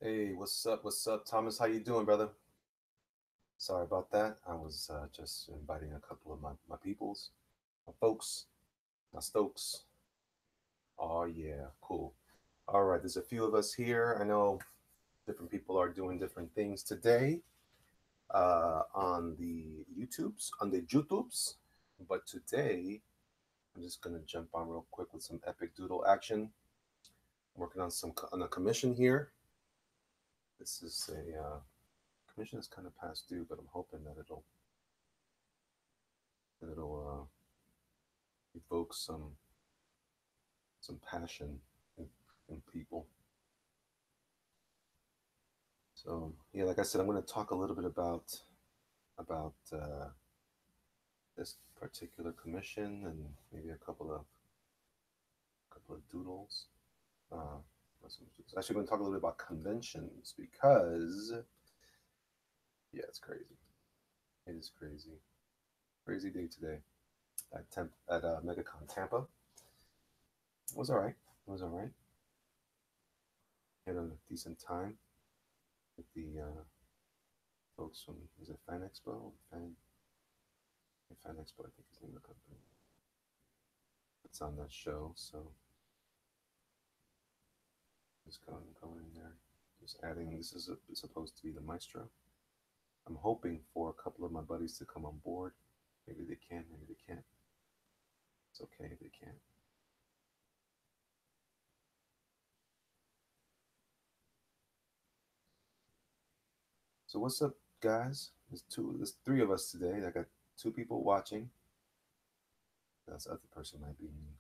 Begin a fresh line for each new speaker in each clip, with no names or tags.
Hey, what's up? What's up, Thomas? How you doing, brother? Sorry about that. I was just inviting a couple of my peoples, my folks, my Stokes. Oh yeah, cool. All right, there's a few of us here. I know different people are doing different things today on the YouTubes. But today, I'm just gonna jump on real quick with some epic doodle action. I'm working on on a commission here. This is a commission that's kind of past due, but I'm hoping that it'll evoke some passion in people. So yeah, like I said, I'm going to talk a little bit about this particular commission and maybe a couple of doodles. Uh, Actually, going to talk a little bit about conventions because yeah, it's crazy. It is crazy. Crazy day today at MegaCon Tampa. It was all right. It was all right. Had a decent time with the folks from, is it Fan Expo? Fan Expo, I think is the name of the company. It's on that show, so just going in there, just adding. Supposed to be the maestro. I'm hoping for a couple of my buddies to come on board. Maybe they can, maybe they can't. It's okay if they can't. So what's up, guys? There's three of us today. I got two people watching. That's the other person might be me.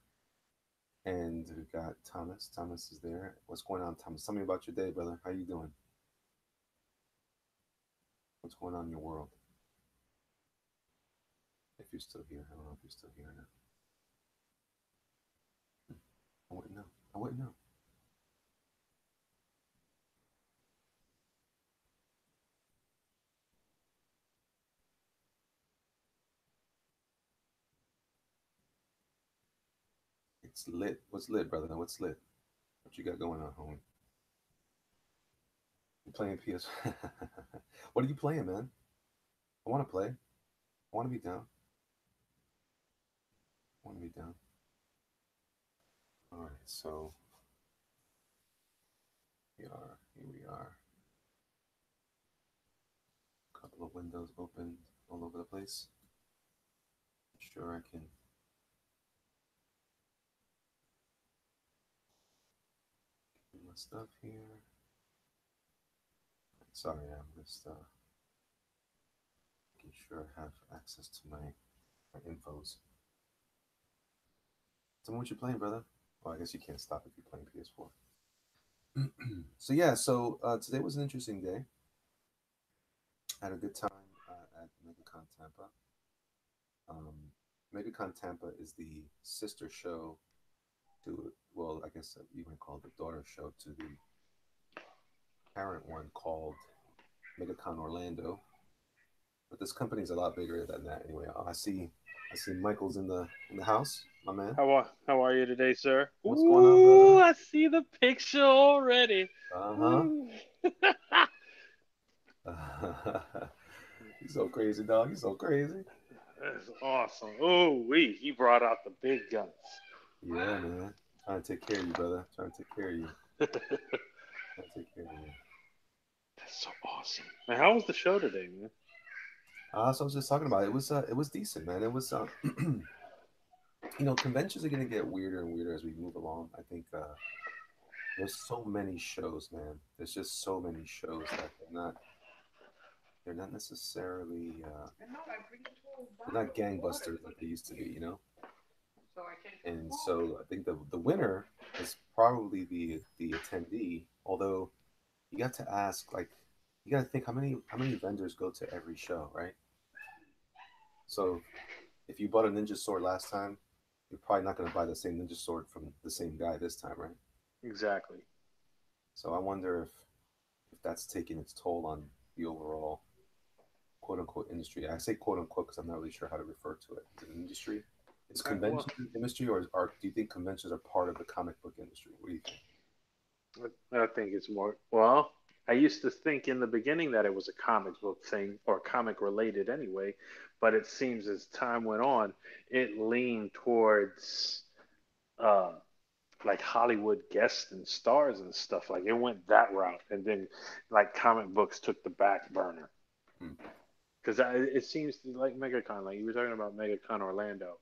And we got Thomas. Thomas is there. What's going on, Thomas? Tell me about your day, brother. How you doing? What's going on in your world? If you're still here, I don't know if you're still here or not. I wouldn't know. I wouldn't know. It's lit. What's lit, brother? What's lit? What you got going on, homie? You playing PS? What are you playing, man? I want to play. I want to be down. I want to be down. All right, so we are. Here we are. A couple of windows open all over the place. Sure, I can get my stuff here. Sorry, I'm just making sure I have access to my infos. Tell me what you're playing, brother. Well, I guess you can't stop if you're playing PS4. So yeah, today was an interesting day. I had a good time at MegaCon Tampa. Um, MegaCon Tampa is the sister show to, well, I guess you might call it the daughter show to the parent one called MegaCon Orlando. But this company is a lot bigger than that. Anyway, I see Michael's in the house, my man.
How are you today, sir?
What's going on,
Ooh,
brother?
I see the picture already.
Uh
Ooh.
huh. He's so crazy, dog. He's so crazy.
That's awesome. Oh, he brought out the big guns.
Yeah, man. Trying to take care of you, brother. Trying to take care of you. Trying to take care of you.
That's so awesome. Man, how was the show today, man?
So I was just talking about it. It was decent, man. It was conventions are gonna get weirder and weirder as we move along. I think there's so many shows, man. There's just so many shows that they're not necessarily they're not gangbusters like they used to be, you know. And so I think the winner is probably the attendee. Although you got to ask, like, you got to think how many vendors go to every show, right? So if you bought a ninja sword last time, you're probably not going to buy the same ninja sword from the same guy this time, right?
Exactly.
So I wonder if that's taking its toll on the overall quote unquote industry. I say quote unquote because I'm not really sure how to refer to it. Is it an industry? Is
Well,
convention an industry, or do you think conventions are part of the comic book industry? What do you think?
I think it's more. Well, I used to think in the beginning that it was a comic book thing or comic related anyway, but it seems as time went on, it leaned towards uh, like Hollywood guests and stars and stuff. Like it went that route, and then like comic books took the back burner
Mm,
because it seems like MegaCon, like you were talking about MegaCon Orlando.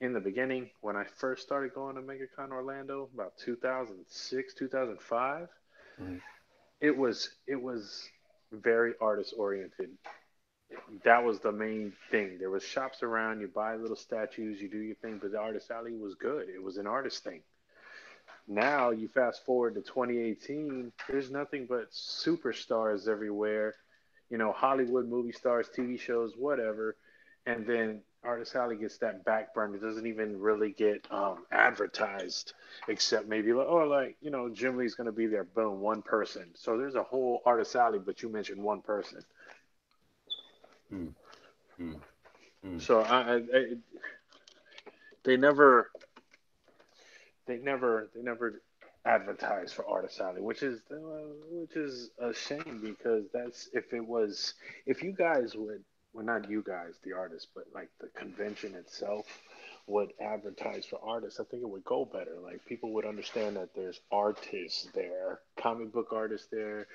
In the beginning, when I first started going to MegaCon Orlando, about 2006, 2005,
mm,
it was very artist oriented. That was the main thing. There was shops around. You buy little statues, you do your thing, but the artist alley was good. It was an artist thing. Now you fast forward to 2018, there's nothing but superstars everywhere, Hollywood movie stars, TV shows, whatever. And then Artist Alley gets that back burner. It doesn't even really get advertised, except maybe like, oh, like, Jim Lee's going to be there. Boom, one person. So there's a whole Artist Alley, but you mentioned one person.
mm, mm, mm.
So they never they never advertise for Artist Alley, which is a shame because that's if you guys would, well, not you guys the artists, but like the convention itself would advertise for artists, I think it would go better. Like people would understand that there's artists there, comic book artists there,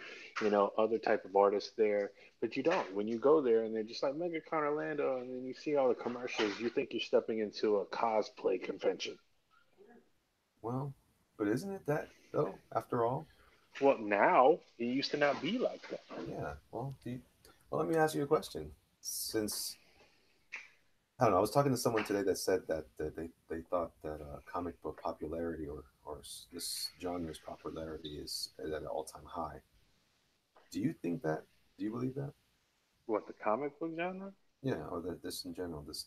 other type of artists there. But you don't. When you go there and they're just like MegaCon Orlando, and then you see all the commercials, you think you're stepping into a cosplay convention.
Well, but isn't it that though? After all,
Well, now it used to not be like that.
yeah. Well, let me ask you a question. Since I don't know, I was talking to someone today that said that they thought that comic book popularity or this genre's popularity is at an all time high. Do you think that? Do you believe that?
What, the comic book genre?
Yeah, or that this in general, this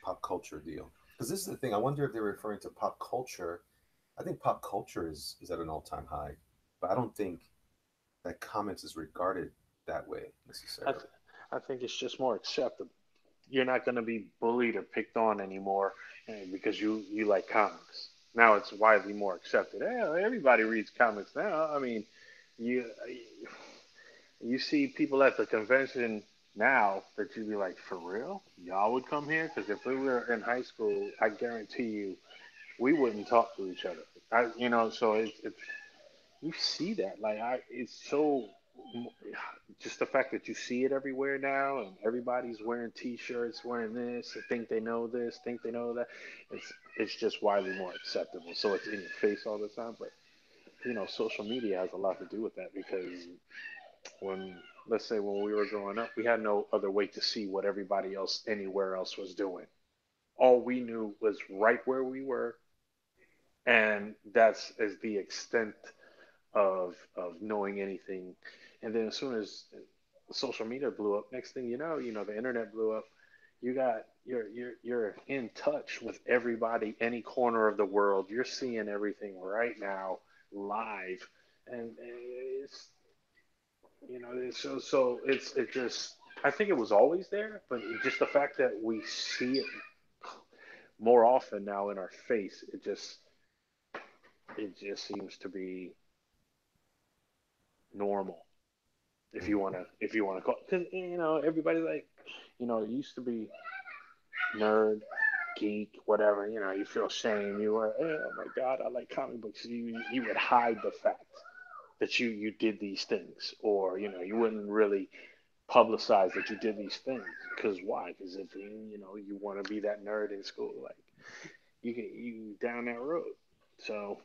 pop culture deal. Because this is the thing. I wonder if they're referring to pop culture. I think pop culture is at an all time high, but I don't think that comics is regarded that way
I
necessarily.
th- I think it's just more acceptable. You're not going to be bullied or picked on anymore because you like comics. Now it's widely more accepted. Everybody reads comics now. I mean, you you see people at the convention now that you'd be like, for real? Y'all would come here? Because if we were in high school, I guarantee you, we wouldn't talk to each other. So it's you see that it's so just the fact that you see it everywhere now and everybody's wearing t-shirts wearing this think they know that it's just widely more acceptable, so it's in your face all the time. But social media has a lot to do with that because when let's say when we were growing up, we had no other way to see what everybody else anywhere else was doing. All we knew was right where we were, and that's as the extent of knowing anything. And then as soon as social media blew up, next thing the internet blew up. You're in touch with everybody, any corner of the world. You're seeing everything right now, live, and it's just. I think it was always there, but just the fact that we see it more often now in our face, it just seems to be normal. If you want to call, because everybody, like, it used to be nerd, geek, whatever. You feel shame. You were, oh my god, I like comic books. You would hide the fact that you did these things, or you wouldn't really publicize that you did these things. Because why? Because if you want to be that nerd in school, like you down that road. So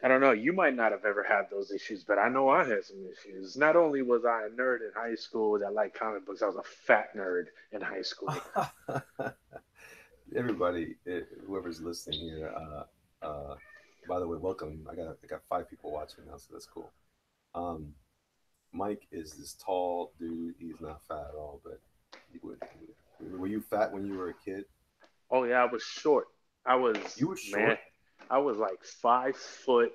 I don't know. You might not have ever had those issues, but I know I had some issues. Not only was I a nerd in high school that liked comic books, I was a fat nerd in high school.
Everybody, whoever's listening here, by the way, welcome. I got 5 people watching now, so that's cool. Um, Mike is this tall dude. He's not fat at all, but were you fat when you were a kid?
Oh yeah, I was short. I was
You were
man.
short.
I was like 5 foot,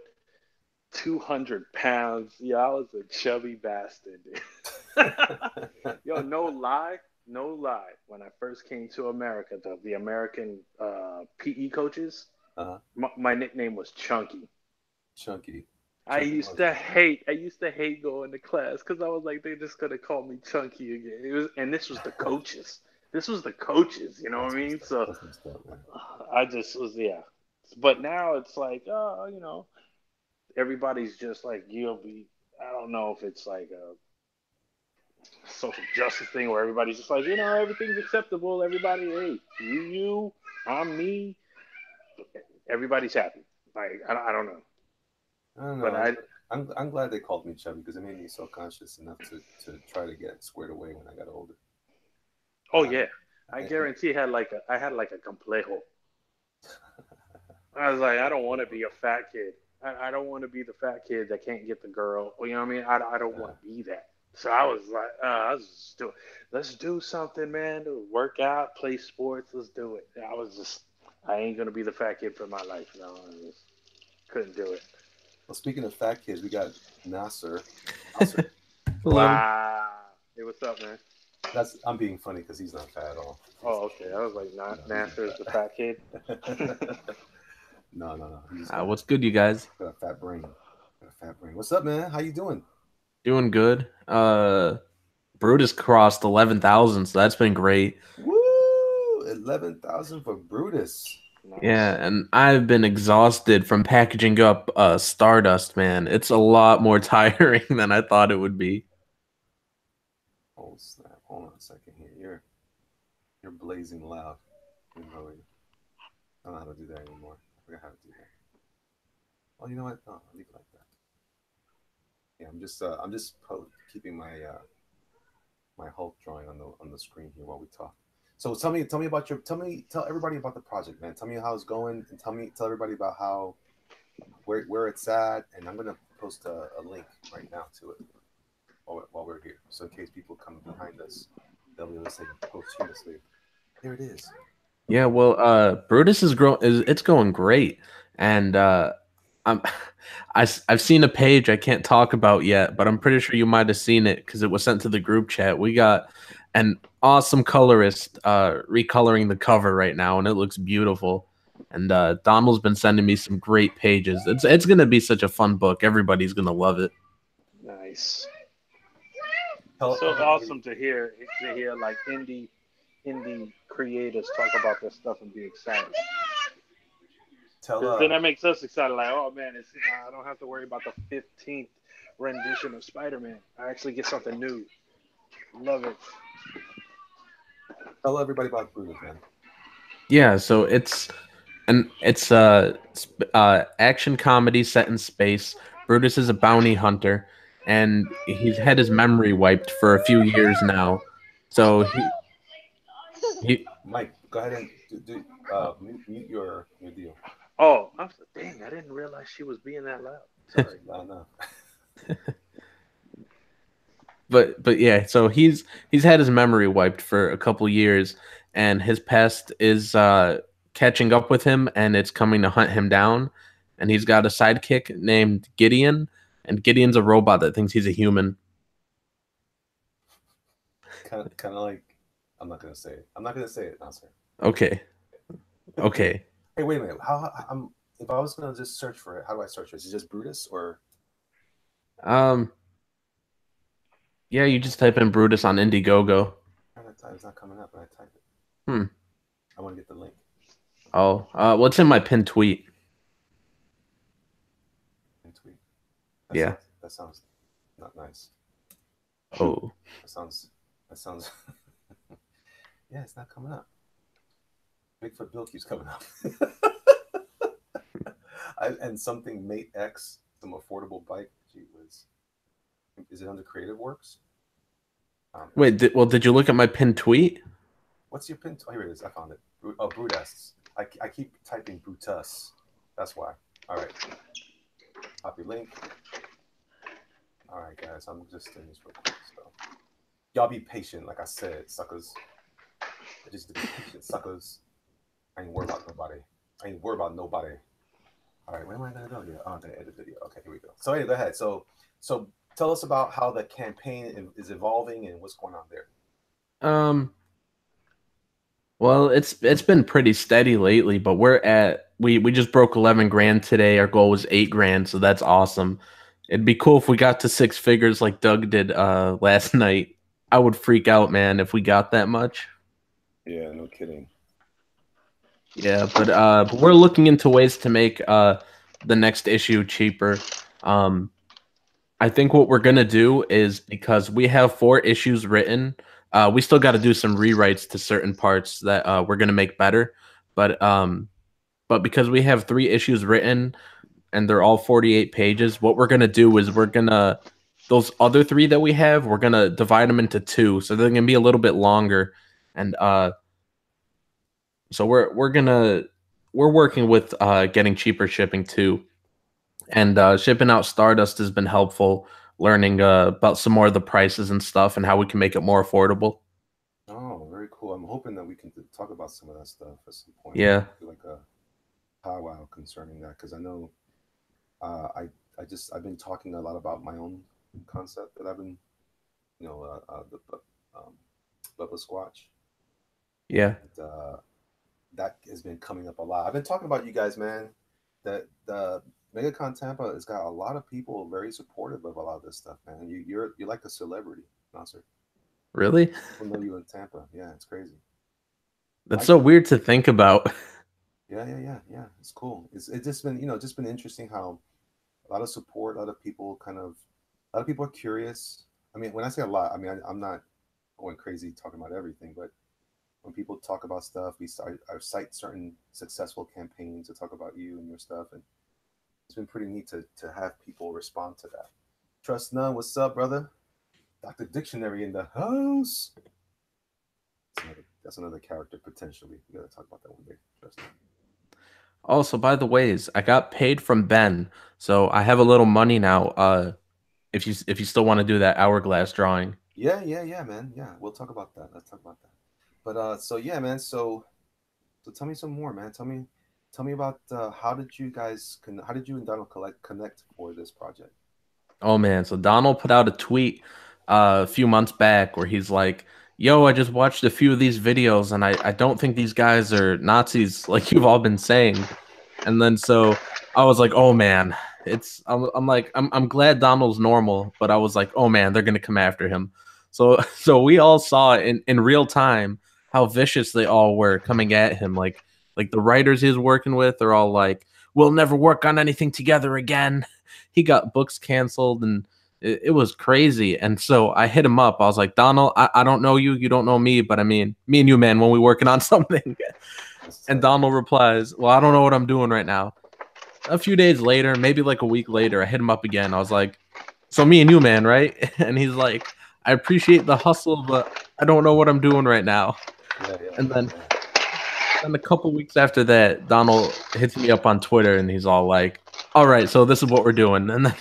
200 pounds. Yeah, I was a chubby bastard. Yo, no lie, no lie. When I first came to America, the American PE coaches,
uh,
my nickname was Chunky.
Chunky.
I used to hate going to class because I was like, they're just gonna call me chunky again. And this was the coaches. This was the coaches. You know what
That's
I mean?
messed up.
So
That's messed up, man.
I just was, yeah. But now it's like, everybody's just like, you'll be. I don't know if it's like a social justice thing where everybody's just like, everything's acceptable. Everybody, hey, you, I'm me. Everybody's happy. Like I don't know,
I don't
but
know. I'm glad they called me chubby because it made me self conscious enough to try to get squared away when I got older.
oh
Um,
yeah, I
I,
guarantee I had like a complejo. I was like, I don't want to be a fat kid. I don't want to be the fat kid that can't get the girl. You know what I mean? I don't want to be that. So I was like, I was just doing, let's do something, man. Work out, play sports. Let's do it. I ain't gonna be the fat kid for my life. No, I just couldn't do it.
well, speaking of fat kids, we got Nasser. Nasser.
Hello.
Wow. Hey, what's up, man?
I'm being funny because he's not fat at all.
Oh, okay. I was like,
No, he's not
Nasser's the fat kid.
fat. No. He's
What's good, you guys?
got a fat brain. Got a fat brain. What's up, man? How you doing?
Doing good. Brutus crossed 11,000, so that's been great.
Woo! 11,000 for Brutus.
Nice.
Yeah, and I've been exhausted from packaging up Stardust, man. It's a lot more tiring than I thought it would be.
Oh snap! Hold on a second here. You're blazing loud. I don't know how to do that anymore. I forgot how to do that. Oh, you know what? No, I'll leave it like that. Yeah, I'm just keeping my my Hulk drawing on the screen here while we talk. So tell me about tell everybody about the project, man. Tell me how it's going, and tell everybody about how where it's at, and I'm gonna post a link right now to it while we're here. So in case people come behind us, they'll be able to say posthumously, there it is.
Yeah, well, Brutus it's going great, and I'm I've seen a page I can't talk about yet, but I'm pretty sure you might have seen it because it was sent to the group chat. We got an awesome colorist recoloring the cover right now, and it looks beautiful. And Donald's been sending me some great pages. It's gonna be such a fun book. Everybody's gonna love it.
Nice.
Tell
It's so
everybody-
awesome to hear like indie creators talk about this stuff and be excited.
Tell
'Cause then that makes us excited. Like, oh man, I don't have to worry about the 15th rendition of Spider-Man. I actually get something new. Love it.
tell everybody about Brutus, man.
Yeah, so it's action comedy set in space. Brutus is a bounty hunter, and he's had his memory wiped for a few years now. So he
Mike, go ahead and mute your deal.
Oh, dang! I didn't realize she was being that loud. Sorry.
No.
but yeah, so he's had his memory wiped for a couple years, and his past is catching up with him, and it's coming to hunt him down. And he's got a sidekick named Gideon, and Gideon's a robot that thinks he's a human.
Kind of like I'm not gonna say it. I'm not gonna say it, Nasser.
Okay.
Hey, wait a minute. If I was gonna just search for it, how do I search for it? Is it just Brutus or?
Yeah, you just type in Brutus on IndieGoGo.
It's not coming up when I type it.
Hmm.
I want to get the link.
Oh, what's in my pinned tweet?
And tweet.
Yeah.
That sounds not nice.
Oh.
That sounds. Yeah, it's not coming up. Bigfoot Bill keeps coming up. And something Mate X, some affordable bike. Gee whiz. Is it under Creative Works?
Wait, did you look at my pinned tweet?
What's your pin? Oh, here it is. I found it. Oh, Brutus. I keep typing Brutus. That's why. All right. Copy link. All right, guys. I'm just doing this real quick. So, y'all be patient. Like I said, suckers. I just be patient, suckers. I ain't worried about nobody. All right, where am I gonna go here? Oh, I'm gonna edit video. Okay, here we go. So, hey, go ahead. So tell us about how the campaign is evolving and what's going on there.
Well, it's been pretty steady lately, but we just broke 11 grand today. Our goal was 8 grand, so that's awesome. It'd be cool if we got to 6 figures like Doug did last night. I would freak out, man, if we got that much.
Yeah, no kidding.
Yeah, but we're looking into ways to make the next issue cheaper. I think what we're gonna do is, because we have 4 issues written, we still got to do some rewrites to certain parts that we're gonna make better. But because we have 3 issues written and they're all 48 pages, what we're gonna do is those other 3 that we have, we're gonna divide them into 2, so they're gonna be a little bit longer. And so we're working with getting cheaper shipping too. And shipping out Stardust has been helpful, learning about some more of the prices and stuff and how we can make it more affordable.
Oh, very cool. I'm hoping that we can talk about some of that stuff at some point.
Yeah.
Like a powwow concerning that, because I know I've been talking a lot about my own concept that I've been, the Bubba Squatch.
Yeah.
And, that has been coming up a lot. I've been talking about you guys, man. That the MegaCon Tampa has got a lot of people very supportive of a lot of this stuff, man. You're like a celebrity, Nasser.
Really?
People know you in Tampa. Yeah, it's crazy.
That's so weird to think about.
Yeah. It's cool. It's just been been interesting how a lot of support, a lot of people are curious. I mean, when I say a lot, I mean I'm not going crazy talking about everything, but when people talk about stuff, I cite certain successful campaigns to talk about you and your stuff, and it's been pretty neat to have people respond to that. Trust None, what's up, brother? Dr. Dictionary in the house. That's another character potentially. We gotta talk about that one day. Trust None.
Also, by the ways, I got paid from Ben, so I have a little money now. If you still want to do that hourglass drawing.
Yeah, man. Yeah, we'll talk about that. Let's talk about that. But so yeah, man. So tell me some more, man. Tell me about how did you and Donald connect for this project?
Oh man, so Donald put out a tweet a few months back where he's like, "Yo, I just watched a few of these videos, and I don't think these guys are Nazis like you've all been saying." And then so I was like, "Oh man, I'm glad Donald's normal," but I was like, "Oh man, they're gonna come after him." So we all saw in real time how vicious they all were coming at him. Like the writers he was working with are all like, "We'll never work on anything together again." He got books canceled, and it was crazy. And so I hit him up. I was like, "Donald, I don't know you. You don't know me. But I mean, me and you, man, when we working on something." And Donald replies, "Well, I don't know what I'm doing right now." A few days later, maybe like a week later, I hit him up again. I was like, "So me and you, man, right?" And he's like, "I appreciate the hustle, but I don't know what I'm doing right now." And then a couple weeks after that, Donald hits me up on Twitter, and he's all like, "All right, so this is what we're doing." And then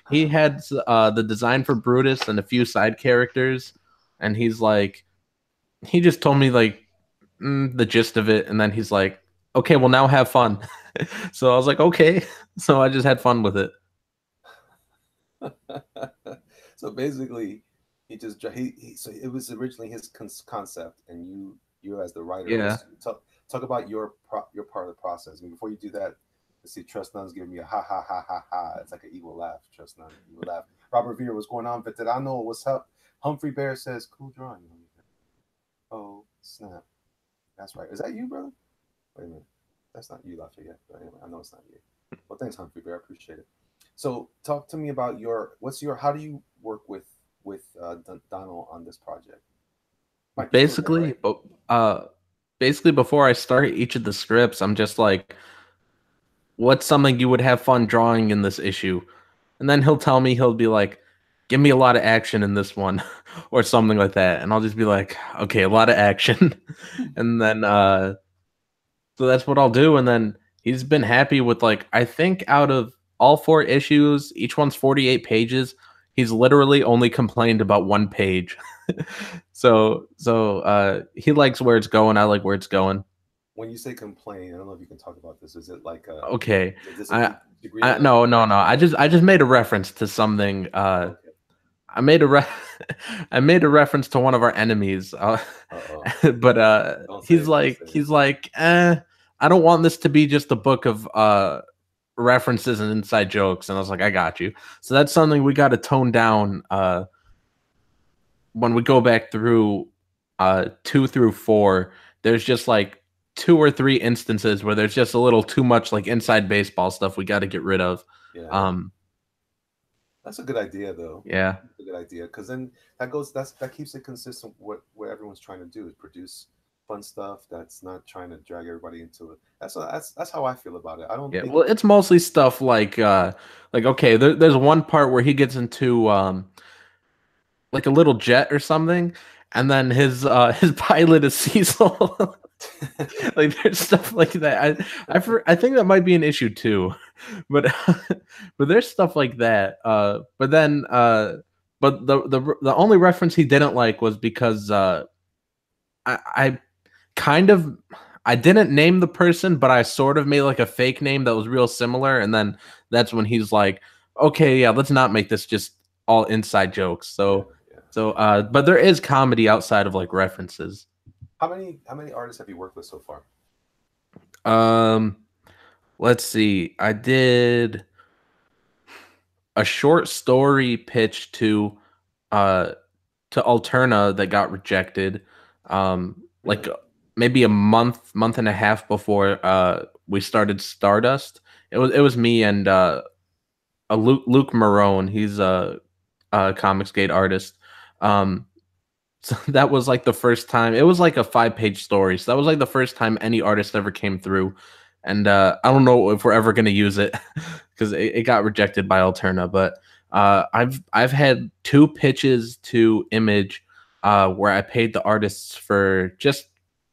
he had the design for Brutus and a few side characters, and he's like, he just told me like the gist of it, and then he's like, "Okay, well now have fun." So I was like, "Okay." So I just had fun with it.
So basically, so it was originally his concept, and you as the writer,
Yeah.
Talk about your part of the process. I mean, before you do that, let's see. Trust None's giving me a ha ha ha ha ha. It's like an evil laugh. Trust None, evil laugh. Robert Vera, what's going on? Veterano, what's up? Humphrey Bear says, "Cool drawing." Oh snap! That's right. Is that you, brother? Wait a minute. That's not you, Lafayette. But anyway, I know it's not you. Well, thanks, Humphrey Bear. I appreciate it. So, talk to me about how do you work with Donald on this project?
Basically, basically before I start each of the scripts, I'm just like, "What's something you would have fun drawing in this issue?" And then he'll be like, "Give me a lot of action in this one," or something like that. And I'll just be like, "Okay, a lot of action." And then so that's what I'll do. And then he's been happy with, like, I think out of all 4 issues, each one's 48 pages. He's literally only complained about 1 page. So he likes where it's going. I like where it's going.
When you say complain, I don't know if you can talk about this. Is it like
okay? No. I just made a reference to something. Okay. I made a reference to one of our enemies. But he's like, I don't want this to be just a book of references and inside jokes, and I was like, I got you. So that's something we got to tone down when we go back through 2 through 4. There's just like 2 or 3 instances where there's just a little too much like inside baseball stuff we got to get rid of.
Yeah. That's a good idea, though.
Yeah,
that's a good idea, because then that keeps it consistent. What everyone's trying to do is produce fun stuff that's not trying to drag everybody into it. That's how I feel about it. I don't
yeah.
think
Well, it's mostly stuff like okay, there's one part where he gets into like a little jet or something, and then his pilot is Cecil. Like there's stuff like that. I think that might be an issue too, but but there's stuff like that. But then but the only reference he didn't like was because I kind of I didn't name the person, but I sort of made like a fake name that was real similar, and then that's when he's like, okay, yeah, let's not make this just all inside jokes. So but there is comedy outside of like references.
How many artists have you worked with so far?
Let's see. I did a short story pitch to Alterna that got rejected. Like maybe a month and a half before we started Stardust. It was me and a Luke Marone. He's a Comics Gate artist. So that was like the first time. It was like a 5-page story. So that was like the first time any artist ever came through. And I don't know if we're ever gonna use it because it got rejected by Alterna. But I've had 2 pitches to Image where I paid the artists for just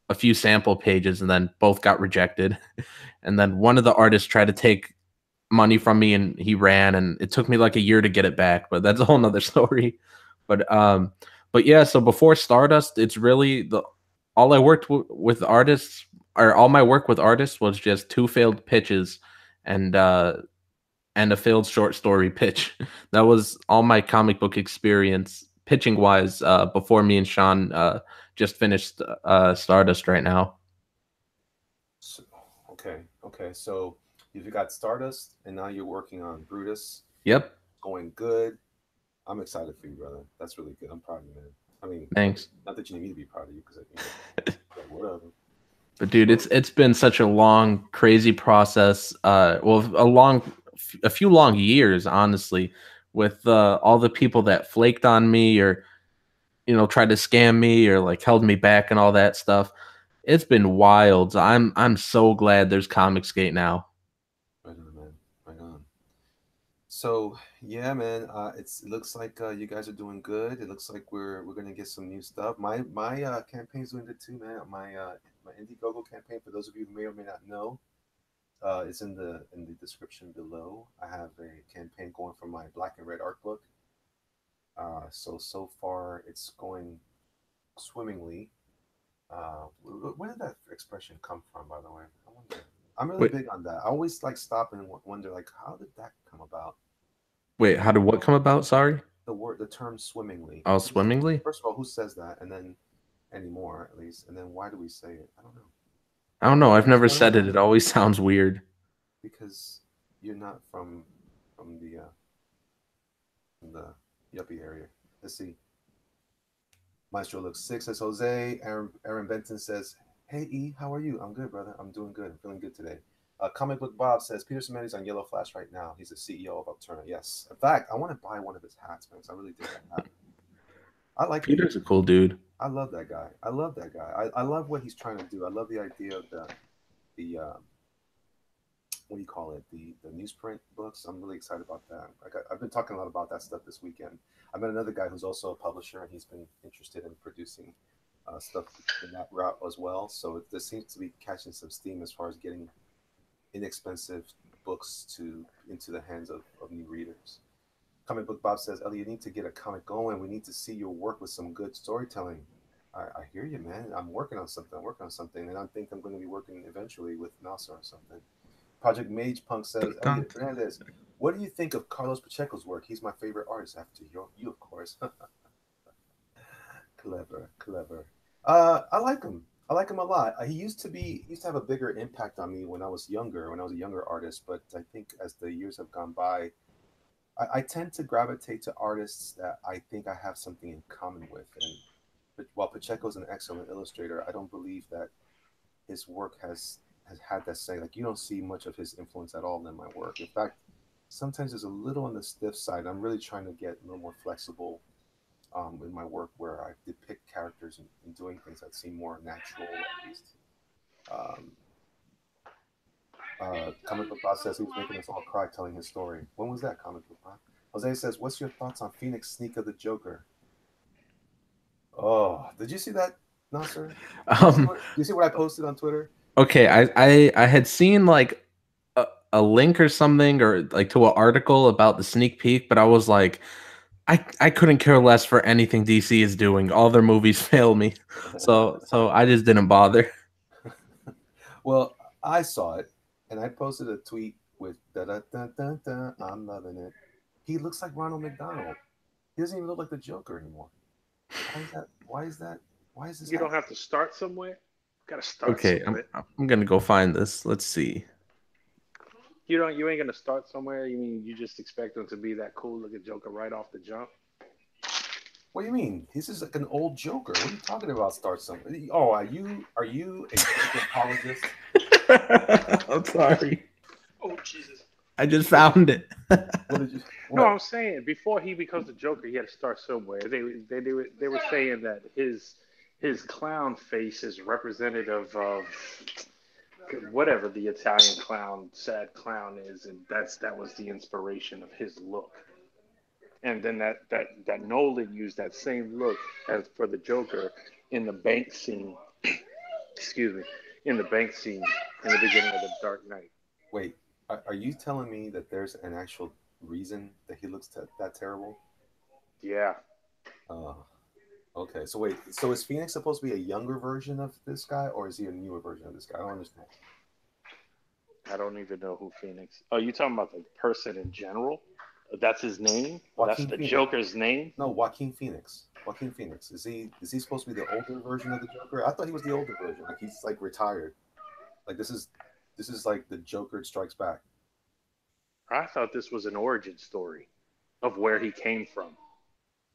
a few sample pages, and then both got rejected. And then one of the artists tried to take money from me, and he ran, and it took me like a year to get it back. But that's a whole nother story. But yeah, so before Stardust, it's really all I worked with artists, or all my work with artists was just 2 failed pitches and a failed short story pitch. That was all my comic book experience pitching wise before me and Sean just finished Stardust right now.
So, okay. So you've got Stardust, and now you're working on Brutus.
Yep.
Going good. I'm excited for you, brother. That's really good. I'm proud of you, man. I mean,
thanks.
Not that you need me to be proud of you, because whatever.
But dude, it's been such a long, crazy process. A few long years, honestly, with all the people that flaked on me, or tried to scam me, or like held me back and all that stuff. It's been wild. I'm so glad there's Comicsgate now.
Right on, man. Right on. So yeah, man. It looks like you guys are doing good. It looks like we're gonna get some new stuff. My campaign's doing good too, man. My IndieGoGo campaign. For those of you who may or may not know, it's in the description below. I have a campaign going for my black and red art book. So far it's going swimmingly. Where did that expression come from, by the way? I wonder. I'm really big on that. I always like stop and wonder, like, how did that come about?
Wait, how did what come about? Sorry.
The term swimmingly.
Oh, swimmingly.
First of all, who says that? And then anymore, at least. And then why do we say it? I don't know.
I don't know. I've never said it. It always sounds weird.
Because you're not from the yuppie area. Let's see. Maestro looks 6, says Jose. Aaron Benton says, hey E, how are you? I'm good, brother. I'm doing good. I'm feeling good today. Comic Book Bob says Peter Cimenti's on Yellow Flash right now. He's the CEO of Alterna. Yes. In fact, I want to buy one of his hats, man. I really dig that hat. I like
Peter's a cool dude.
I love that guy. I love what he's trying to do. I love the idea of the what do you call it? The newsprint books. I'm really excited about that. I've been talking a lot about that stuff this weekend. I met another guy who's also a publisher, and he's been interested in producing stuff in that route as well. So this seems to be catching some steam as far as getting inexpensive books into the hands of new readers. Comic Book Bob says, Ellie, you need to get a comic going. We need to see your work with some good storytelling. I hear you, man. I'm working on something. And I think I'm going to be working eventually with Nasser or something. Project Mage Punk says, Elliot Fernandez, what do you think of Carlos Pacheco's work? He's my favorite artist after you, of course. Clever. I like him. I like him a lot. He used to have a bigger impact on me when I was younger, when I was a younger artist. But I think as the years have gone by, I tend to gravitate to artists that I think I have something in common with. And while Pacheco's an excellent illustrator, I don't believe that his work has had that say. Like you don't see much of his influence at all in my work. In fact, sometimes it's a little on the stiff side. I'm really trying to get a little more flexible in my work where I depict characters and doing things that seem more natural at least. Um, Comic Book Boss says he was making us all cry telling his story. When was that, Comic Book Boss? Jose says, "What's your thoughts on Phoenix sneak of the Joker?" Oh, did you see that, Nasser? You see what I posted on Twitter?
Okay, I had seen like a link or something or like to an article about the sneak peek, but I was like, I couldn't care less for anything DC is doing. All their movies fail me, so I just didn't bother.
Well, I saw it, and I posted a tweet with da da da da da. I'm loving it. He looks like Ronald McDonald. He doesn't even look like the Joker anymore. Why is that? Why is that? Why is this
You don't
happening?
have to start somewhere. Got to start
Okay,
somewhere.
I'm gonna go find this. Let's see.
You don't. You ain't gonna start somewhere. You mean you just expect him to be that cool looking Joker right off the jump?
What do you mean? This is like an old Joker. What are you talking about? Start something. Oh, are you a Joker apologist?
I'm sorry.
Oh Jesus!
I just found it.
What did you?
No,
What?
I'm saying before he becomes the Joker, he had to start somewhere. They were saying that his clown face is representative of whatever the Italian clown, sad clown is, and that was the inspiration of his look. And then that Nolan used that same look as for the Joker in the bank scene. Excuse me, in the bank scene in the beginning of the Dark Knight.
Wait. Are you telling me that there's an actual reason that he looks that terrible?
Yeah,
Uh, okay. So wait. So is Phoenix supposed to be a younger version of this guy, or is he a newer version of this guy? I don't understand.
I don't even know who Phoenix. Oh, you talking about the person in general? That's his name. That's
Joaquin
the
Phoenix.
Joker's name.
No, Joaquin Phoenix. Joaquin Phoenix. Is he supposed to be the older version of the Joker? I thought he was the older version. Like he's like retired. Like this is like the Joker strikes back.
I thought this was an origin story of where he came from.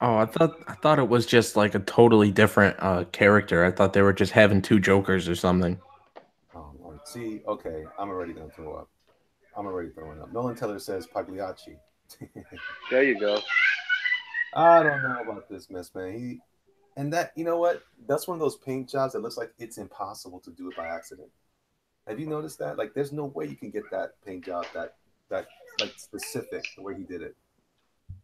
Oh, I thought it was just like a totally different character. I thought they were just having two Jokers or something.
Oh Lord. See, okay, I'm already gonna throw up. I'm already throwing up. Nolan Teller says Pagliacci.
There you go.
I don't know about this mess, man. And that you know what? That's one of those paint jobs that looks like it's impossible to do it by accident. Have you noticed that? Like, there's no way you can get that paint job that like specific the way he did it.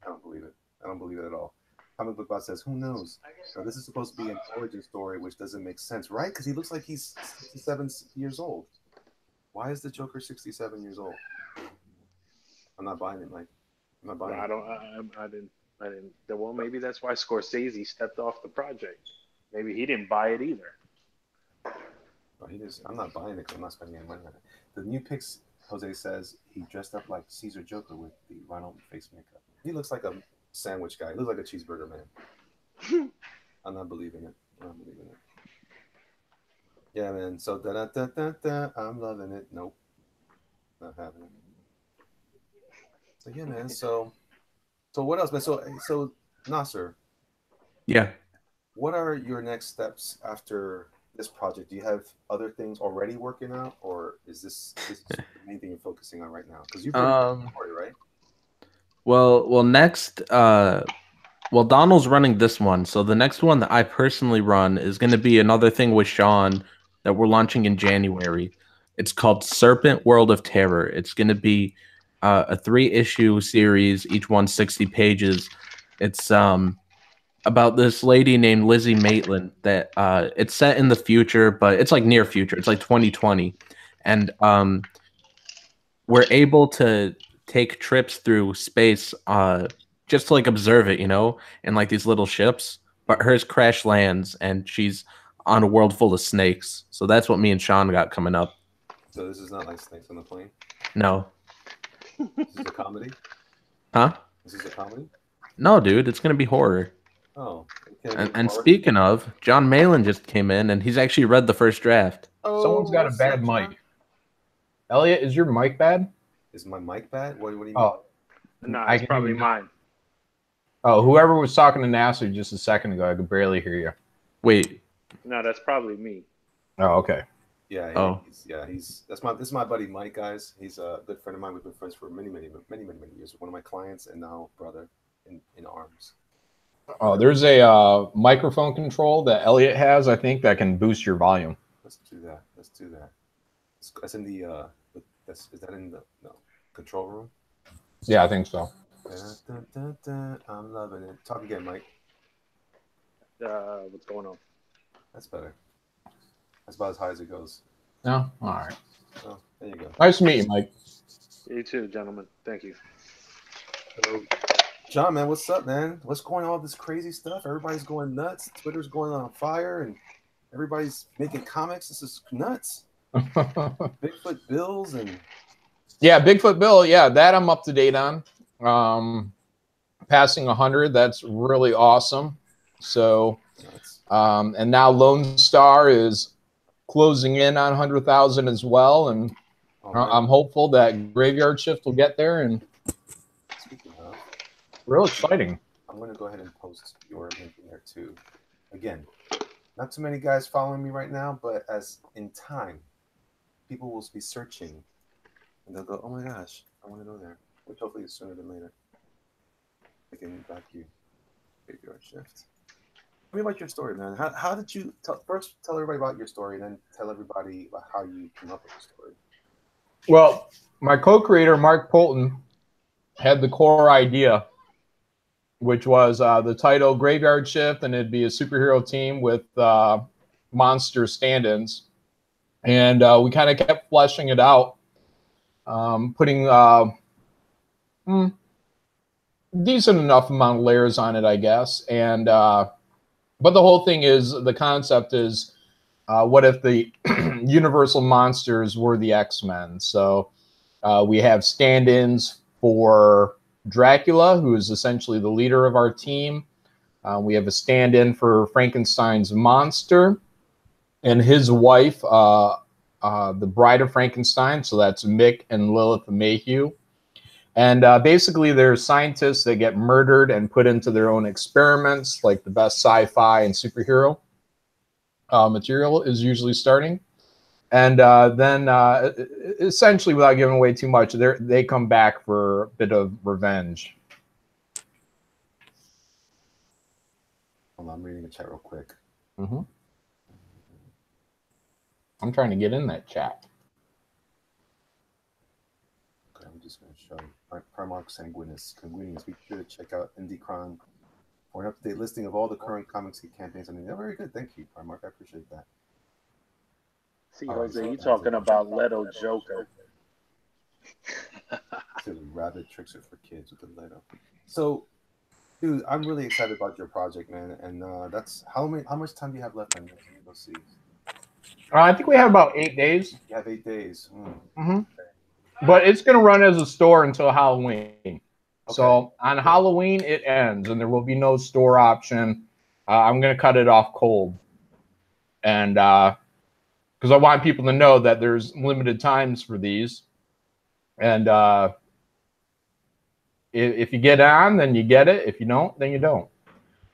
I don't believe it. I don't believe it at all. Comic Book Bot says, "Who knows? Now, this is supposed to be an origin story, which doesn't make sense, right? Because he looks like he's 67 years old. Why is the Joker 67 years old? I'm not buying it, Mike. I'm not buying
I
it.
don't. I didn't. Well, maybe that's why Scorsese stepped off the project. Maybe he didn't buy it either.
No, I'm not buying it because I'm not spending any money on it. The new pics, Jose says he dressed up like Caesar Joker with the Ronald face makeup. He looks like a sandwich guy. He looks like a cheeseburger man. I'm not believing it. I'm not believing it. Yeah, man. So da da da da da. I'm loving it. Nope, not having it. So yeah, man. So what else, man? So Nasser,
Yeah.
what are your next steps after this project? Do you have other things already working out, or is this the main thing you're focusing on right now? Because you've written a
Um.
story, right?
Well. Next. Well, Donald's running this one, so the next one that I personally run is going to be another thing with Sean that we're launching in January. It's called Serpent World of Terror. It's going to be a three-issue series, each one 60 pages. It's about this lady named Lizzie Maitland that it's set in the future, but it's like near future. It's like 2020, and we're able to take trips through space just to like observe it, in like these little ships. But hers crash lands and she's on a world full of snakes. So that's what me and Sean got coming up.
So this is not like Snakes on the Plane.
No.
This is a comedy.
Huh?
This is a comedy.
No, dude, it's gonna be horror.
Oh,
And speaking of, John Malin just came in, and he's actually read the first draft.
oh,
Someone's got a bad mic. Elliot, is your mic bad?
Is my mic bad? What do you mean?
Oh,
No, it's probably mine.
Oh, whoever was talking to Nasser just a second ago, I could barely hear you.
Wait.
No, that's probably me.
Oh, okay.
Yeah. This is my buddy Mike, guys. He's a good friend of mine. We've been friends for many years. One of my clients and now brother in arms.
Oh, there's a microphone control that Elliot has, I think, that can boost your volume.
Let's do that. That's in the is that in the control room?
Yeah, I think so.
I'm loving it. Talk again, Mike.
What's going on?
That's better. That's about as high as it goes.
No? All right.
Oh, there you go.
Nice to meet you, Mike.
You too, gentlemen. Thank you.
So, John, man, what's up, man? What's going on with this crazy stuff? Everybody's going nuts. Twitter's going on fire, and everybody's making comics. This is nuts. Bigfoot Bills and...
Yeah, Bigfoot Bill. Yeah, that I'm up to date on. Passing 100. That's really awesome. So, and now Lone Star is closing in on 100,000 as well, and I'm hopeful that Graveyard Shift will get there. And
speaking of,
real exciting.
I'm going to go ahead and post your link in there too. Again, not too many guys following me right now, but as in time, people will be searching, and they'll go, "Oh my gosh, I want to go there." Which hopefully is sooner than later. I can back you. Graveyard Shift. Tell me about your story, man. How did you first tell everybody about your story, and then tell everybody about how you came up with the story?
Well, my co-creator Mark Polton had the core idea, which was the title Graveyard Shift, and it'd be a superhero team with monster stand-ins, and we kind of kept fleshing it out, putting decent enough amount of layers on it, I guess, and. But the whole thing is, the concept is, what if the Universal monsters were the X-Men? So we have stand-ins for Dracula, who is essentially the leader of our team. We have a stand-in for Frankenstein's monster and his wife, the Bride of Frankenstein. So that's Mick and Lilith Mayhew. And basically, there's scientists that get murdered and put into their own experiments, like the best sci-fi and superhero material is usually starting. And then, essentially, without giving away too much, they come back for a bit of revenge.
Hold on, I'm reading the chat real quick.
Mm-hmm. I'm trying to get in that chat.
Okay, I'm just going to show you. Primark Sanguinis. Be sure to check out IndieCron for an up-to-date listing of all the current comics campaigns. I mean, they're very good. Thank you, Primark. I appreciate that.
See, Jose, you talking about Leto Joker.
Silly rabbit tricks are for kids with the Leto. So, dude, I'm really excited about your project, man. And that's how much time do you have left on this? Let me go see.
I think we have about 8 days.
You have 8 days.
Mm-hmm. Okay. But it's going to run as a store until Halloween. Okay. So on Halloween, it ends, and there will be no store option. I'm going to cut it off cold. And because I want people to know that there's limited times for these. And if you get on, then you get it. If you don't, then you don't.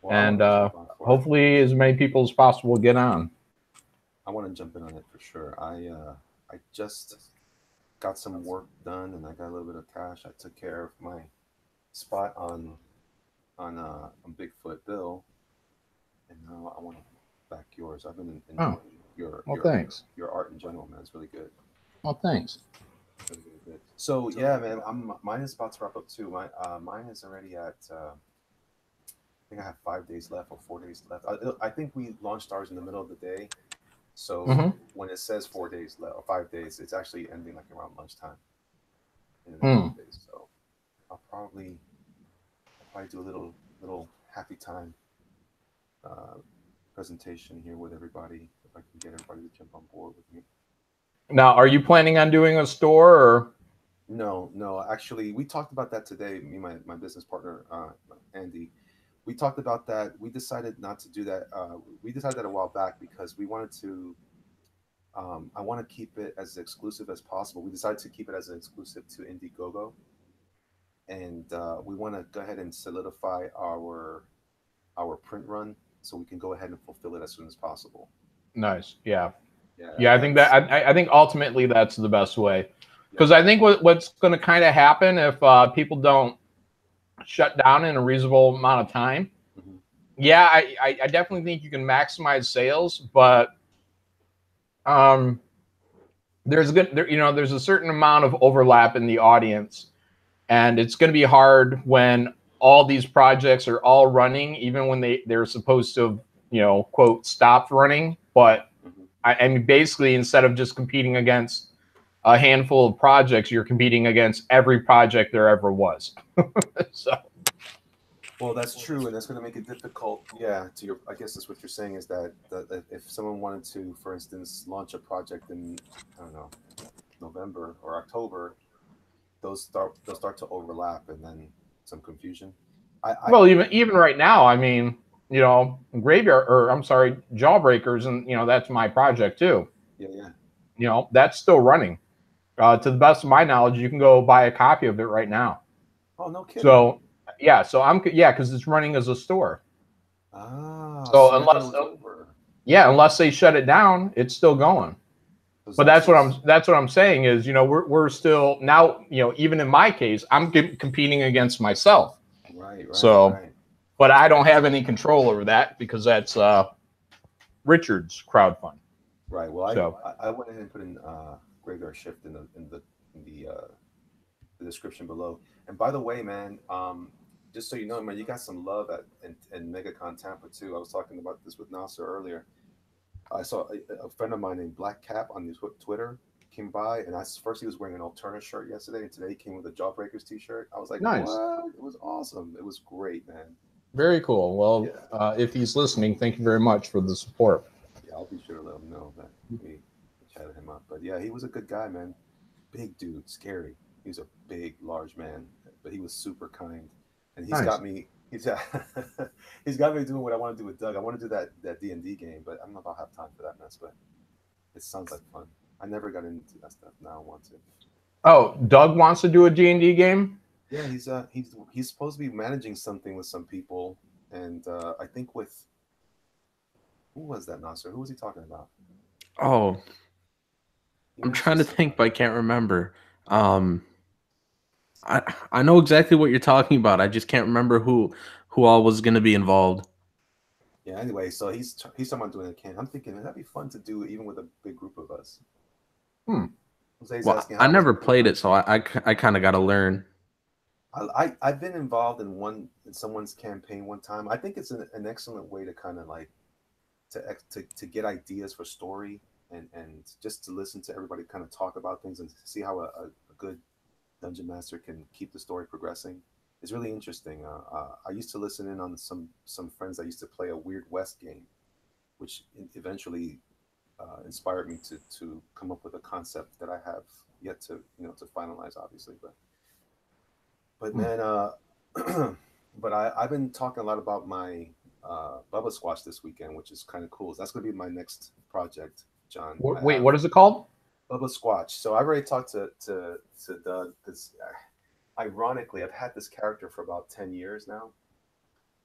Well, and hopefully as many people as possible get on.
I want to jump in on it for sure. I just got some work done, and I got a little bit of cash. I took care of my spot on Bigfoot Bill, and now I want to back yours. I've been enjoying
thanks.
Your art in general, man. It's really good.
Well, thanks.
Really, really good. So yeah, man, mine is about to wrap up too. Mine is already at. I think I have 5 days left or 4 days left. I think we launched ours in the middle of the day. So when it says 4 days left or 5 days, it's actually ending like around lunchtime. In the next days. So I'll probably do a little happy time presentation here with everybody if I can get everybody to jump on board with me.
Now, are you planning on doing a store or?
No. Actually, we talked about that today. Me and my business partner Andy. we talked about that. We decided not to do that. We decided that a while back because we wanted to. I want to keep it as exclusive as possible. We decided to keep it as an exclusive to IndieGoGo, and we want to go ahead and solidify our print run so we can go ahead and fulfill it as soon as possible.
Nice. Yeah.
Yeah,
Yeah, I think that I think ultimately that's the best way, because I think what's going to kind of happen if people don't shut down in a reasonable amount of time.
Mhm.
Yeah, I definitely think you can maximize sales, but there's there's a certain amount of overlap in the audience, and it's going to be hard when all these projects are all running, even when they're supposed to have, quote, stopped running. But
Mhm.
I mean, basically, instead of just competing against a handful of projects, you're competing against every project there ever was. So,
Well, that's true, and that's going to make it difficult. Yeah, to your, I guess that's what you're saying is that if someone wanted to, for instance, launch a project in, I don't know, November or October, they'll start to overlap, and then some confusion.
well, even right now, I mean, Graveyard, or I'm sorry, Jawbreakers, and that's my project too.
Yeah.
That's still running. To the best of my knowledge, you can go buy a copy of it right now.
Oh, no kidding.
So because it's running as a store.
Ah,
So
see, I thought it was over.
unless they shut it down, it's still going. But that's what I'm saying is, we're still now, even in my case, I'm competing against myself.
Right.
So, but I don't have any control over that because that's Richard's crowdfund.
Right. Well,
So
I went ahead and put in Graveyard Shift in the description below. And by the way, man, just so you know, man, you got some love in MegaCon Tampa too. I was talking about this with Nasser earlier. I saw a friend of mine named Black Cap on his Twitter came by, and first he was wearing an Alterna shirt yesterday, and today he came with a Jawbreakers t-shirt. I was like,
nice.
What? It was awesome. It was great, man.
Very cool. Well, if he's listening, thank you very much for the support.
Yeah, I'll be sure to let him know that we chatted him up. But yeah, he was a good guy, man. Big dude, scary. He was a big, large man, but he was super kind, and he's got me. He's got me doing what I want to do with Doug. I want to do that D&D game, but I don't know if I'll have time for that mess. But it sounds like fun. I never got into that stuff. Now I want to.
Oh, Doug wants to do a D&D game?
Yeah, he's supposed to be managing something with some people, and I think with who was that, Nasser? Who was he talking about?
Oh, I'm trying to think, but I can't remember. I know exactly what you're talking about. I just can't remember who all was going to be involved.
Yeah. Anyway, so he's talking about doing a can. I'm thinking that'd be fun to do even with a big group of us.
Well, I never played it, so I kind of got to learn.
I've been involved in someone's campaign one time. I think it's an excellent way to kind of like to get ideas for story and just to listen to everybody kind of talk about things and see how a good dungeon master can keep the story progressing. It's really interesting. I used to listen in on some friends that used to play a Weird West game, which eventually inspired me to come up with a concept that I have yet to to finalize, obviously. But man, but I've been talking a lot about my Bubba Squash this weekend, which is kind of cool. So that's going to be my next project, John.
Wait, what is it called?
Bubba Squatch. So I've already talked to Doug because ironically I've had this character for about 10 years now,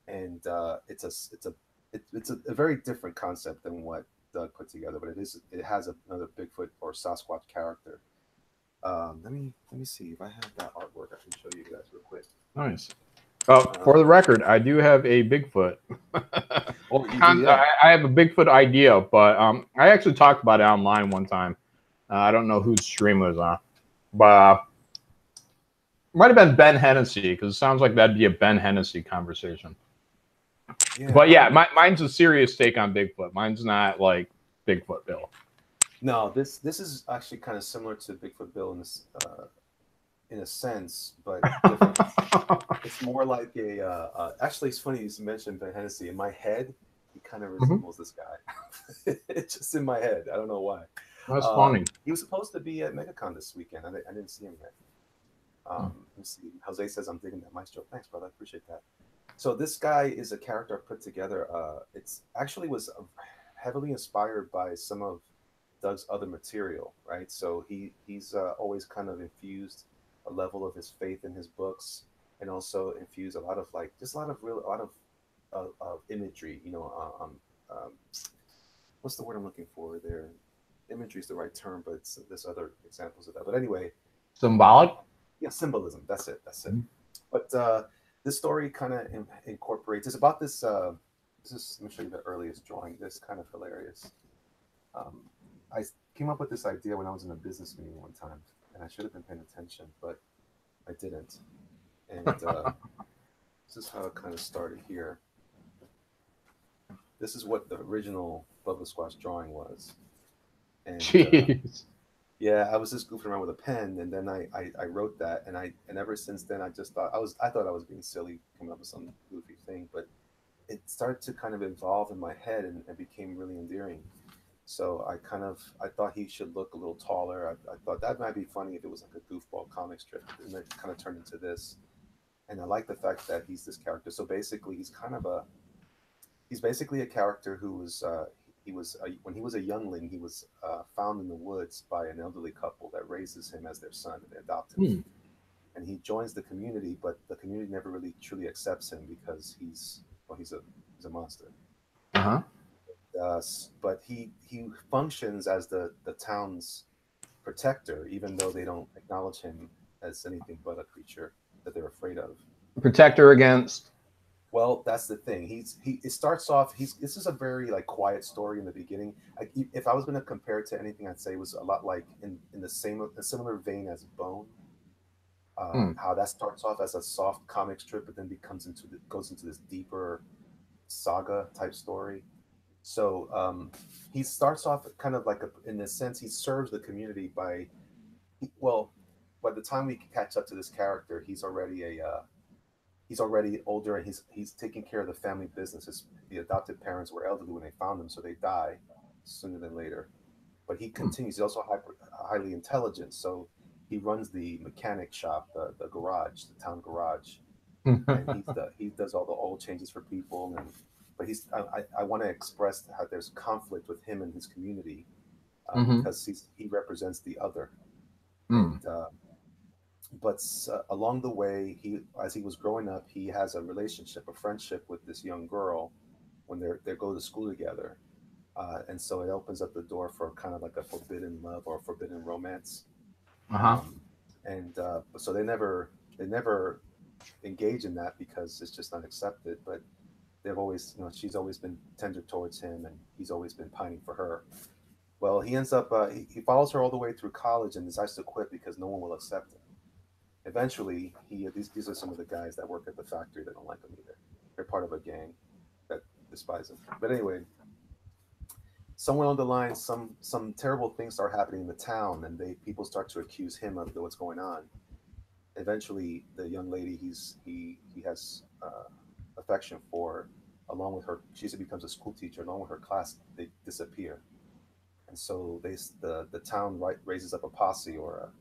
and it's a very different concept than what Doug put together, but it has another Bigfoot or Sasquatch character. Let me see if I have that artwork. I can show you guys real quick.
Nice. For the record, I do have a Bigfoot. I have a Bigfoot idea, but I actually talked about it online one time. I don't know whose stream it was on, but might have been Ben Hennessy, because it sounds like that'd be a Ben Hennessy conversation. Yeah, but yeah, mine's a serious take on Bigfoot. Mine's not like Bigfoot Bill.
No, this is actually kind of similar to Bigfoot Bill in a sense, but different. It's more like actually, it's funny you mentioned Ben Hennessy. In my head, he kind of resembles this guy. It's just in my head. I don't know why.
That's funny.
He was supposed to be at MegaCon this weekend. I didn't see him yet. Let me see. Jose says I'm digging that Maestro. Thanks, brother. I appreciate that. So this guy is a character I put together. It's actually was heavily inspired by some of Doug's other material, right? So he's always kind of infused a level of his faith in his books, and also infused a lot of like just a lot of imagery. Um, what's the word I'm looking for there? Imagery is the right term, but there's other examples of that. But anyway,
Symbolic.
yeah, symbolism. That's it. That's it.
Mhm.
But this story kind of incorporates. It's about this. This is. Let me show you the earliest drawing. This kind of hilarious. Um, I came up with this idea when I was in a business meeting one time, and I should have been paying attention, but I didn't. And this is how it kind of started here. This is what the original Bubba Squash drawing was. And
Jeez.
yeah, I was just goofing around with a pen, and then I wrote that, and ever since then I just thought I thought I was being silly coming up with some goofy thing, but it started to kind of evolve in my head and became really endearing. So I thought he should look a little taller. I thought that might be funny if it was like a goofball comic strip, and it kind of turned into this. And I like the fact that he's this character. So basically, he's basically a character who was when he was a youngling, he was found in the woods by an elderly couple that raises him as their son, and they adopt him. And he joins the community, but the community never really truly accepts him because he's a monster.
Uh-huh.
But he functions as the town's protector, even though they don't acknowledge him as anything but a creature that they're afraid of.
Protector against.
Well, that's the thing. It starts off. This is a very like quiet story in the beginning. Like, if I was going to compare it to anything, I'd say it was a lot like in a similar vein as Bone. How that starts off as a soft comic strip, but then goes into this deeper saga type story. So he starts off kind of like in a sense, he serves the community by the time we catch up to this character, he's already older, and he's taking care of the family business. The adopted parents were elderly when they found him, so they die sooner than later. But he continues. He's also highly intelligent, so he runs the mechanic shop, the garage, the town garage, and he does all the oil changes for people. But I want to express how there's conflict with him and his community because he represents the other. And, but along the way, as he was growing up, he has a friendship with this young girl when they go to school together, and so it opens up the door for kind of like a forbidden love or forbidden romance. So they never engage in that because it's just not accepted. But they've always, she's always been tender towards him, and he's always been pining for her. Well, he ends up he follows her all the way through college and decides to quit because no one will accept him. Eventually, these are some of the guys that work at the factory that don't like him either. They're part of a gang that despise him. But anyway, somewhere on the line, some terrible things start happening in the town, and people start to accuse him of what's going on. Eventually, the young lady he has affection for, along with her, she becomes a school teacher. Along with her class, they disappear, and so the town raises up a posse or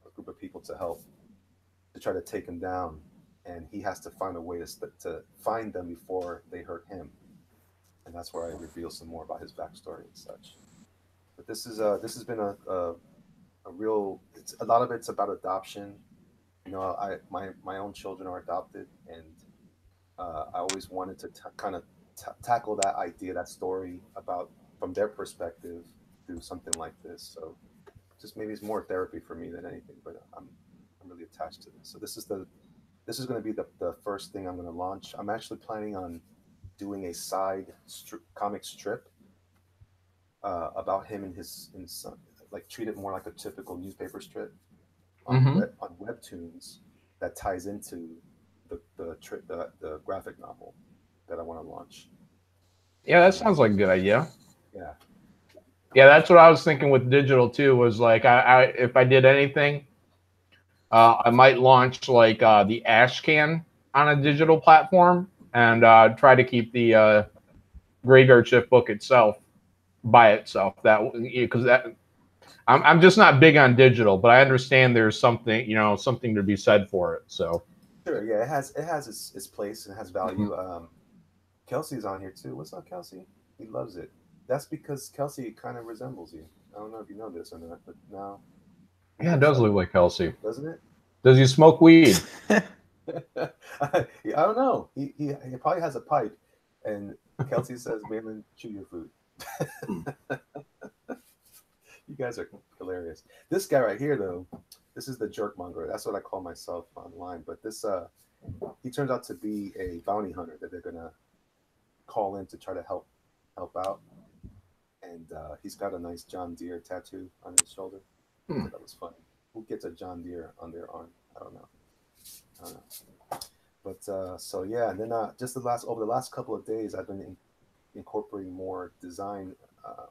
a group of people to help to try to take him down, and he has to find a way to find them before they hurt him, and that's where I reveal some more about his backstory and such. But this has been a real. A lot of it's about adoption. My own children are adopted, and I always wanted to kind of tackle that idea, that story about from their perspective through something like this. So just maybe it's more therapy for me than anything, but I'm really attached to this. So this is going to be the first thing I'm going to launch. I'm actually planning on doing a side comic strip about him and his son, like treat it more like a typical newspaper strip on Webtoons that ties into the graphic novel that I want to launch.
Yeah, that sounds like a good idea.
Yeah.
Yeah, that's what I was thinking with digital too. Was like, I if I did anything, I might launch like the ash can on a digital platform and try to keep the Graveyard Shift book itself by itself. Because I'm just not big on digital, but I understand there's something to be said for it. So
Sure, yeah, it has its place and it has value. Kelsey's on here too. What's up, Kelsey? He loves it. That's because Kelsey kind of resembles you. I don't know if you know this or not, but now he
Yeah, it
looks
does look like Kelsey.
doesn't it?
Does he smoke weed?
I don't know. He probably has a pipe, and Kelsey says, "Maylin, chew your food." You guys are hilarious. This guy right here, though, this is the jerkmonger. That's what I call myself online. But this, he turns out to be a bounty hunter that they're gonna call in to try to help out. And he's got a nice John Deere tattoo on his shoulder. I thought that was funny. Who gets a John Deere on their arm? I don't know. But so yeah, and then just over the last couple of days, I've been incorporating more design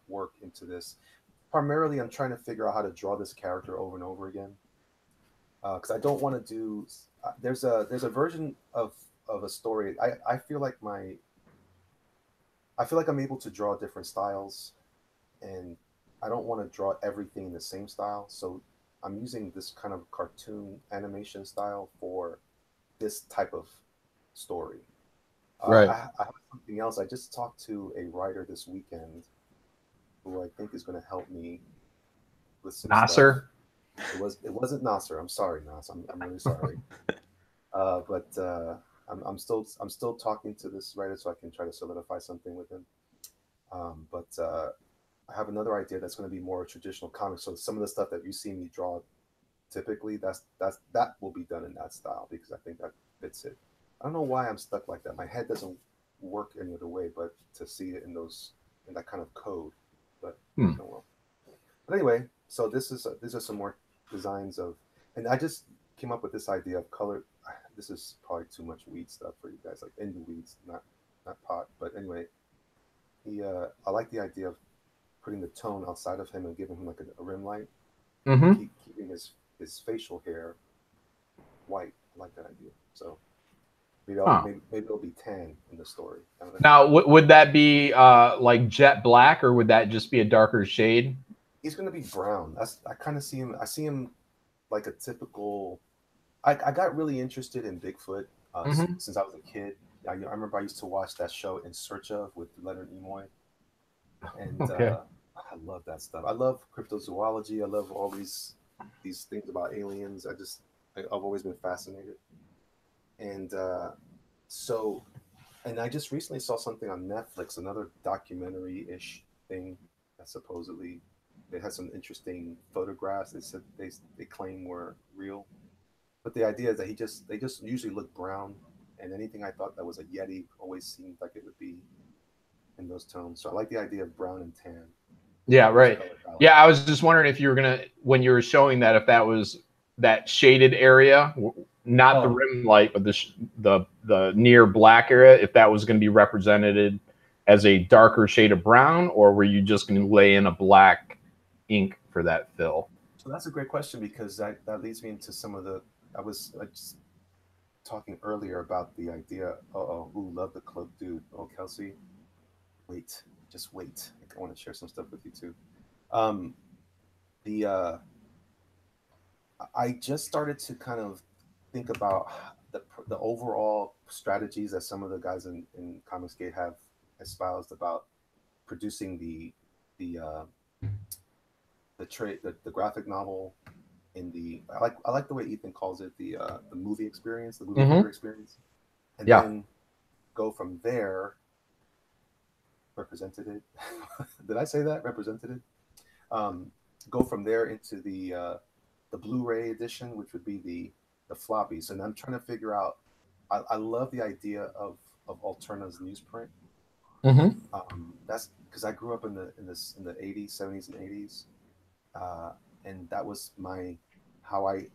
work into this. Primarily, I'm trying to figure out how to draw this character over and over again, because I don't want to do. There's a version of a story. I feel like I'm able to draw different styles, and I don't want to draw everything in the same style. So I'm using this kind of cartoon animation style for this type of story.
Right.
I have something else. I just talked to a writer this weekend who I think is going to help me with some
Nasser?
stuff. It wasn't Nasser. I'm sorry, Nas. I'm really sorry. But I'm still talking to this writer so I can try to solidify something with him. But I have another idea that's going to be more traditional comics. So some of the stuff that you see me draw typically, that will be done in that style because I think that fits it. I don't know why I'm stuck like that. My head doesn't work any other way but to see it in that kind of code. But oh well. But anyway, so these are some more designs and I just came up with this idea of color. This is probably too much weed stuff for you guys, like in the weeds, not pot. But anyway, I like the idea of putting the tone outside of him and giving him like a rim light, keeping his facial hair white. I like that idea. So maybe it'll be tan in the story.
Now, would that be like jet black, or would that just be a darker shade?
He's gonna be brown. I kind of see him. I see him like a typical. I got really interested in Bigfoot since I was a kid. I remember I used to watch that show In Search Of with Leonard Nimoy, and I love that stuff. I love cryptozoology. I love all these things about aliens. I've always been fascinated, and and I just recently saw something on Netflix, another documentary-ish thing that supposedly they had some interesting photographs. They said they claim were real, but the idea is that they just usually look brown, and anything I thought that was a Yeti always seemed like it would be in those tones. So I like the idea of brown and tan.
Yeah, right. Yeah, I was just wondering if you were gonna, when you were showing that, if that was that shaded area, not the rim light, but the near black area, if that was going to be represented as a darker shade of brown, or were you just going to lay in a black ink for that fill?
So that's a great question because that leads me into some of the. I was just talking earlier about the idea. Love the cloak, dude. Oh, Kelsey, just wait. I want to share some stuff with you too. I just started to kind of think about the overall strategies that some of the guys in Comicsgate have espoused about producing the graphic novel I like the way Ethan calls it the movie experience, the movie theater experience, and then go from there. Represented it. Did I say that? Represented it. Go from there into the Blu-ray edition, which would be the floppies. And I'm trying to figure out. I love the idea of Alterna's newsprint. That's because I grew up in the 80s, 70s, and 80s, and that was how I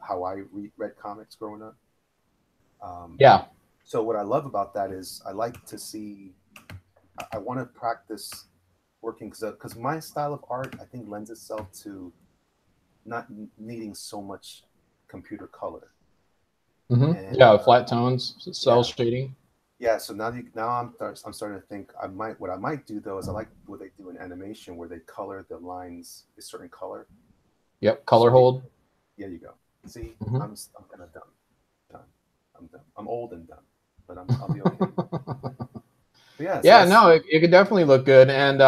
read comics growing up. So what I love about that is I like to see. I want to practice working because my style of art I think lends itself to not needing so much computer color. And,
flat tones, cell shading.
Yeah, so now I'm starting to think what I might do though is I like what they do in animation where they color the lines a certain color.
Yep, color hold.
Yeah, you go. See, I'm kind of done. I'm dumb. I'm old and dumb, but I'll be okay. But yeah, so
Yeah,
that's,
no, it could definitely look good. And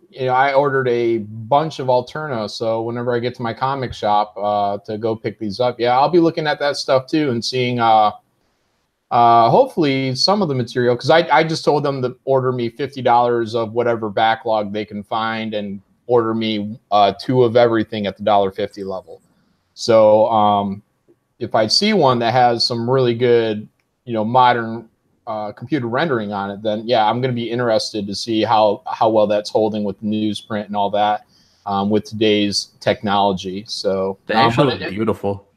you know, I ordered a bunch of Alterna, so whenever I get to my comic shop to go pick these up, yeah, I'll be looking at that stuff too and seeing hopefully some of the material, because I just told them to order me $50 of whatever backlog they can find and order me 2 of everything at the $1.50 level. So if I see one that has some really good, you know, modern computer rendering on it, then yeah, I'm going to be interested to see how well that's holding with the newsprint and all that with today's technology. So
They actually look beautiful.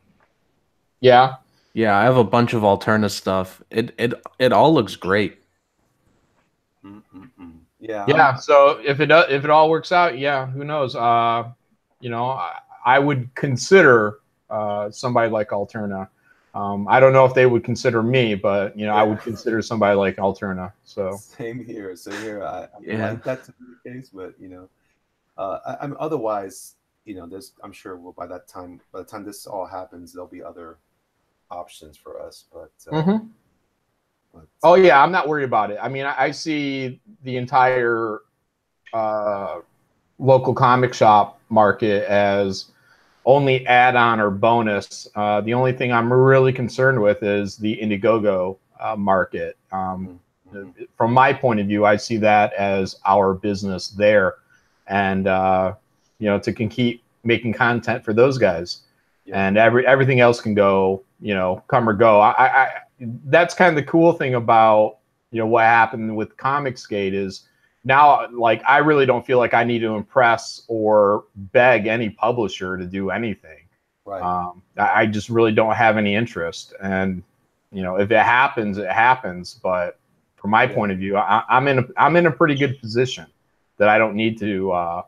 yeah.
Yeah, I have a bunch of Alterna stuff. It all looks great.
Yeah.
Yeah. So if it all works out, yeah, who knows? You know, I would consider somebody like Alterna. I don't know if they would consider me, but you know, I would consider somebody like Alterna. So
same here. I
Yeah.
like that to be the case, but you know, I'm otherwise, you know, I'm sure by the time this all happens, there'll be other options for us. But
oh yeah, I'm not worried about it. I mean, I see the entire local comic shop market as only add-on or bonus. The only thing I'm really concerned with is the IndieGoGo market. From my point of view, I see that as our business there, and you know, to keep making content for those guys, and everything else can go, you know, come or go. That's kind of the cool thing about, you know, what happened with Comicsgate is now, like, I really don't feel like I need to impress or beg any publisher to do anything.
Right.
I just really don't have any interest. And, you know, if it happens, it happens. But from my point of view, I'm in a pretty good position that I don't need to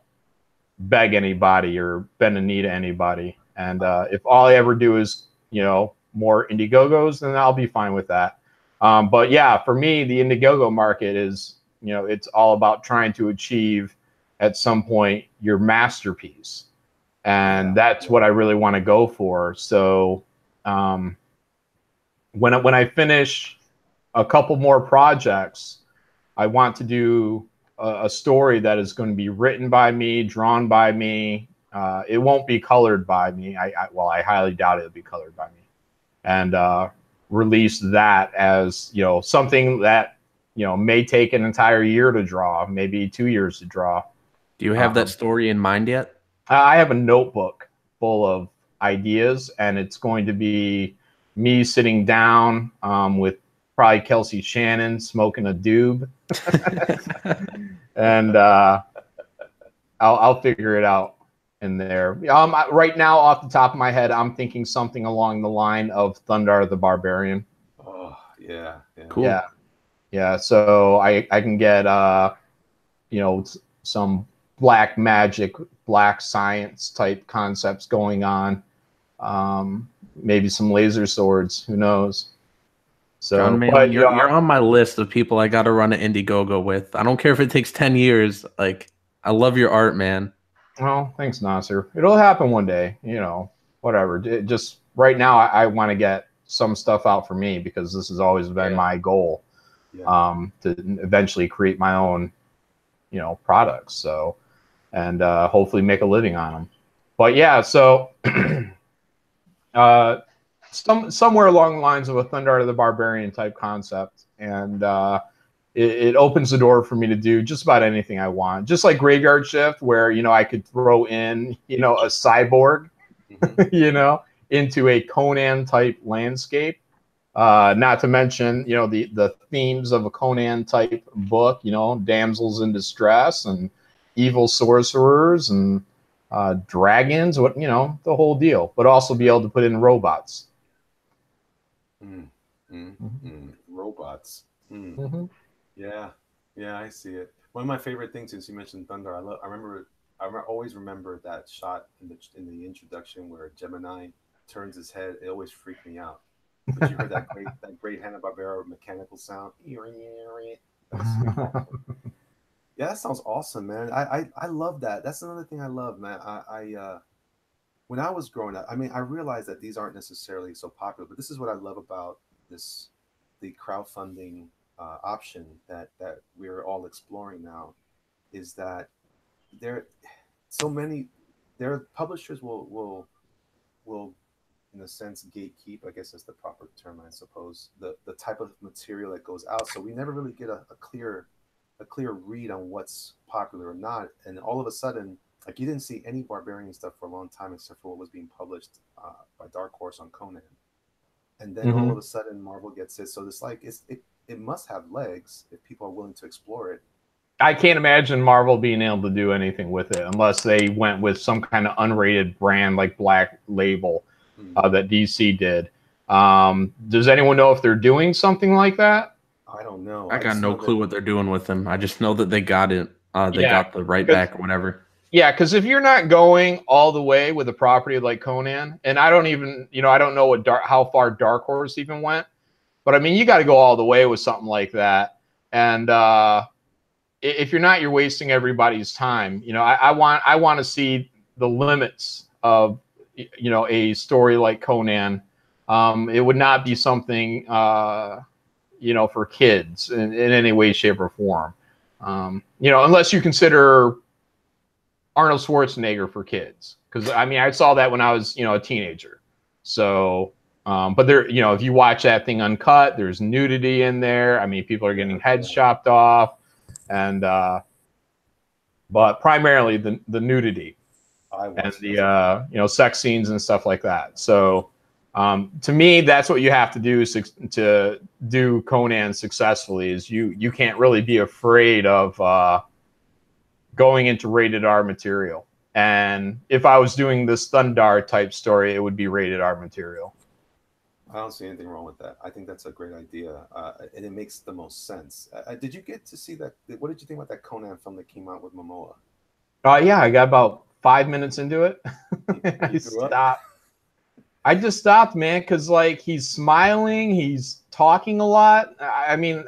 beg anybody or bend a knee to anybody. And if all I ever do is, you know, more IndieGoGos, then I'll be fine with that. But yeah, for me, the IndieGoGo market is, you know, it's all about trying to achieve at some point your masterpiece. And that's what I really want to go for. So when I finish a couple more projects, I want to do a story that is going to be written by me, drawn by me. It won't be colored by me. I highly doubt it'll be colored by me. And release that as, you know, something that, you know, may take an entire year to draw, maybe 2 years to draw.
Do you have that story in mind yet?
I have a notebook full of ideas, and it's going to be me sitting down with probably Kelsey Shannon smoking a doob, and I'll figure it out in there. Right now, off the top of my head, I'm thinking something along the line of Thundar the Barbarian.
Oh yeah.
Cool.
Yeah. So I can get you know, some black magic, black science type concepts going on. Maybe some laser swords. Who knows? So,
John Malin, you're on my list of people I got to run an IndieGoGo with. I don't care if it takes 10 years. Like, I love your art, man.
Well, thanks, Nasser. It'll happen one day, you know, whatever. Just right now, I want to get some stuff out for me, because this has always been my goal, to eventually create my own, you know, products. So, and hopefully make a living on them. But yeah, so somewhere along the lines of a Thundar the Barbarian type concept, and it opens the door for me to do just about anything I want. Just like Graveyard Shift, where, you know, I could throw in, you know, a cyborg, you know, into a Conan type landscape. Not to mention, you know, the themes of a Conan type book, you know, damsels in distress and evil sorcerers and dragons, what, you know, the whole deal, but also be able to put in robots.
Robots. Yeah, I see it. One of my favorite things, since you mentioned Thunder, I always remember that shot in the introduction where Gemini turns his head. It always freaked me out. But you heard that great Hanna-Barbera mechanical sound. Yeah, that sounds awesome, man. I love that. That's another thing I love, man. When I was growing up, I mean, I realized that these aren't necessarily so popular, but this is what I love about the crowdfunding option that we're all exploring now is that there so many there publishers will in a sense gatekeep, I guess is the proper term, I suppose, the type of material that goes out, so we never really get a clear read on what's popular or not. And all of a sudden, like, you didn't see any barbarian stuff for a long time except for what was being published by Dark Horse on Conan, and then all of a sudden Marvel gets it. So it's like it must have legs if people are willing to explore it.
I can't imagine Marvel being able to do anything with it unless they went with some kind of unrated brand like Black Label that DC did. Does anyone know if they're doing something like that?
I don't know.
I got no clue what they're doing with them. I just know that they got it. They got the right back or whatever.
Yeah, because if you're not going all the way with a property like Conan, and I don't even, I don't know how far Dark Horse even went, but I mean, you got to go all the way with something like that. And if you're not, you're wasting everybody's time. I want to see the limits of, a story like Conan. It would not be something, for kids in any way, shape, or form. Unless you consider Arnold Schwarzenegger for kids, because I mean, I saw that when I was, a teenager. So, but there, if you watch that thing uncut, there's nudity in there. I mean, people are getting heads chopped off, and but primarily the nudity and the sex scenes and stuff like that. So, to me, that's what you have to do to do Conan successfully. Is you can't really be afraid of going into rated R material. And if I was doing this Thundar type story, it would be rated R material.
I don't see anything wrong with that. I think that's a great idea, and it makes the most sense. Did you get to see that? What did you think about that Conan film that came out with Momoa?
Yeah, I got about 5 minutes into it. I stopped. I just stopped, man, because like he's smiling, he's talking a lot. I mean,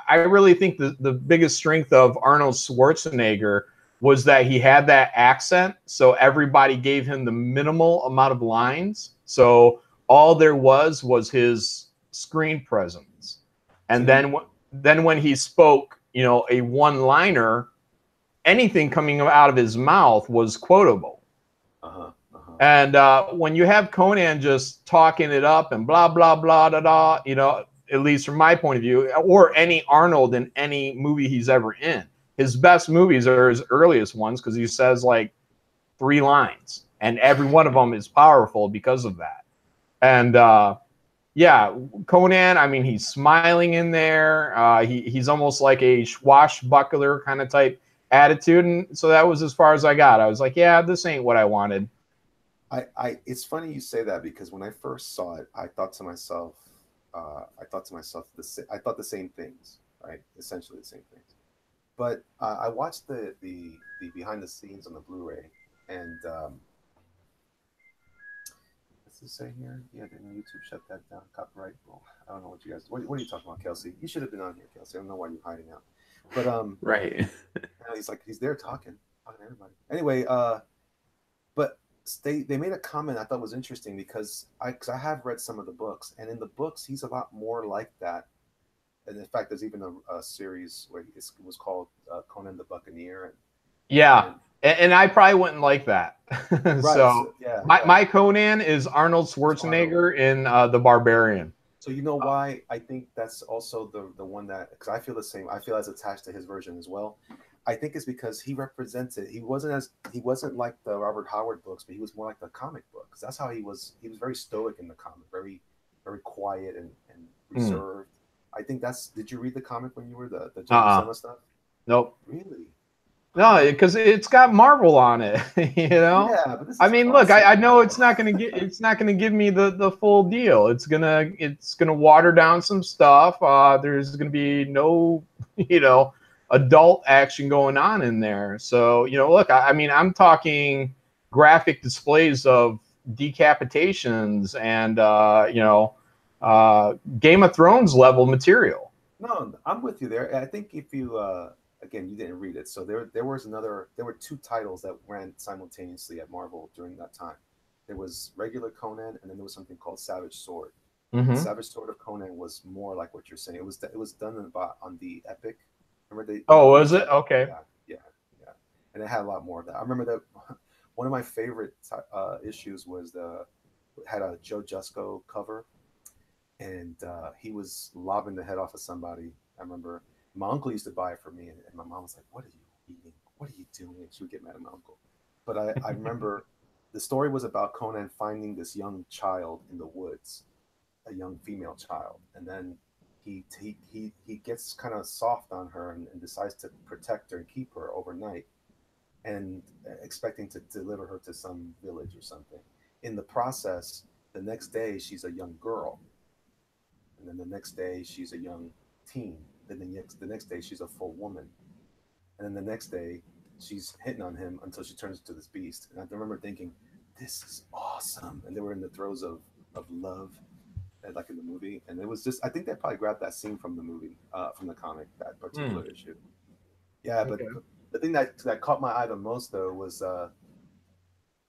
I really think the biggest strength of Arnold Schwarzenegger was that he had that accent, so everybody gave him the minimal amount of lines. So all there was his screen presence, and then when he spoke, a one-liner, anything coming out of his mouth was quotable. And when you have Conan just talking it up and blah blah blah da da, at least from my point of view, or any Arnold in any movie he's ever in, his best movies are his earliest ones because he says like 3 lines, and every one of them is powerful because of that. And Conan, I mean, he's smiling in there. He's almost like a swashbuckler kind of type attitude, and so that was as far as I got. I was like, yeah, this ain't what I wanted.
It's funny you say that, because when I first saw it, I thought to myself the same things, right? Essentially the same things. But I watched the behind the scenes on the Blu-ray, and what's it say here? Yeah, didn't YouTube shut that down? Copyright. Well, I don't know what you guys. What are you talking about, Kelsey? You should have been on here, Kelsey. I don't know why you're hiding out. But
right.
he's there talking to everybody. Anyway, but they made a comment I thought was interesting, because I have read some of the books, and in the books he's a lot more like that. And in fact, there's even a series where it was called Conan the Buccaneer.
And I probably wouldn't like that.
Right,
so yeah, my Conan is Arnold Schwarzenegger in The Barbarian.
So you know why I think that's also the one that, because I feel the same. I feel as attached to his version as well. I think it's because he represented. He wasn't like the Robert Howard books, but he was more like the comic books. That's how he was. He was very stoic in the comic, very, very quiet and reserved. I think that's. Did you read the comic when you were the Jimmy stuff?
Nope.
Really?
No, because it's got Marvel on it.
Yeah, but
I mean, look, I know it's not gonna give me the full deal. It's gonna water down some stuff. There's gonna be no, adult action going on in there. So, look, I mean, I'm talking graphic displays of decapitations and Game of Thrones level material.
No, I'm with you there. I think if you again, you didn't read it, so there were 2 titles that ran simultaneously at Marvel during that time. There was regular Conan, and then there was something called Savage Sword.
Mhm.
Savage Sword of Conan was more like what you're saying. It was done on the Epic. Remember they?
Oh, was it? Okay.
Yeah, yeah, yeah. And it had a lot more of that. I remember that one of my favorite issues was had a Joe Jusko cover, and he was lobbing the head off of somebody. I remember my uncle used to buy it for me, and my mom was like, "What are you eating? What are you doing?" And she would get mad at my uncle. But I remember the story was about Conan finding this young child in the woods, a young female child, and then he gets kind of soft on her and decides to protect her and keep her overnight, and expecting to deliver her to some village or something. In the process, the next day she's a young girl, and then the next day she's a young teen. Then the next day she's a full woman, and then the next day she's hitting on him until she turns into this beast. And I remember thinking, this is awesome. And they were in the throes of love, like in the movie. And it was just, I think they probably grabbed that scene from the movie, from the comic, that particular issue. Yeah, but
Okay.
the thing that caught my eye the most though was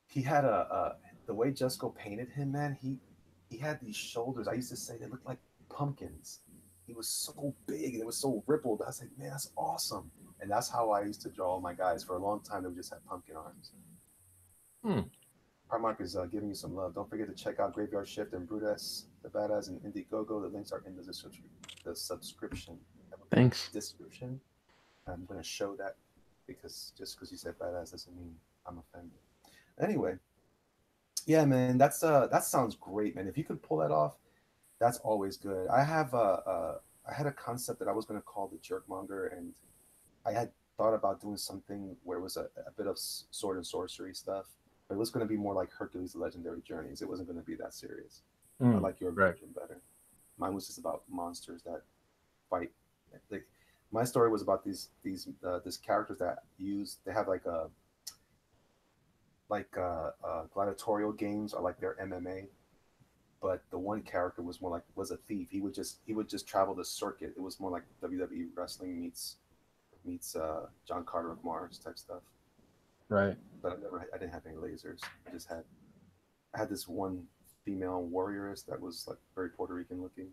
he had the way Jesco painted him, man. He had these shoulders. I used to say they looked like pumpkins. He was so big and it was so rippled. I was like, man, that's awesome. And that's how I used to draw all my guys. For a long time, they would just have pumpkin arms. Primark is giving you some love. Don't forget to check out Graveyard Shift and Brutus, the Badass, and IndieGoGo. The links are in the subscription.
Thanks.
Description. I'm going to show that because just because you said badass doesn't mean I'm offended. Anyway, yeah, man, that sounds great, man. If you could pull that off, that's always good. I had a concept that I was going to call the Jerkmonger, and I had thought about doing something where it was a bit of sword and sorcery stuff, but it was going to be more like Hercules' Legendary Journeys. It wasn't going to be that serious. I like your version better. Mine was just about monsters that fight. Like, my story was about these characters that they have gladiatorial games, or like their MMA. But the one character was was a thief. He would just travel the circuit. It was more like WWE wrestling meets John Carter of Mars type stuff.
Right.
But I didn't have any lasers. I had this one female warrioress that was like very Puerto Rican looking.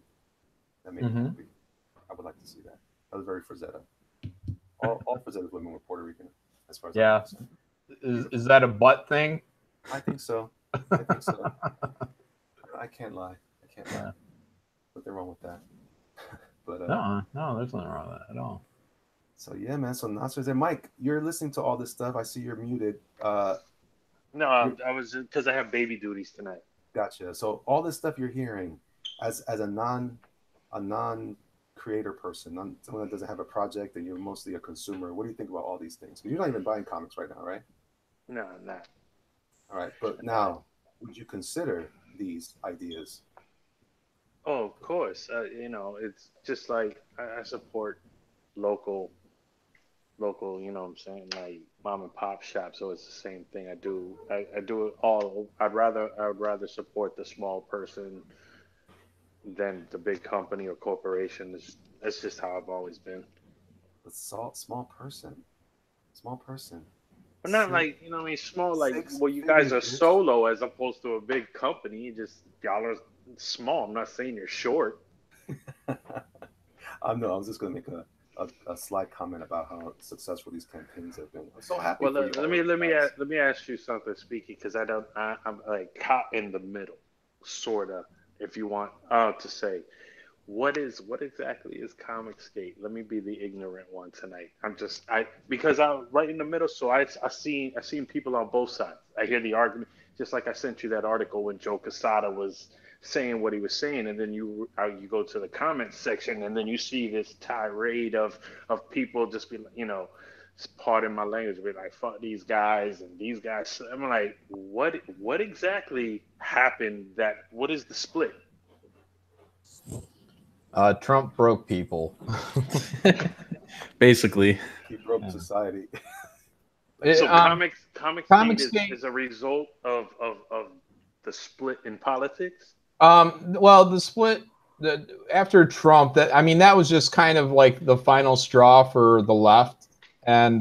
That made me happy. I would like to see that. That was very Frazetta. All Frazetta's women were Puerto Rican, as far as I'm concerned.
Is that a butt thing?
I think so. I think so. I can't lie. Nothing wrong with that. But
no, there's nothing wrong with that at all. So
yeah, man. So Nasser's there. Mike, you're listening to all this stuff. I see you're muted.
No, I was because I have baby duties tonight.
Gotcha. So all this stuff you're hearing, as a non creator person, someone that doesn't have a project, and you're mostly a consumer. What do you think about all these things? You're not even buying comics right now, right?
No, I'm not.
All right, but now, would you consider these ideas?
Oh, of course. It's just like I support local. You know what I'm saying? Like mom and pop shop. So it's the same thing. I do it all. I would rather support the small person than the big company or corporation. That's just how I've always been.
But small person.
But not like, what I mean, small, like, well, you guys are solo as opposed to a big company. Y'all are small. I'm not saying you're short.
I was just going to make a slight comment about how successful these campaigns have been. I'm so happy.
Well, let me ask you something, Speaky, because I'm like caught in the middle, sort of, if you want to say. What exactly is Comicsgate? Let me be the ignorant one tonight. Because I'm right in the middle, so I seen people on both sides. I hear the argument, just like I sent you that article when Joe Quesada was saying what he was saying, and then you go to the comments section, and then you see this tirade of people just be like, pardon my language, be like, fuck these guys and these guys. I'm like, what exactly happened? What is the split?
Trump broke people.
Basically.
He broke society.
So Comicsgate is a result of the split in politics?
Well, the split after Trump, that was just kind of like the final straw for the left. And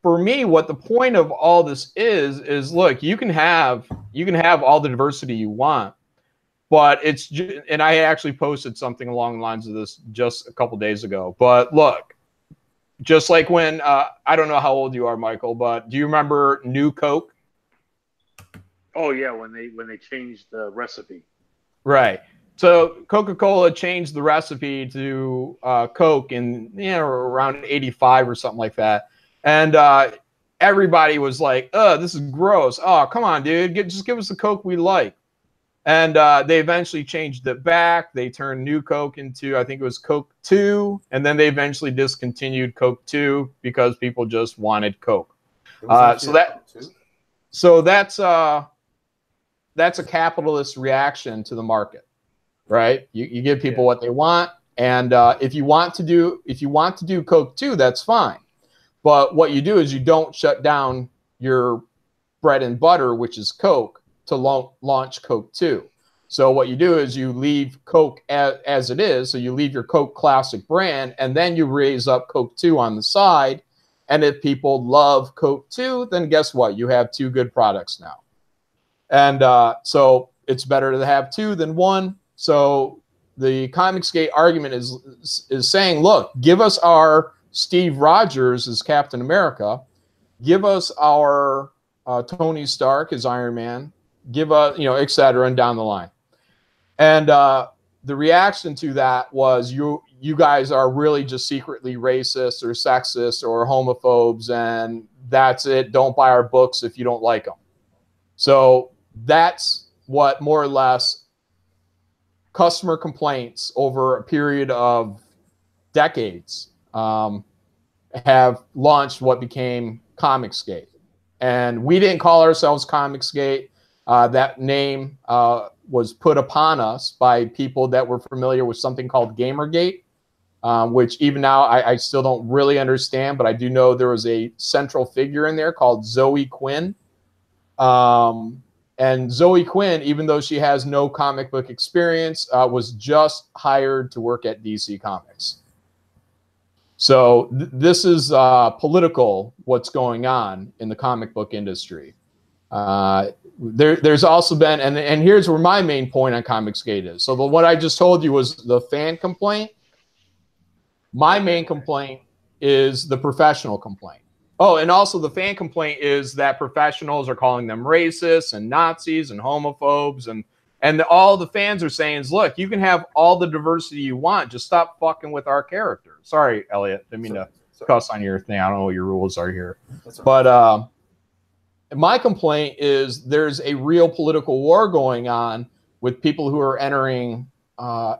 for me, what the point of all this is look, you can have all the diversity you want, but it's, and I actually posted something along the lines of this just a couple days ago. But look, just like when I don't know how old you are, Michael, but do you remember New Coke?
Oh yeah, when they changed the recipe.
Right. So Coca-Cola changed the recipe to Coke in around '85 or something like that, and everybody was like, "Oh, this is gross. Oh, come on, dude, just give us the Coke we like." And they eventually changed it back. They turned New Coke into, I think it was Coke 2, and then they eventually discontinued Coke 2 because people just wanted Coke. So that's a capitalist reaction to the market, right? You give people what they want, and if you want to do Coke 2, that's fine. But what you do is you don't shut down your bread and butter, which is Coke, to launch Coke 2. So what you do is you leave Coke as it is. So you leave your Coke Classic brand, and then you raise up Coke 2 on the side. And if people love Coke 2, then guess what? You have 2 good products now. And so it's better to have 2 than 1. So the Comicsgate argument is saying, look, give us our Steve Rogers as Captain America. Give us our Tony Stark as Iron Man. Give us, et cetera, and down the line. And the reaction to that was, you guys are really just secretly racist or sexist or homophobes, and that's it. Don't buy our books if you don't like them. So that's what more or less customer complaints over a period of decades have launched what became Comicsgate. And we didn't call ourselves Comicsgate. That name was put upon us by people that were familiar with something called Gamergate, which even now I still don't really understand, but I do know there was a central figure in there called Zoe Quinn. And Zoe Quinn, even though she has no comic book experience, was just hired to work at DC Comics. So this is political, what's going on in the comic book industry. There's also been, and here's where my main point on Comicsgate is. So what I just told you was the fan complaint. My main complaint is the professional complaint. Oh, and also the fan complaint is that professionals are calling them racists and Nazis and homophobes, and all the fans are saying is, look, you can have all the diversity you want, just stop fucking with our characters. Sorry, Elliot, didn't mean to cuss on your thing. I don't know what your rules are here, but my complaint is there's a real political war going on with people who are entering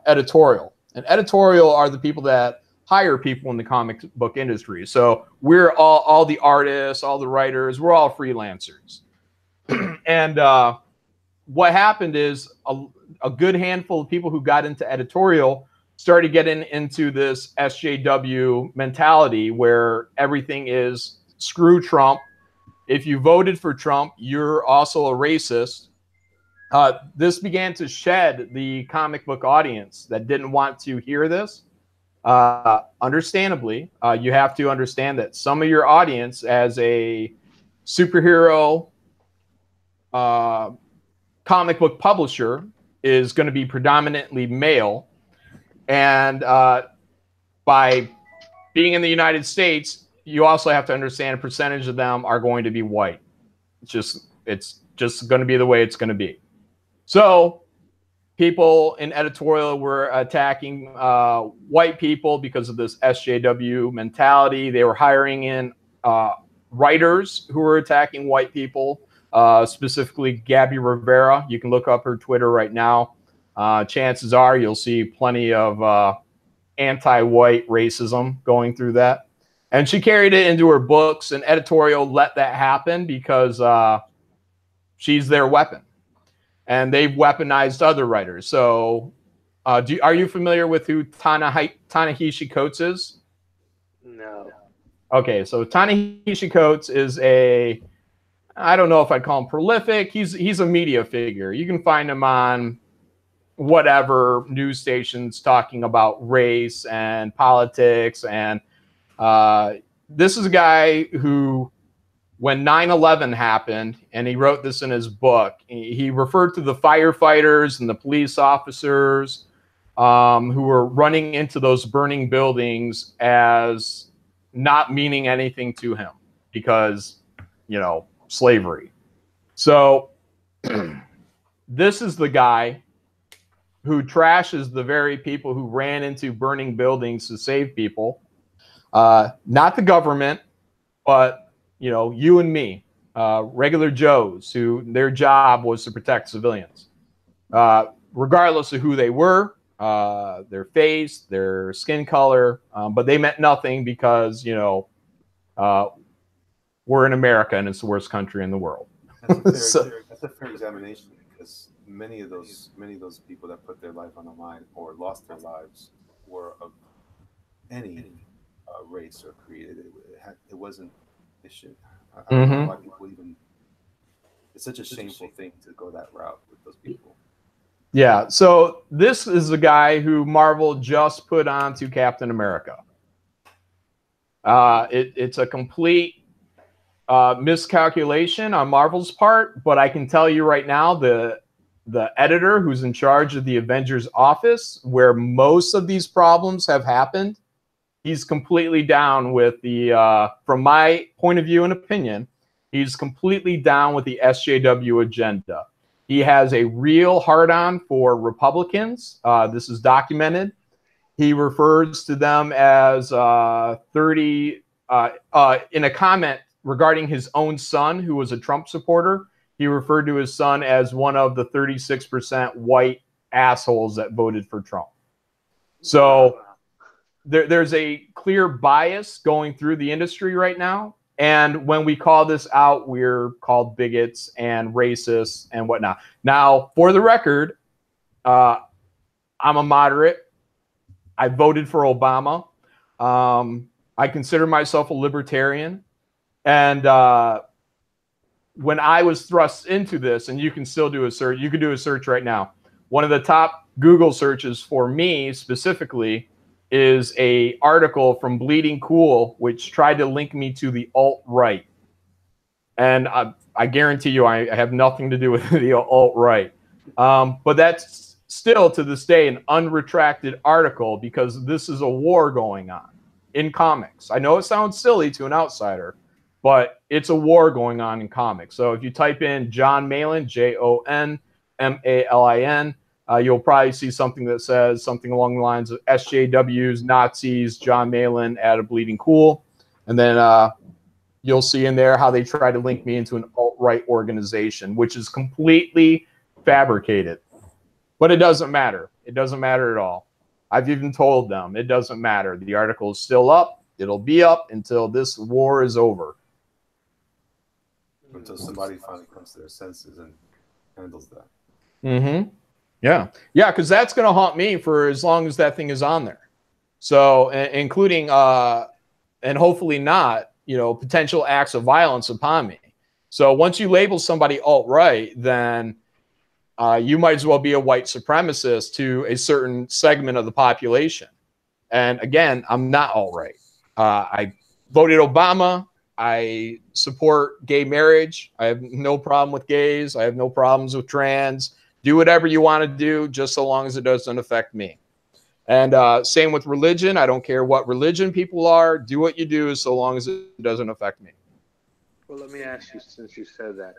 editorial. And editorial are the people that hire people in the comic book industry. So we're all the artists, all the writers, we're all freelancers. And what happened is a good handful of people who got into editorial started getting into this SJW mentality where everything is screw Trump. If you voted for Trump, you're also a racist. This began to shed the comic book audience that didn't want to hear this. Understandably, you have to understand that some of your audience as a superhero comic book publisher is going to be predominantly male. And by being in the United States, you also have to understand a percentage of them are going to be white. It's just going to be the way it's going to be. So people in editorial were attacking white people because of this SJW mentality. They were hiring in writers who were attacking white people, specifically Gabby Rivera. You can look up her Twitter right now. Chances are you'll see plenty of anti-white racism going through that. And she carried it into her books, and editorial let that happen because she's their weapon. And they've weaponized other writers. So are you familiar with who Ta-Nehisi Coates is?
No.
Okay, so Ta-Nehisi Coates is I don't know if I'd call him prolific. He's a media figure. You can find him on whatever news stations talking about race and politics, and this is a guy who, when 9/11 happened, and he wrote this in his book, he referred to the firefighters and the police officers who were running into those burning buildings as not meaning anything to him because, you know, slavery. So this is the guy who trashes the very people who ran into burning buildings to save people. Not the government, but, you know, you and me, regular Joes who their job was to protect civilians, regardless of who they were, their face, their skin color, but they meant nothing because, you know, we're in America and it's the worst country in the world.
That's a fair examination, because many of those people that put their life on the line or lost their lives were of any race or creed. It wasn't. It should. I don't know why people even. It's such a shameful thing to go that route with those people.
Yeah. So this is the guy who Marvel just put onto Captain America. It's a complete miscalculation on Marvel's part, but I can tell you right now, the editor who's in charge of the Avengers office, where most of these problems have happened, he's completely down with the, from my point of view and opinion, he's completely down with the SJW agenda. He has a real hard-on for Republicans. This is documented. He refers to them as 30, in a comment regarding his own son, who was a Trump supporter, he referred to his son as one of the 36% white assholes that voted for Trump. So there's a clear bias going through the industry right now. And when we call this out, we're called bigots and racists and whatnot. Now, for the record, I'm a moderate. I voted for Obama. I consider myself a libertarian. And when I was thrust into this, and you can still do a search, you can do a search right now. One of the top Google searches for me specifically is a article from Bleeding Cool, which tried to link me to the alt-right. And I guarantee you I have nothing to do with the alt-right. But that's still, to this day, an unretracted article, because this is a war going on in comics. I know it sounds silly to an outsider, but it's a war going on in comics. So if you type in John Malin, Jonmalin, you'll probably see something that says something along the lines of SJWs, Nazis, John Malin at a Bleeding Cool. And then you'll see in there how they try to link me into an alt-right organization, which is completely fabricated. But it doesn't matter. It doesn't matter at all. I've even told them it doesn't matter. The article is still up. It'll be up until this war is over.
Until somebody finally comes to their senses and handles that.
Mm-hmm. Yeah. Yeah, because that's going to haunt me for as long as that thing is on there. So, including, and hopefully not, you know, potential acts of violence upon me. So once you label somebody alt-right, then you might as well be a white supremacist to a certain segment of the population. And again, I'm not alt-right. I voted Obama. I support gay marriage. I have no problem with gays. I have no problems with trans. Do whatever you want to do, just so long as it doesn't affect me. And same with religion. I don't care what religion people are. Do what you do, so long as it doesn't affect me.
Well, let me ask you, since you said that,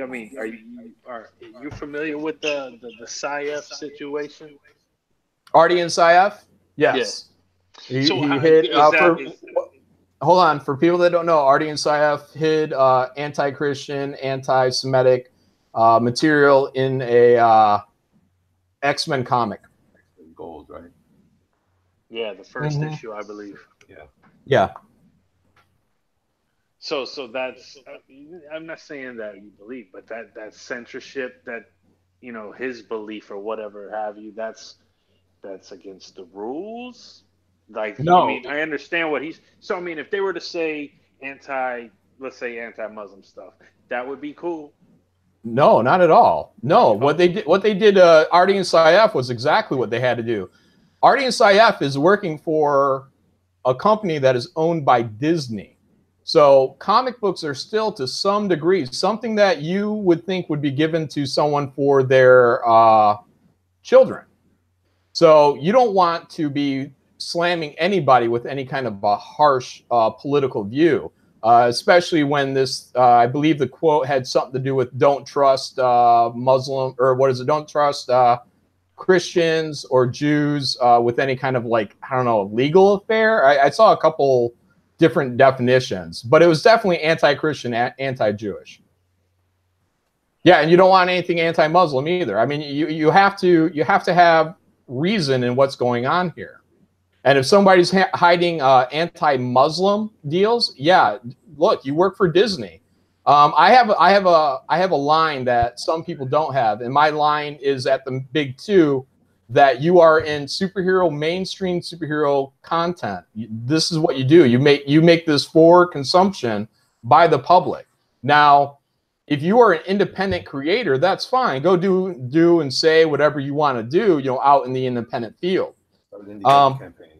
I mean, are you familiar with the Saif situation?
Artie and Saif? Yes. Yeah. He hid. Hold on. For people that don't know, Artie and Saif hid anti-Christian, anti-Semitic material in a X-Men comic.
Gold, right?
Yeah, the first issue, I believe.
Yeah.
Yeah.
So that's, I'm not saying that you believe, but that censorship, that, you know, his belief or whatever have you, that's against the rules. Like,
no.
I mean, I understand what he's. So I mean, if they were to say let's say anti-Muslim stuff, that would be cool.
No, not at all. No, what they did, Artie and Saif was exactly what they had to do. Artie and Saif is working for a company that is owned by Disney. So comic books are still, to some degree, something that you would think would be given to someone for their children. So you don't want to be slamming anybody with any kind of a harsh political view, especially when this, I believe the quote had something to do with don't trust Muslim, or what is it? Don't trust Christians or Jews with any kind of, like, I don't know, legal affair. I saw a couple different definitions, but it was definitely anti-Christian, anti-Jewish. Yeah, and you don't want anything anti-Muslim either. I mean, you have to have reason in what's going on here. And if somebody's hiding anti-Muslim deals, yeah, look, you work for Disney. I have a line that some people don't have, and my line is at the big two, that you are in mainstream superhero content. This is what you do. You make this for consumption by the public. Now, if you are an independent creator, that's fine. Go do and say whatever you want to do, out in the independent field.
Campaign.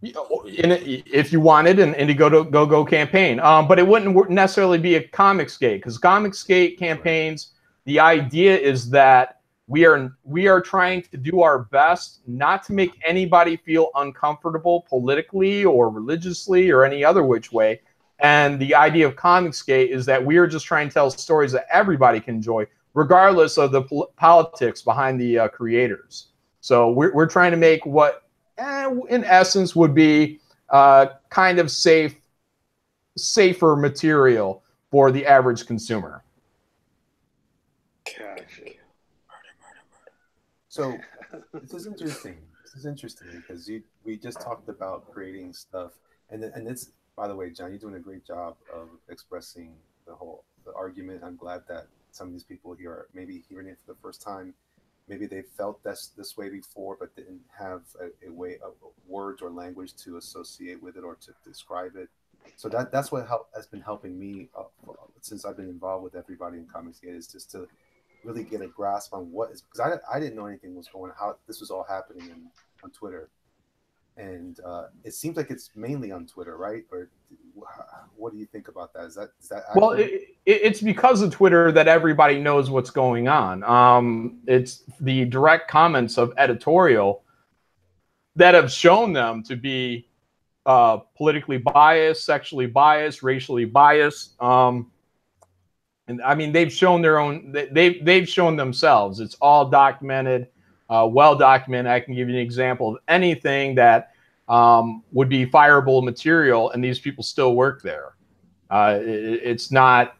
If you wanted an IndieGoGo campaign, but it wouldn't necessarily be a Comicsgate, because Comicsgate campaigns, the idea is that we are trying to do our best not to make anybody feel uncomfortable politically or religiously or any other which way. And the idea of Comicsgate is that we are just trying to tell stories that everybody can enjoy, regardless of the politics behind the creators. So we're trying to make what, in essence, would be kind of safer material for the average consumer.
So this is interesting. This is interesting because we just talked about creating stuff, and it's, by the way, John, you're doing a great job of expressing the argument. I'm glad that some of these people here are maybe hearing it for the first time. Maybe they felt this way before, but didn't have a way of words or language to associate with it or to describe it. So that's what has been helping me since I've been involved with everybody in Comicsgate, is just to really get a grasp on what is, because I didn't know anything was going, how this was all happening on Twitter. And it seems like it's mainly on Twitter, right? Or what do you think about that? Is that accurate?
Well, it's because of Twitter that everybody knows what's going on. It's the direct comments of editorial that have shown them to be politically biased, sexually biased, racially biased. And I mean, they've shown their own. They've shown themselves. It's all documented, well documented. I can give you an example of anything that would be fireable material, and these people still work there. It's not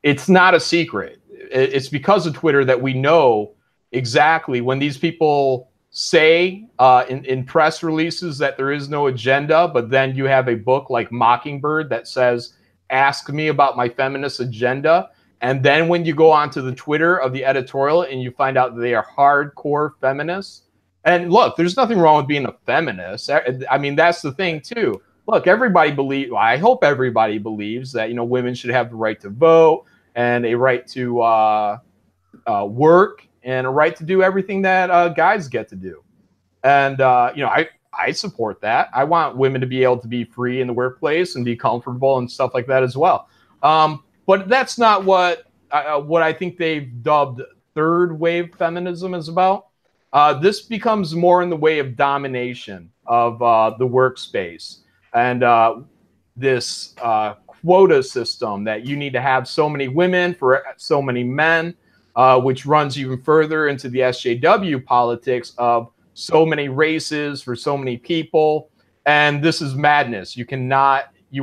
a secret. It's because of Twitter that we know exactly when these people say in press releases that there is no agenda, but then you have a book like Mockingbird that says, "Ask me about my feminist agenda." And then when you go onto the Twitter of the editorial and you find out that they are hardcore feminists, and look, there's nothing wrong with being a feminist. I mean, that's the thing too. Look, I hope everybody believes that, women should have the right to vote and a right to work and a right to do everything that guys get to do. And, I support that. I want women to be able to be free in the workplace and be comfortable and stuff like that as well. But that's not what I think they've dubbed third wave feminism is about. This becomes more in the way of domination of the workspace, and this quota system that you need to have so many women for so many men, which runs even further into the SJW politics of so many races for so many people. And this is madness. You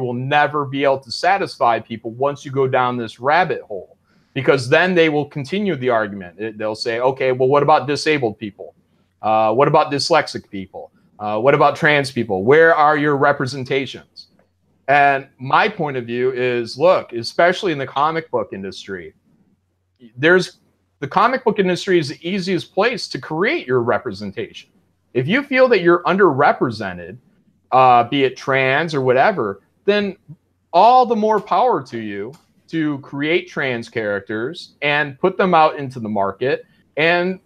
will never be able to satisfy people once you go down this rabbit hole, because then they will continue the argument. They'll say, okay, well, what about disabled people? What about dyslexic people? What about trans people? Where are your representations? And my point of view is, look, especially in the comic book industry, the comic book industry is the easiest place to create your representation. If you feel that you're underrepresented, be it trans or whatever, then all the more power to you to create trans characters and put them out into the market and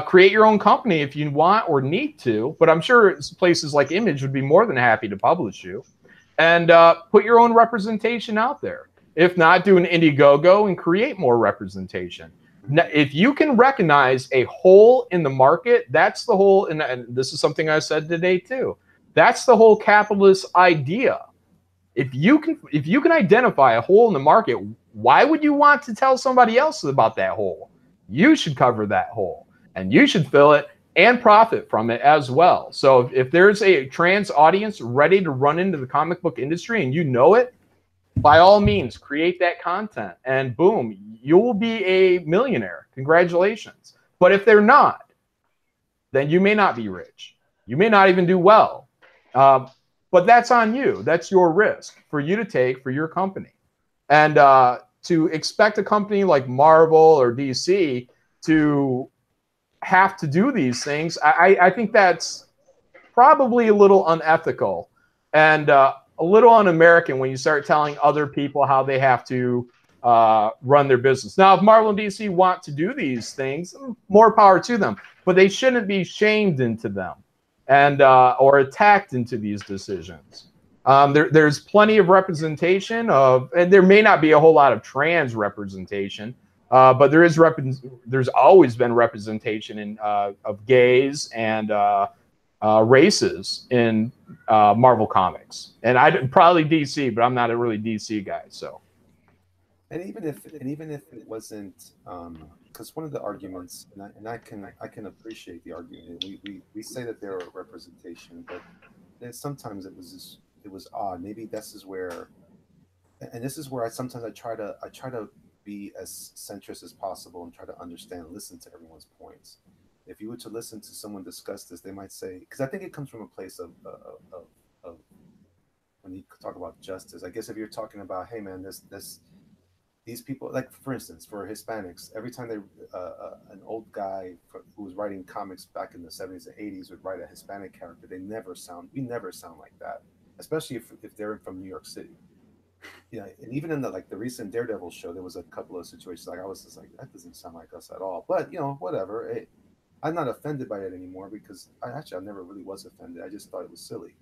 create your own company if you want or need to, but I'm sure places like Image would be more than happy to publish you, and put your own representation out there. If not, do an IndieGoGo and create more representation. Now, if you can recognize a hole in the market, that's the whole, and this is something I said today too, that's the whole capitalist idea. If you can identify a hole in the market, why would you want to tell somebody else about that hole? You should cover that hole, and you should fill it and profit from it as well. So if there's a trans audience ready to run into the comic book industry and you know it, by all means, create that content, and boom, you will be a millionaire. Congratulations. But if they're not, then you may not be rich. You may not even do well. But that's on you. That's your risk for you to take for your company. And to expect a company like Marvel or DC to have to do these things, I think that's probably a little unethical and a little un-American when you start telling other people how they have to run their business. Now, if Marvel and DC want to do these things, more power to them, but they shouldn't be shamed into them and or attacked into these decisions. There's plenty of representation of, and there may not be a whole lot of trans representation, but there's always been representation of gays and races in Marvel Comics, and probably DC, but I'm not a really DC guy. So,
and even if it wasn't, because one of the arguments, and I can appreciate the argument. We say that there are representation, but then sometimes it was odd. Maybe this is where, and this is where I try to be as centrist as possible and try to understand, listen to everyone's points. If you were to listen to someone discuss this, they might say, because I think it comes from a place of when you talk about justice. I guess if you're talking about, hey man, these people, like for instance, for Hispanics, every time an old guy who was writing comics back in the 70s and 80s would write a Hispanic character, we never sound like that, especially if they're from New York City. Yeah, and even in the recent Daredevil show, there was a couple of situations I was just like, that doesn't sound like us at all. But whatever. I'm not offended by it anymore because I never really was offended. I just thought it was silly.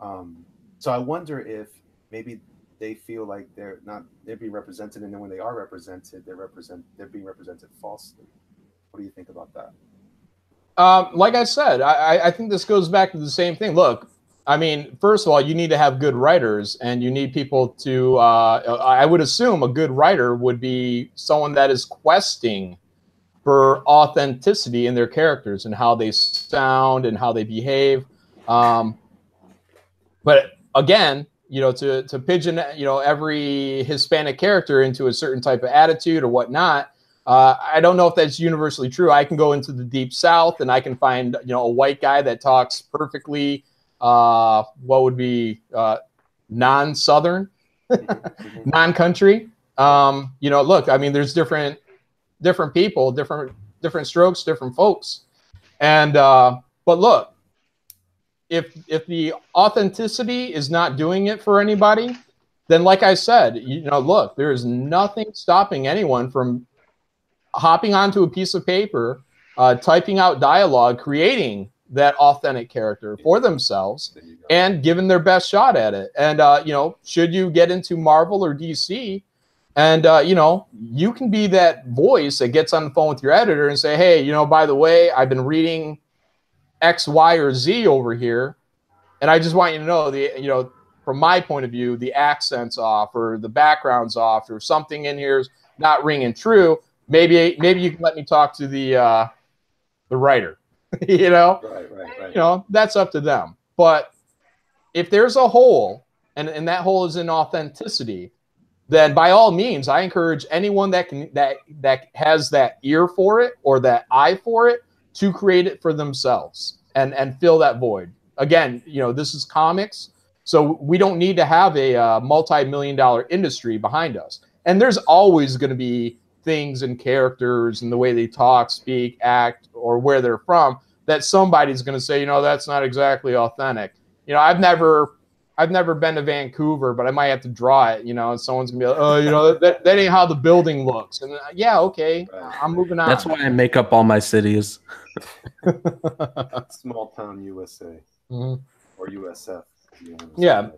So I wonder if maybe they feel like they're being represented, and then when they are represented, they're being represented falsely. What do you think about that?
Like I said, I think this goes back to the same thing. Look, I mean, first of all, you need to have good writers, and you need people to, I would assume a good writer would be someone that is questing for authenticity in their characters and how they sound and how they behave. But again, to pigeon, every Hispanic character into a certain type of attitude or whatnot, I don't know if that's universally true. I can go into the Deep South and I can find, a white guy that talks perfectly, what would be non-Southern, non-country. Look, I mean, there's different people, different strokes, different folks. And, but look, if the authenticity is not doing it for anybody, then like I said, look, there is nothing stopping anyone from hopping onto a piece of paper, typing out dialogue, creating that authentic character for themselves and giving their best shot at it. And, should you get into Marvel or DC, and, you can be that voice that gets on the phone with your editor and say, hey, by the way, I've been reading X, Y, or Z over here, and I just want you to know from my point of view, the accent's off or the background's off or something in here's not ringing true. Maybe you can let me talk to the writer. Right. That's up to them. But if there's a hole and that hole is in authenticity, then by all means, I encourage anyone that has that ear for it or that eye for it to create it for themselves and fill that void. Again, this is comics, so we don't need to have a multi-million-dollar industry behind us. And there's always going to be things and characters and the way they talk, speak, act, or where they're from that somebody's going to say, that's not exactly authentic. I've never I've never been to Vancouver, but I might have to draw it, you know, and someone's gonna be like, oh, you know, that ain't how the building looks. And yeah, okay, I'm moving on.
That's why I make up all my cities.
Small town USA or USF.
Yeah.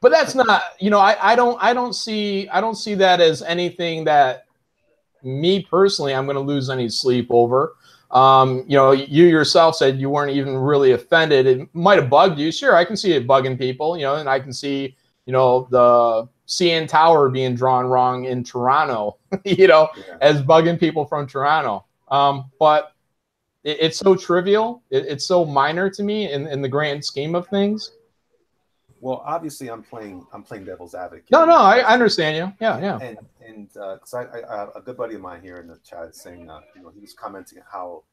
But that's not, you know, I don't see that as anything that me personally I'm going to lose any sleep over. You know, you yourself said you weren't even really offended. It might have bugged you. Sure, I can see it bugging people, you know, and I can see, you know, the CN Tower being drawn wrong in Toronto, you know, as bugging people from Toronto. But it's so trivial. It's so minor to me in the grand scheme of things.
Well, obviously, I'm playing devil's advocate.
No, I understand you. Yeah.
And because I a good buddy of mine here in the chat is saying, you know, he was commenting how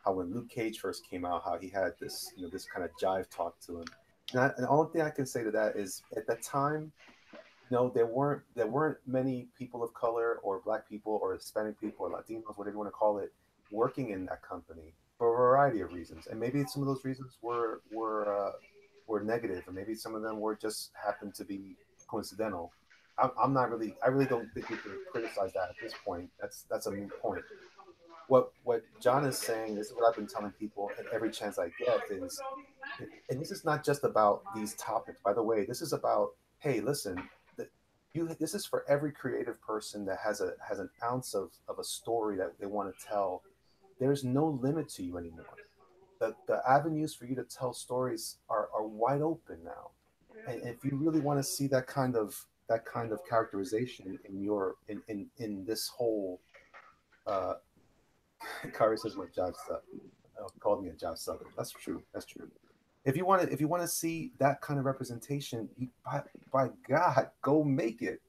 when Luke Cage first came out, how he had this, you know, this kind of jive talk to him. And the only thing I can say to that is, at that time, you know, there weren't many people of color or Black people or Hispanic people or Latinos, whatever you want to call it, working in that company for a variety of reasons. And maybe some of those reasons were negative, and maybe some of them were just happened to be coincidental. I really don't think we can criticize that at this point. That's a moot point. What John is saying, this is what I've been telling people at every chance I get, is, and this is not just about these topics, by the way. This is about, hey, listen, this is for every creative person that has an ounce of a story that they want to tell. There's no limit to you anymore. The avenues for you to tell stories are wide open now. And if you really want to see that kind of characterization in this whole Kari says my job suck. Called me a job sucker. That's true. If you want to see that kind of representation, by God, go make it.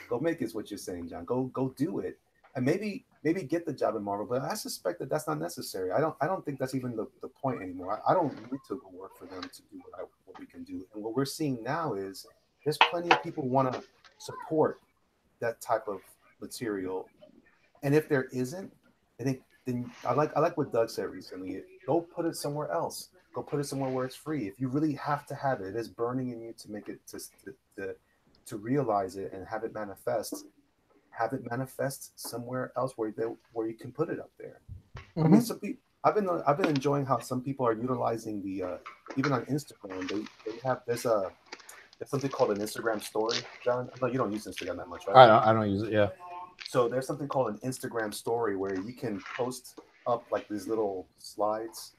Go make it is what you're saying, John. Go do it. And maybe get the job in Marvel, but I suspect that that's not necessary. I don't think that's even the point anymore. I don't need to go work for them to do what we can do. And what we're seeing now is there's plenty of people who want to support that type of material. And if there isn't, then I like what Doug said recently. Go put it somewhere else. Go put it somewhere where it's free. If you really have to have it, it is burning in you to make it to realize it and have it manifest. Have it manifest somewhere else where you can put it up there. Mm-hmm. I mean, some people, I've been enjoying how some people are utilizing the even on Instagram. There's something called an Instagram story. John, no, you don't use Instagram that much, right?
I don't use it. Yeah.
So there's something called an Instagram story where you can post up like these little slides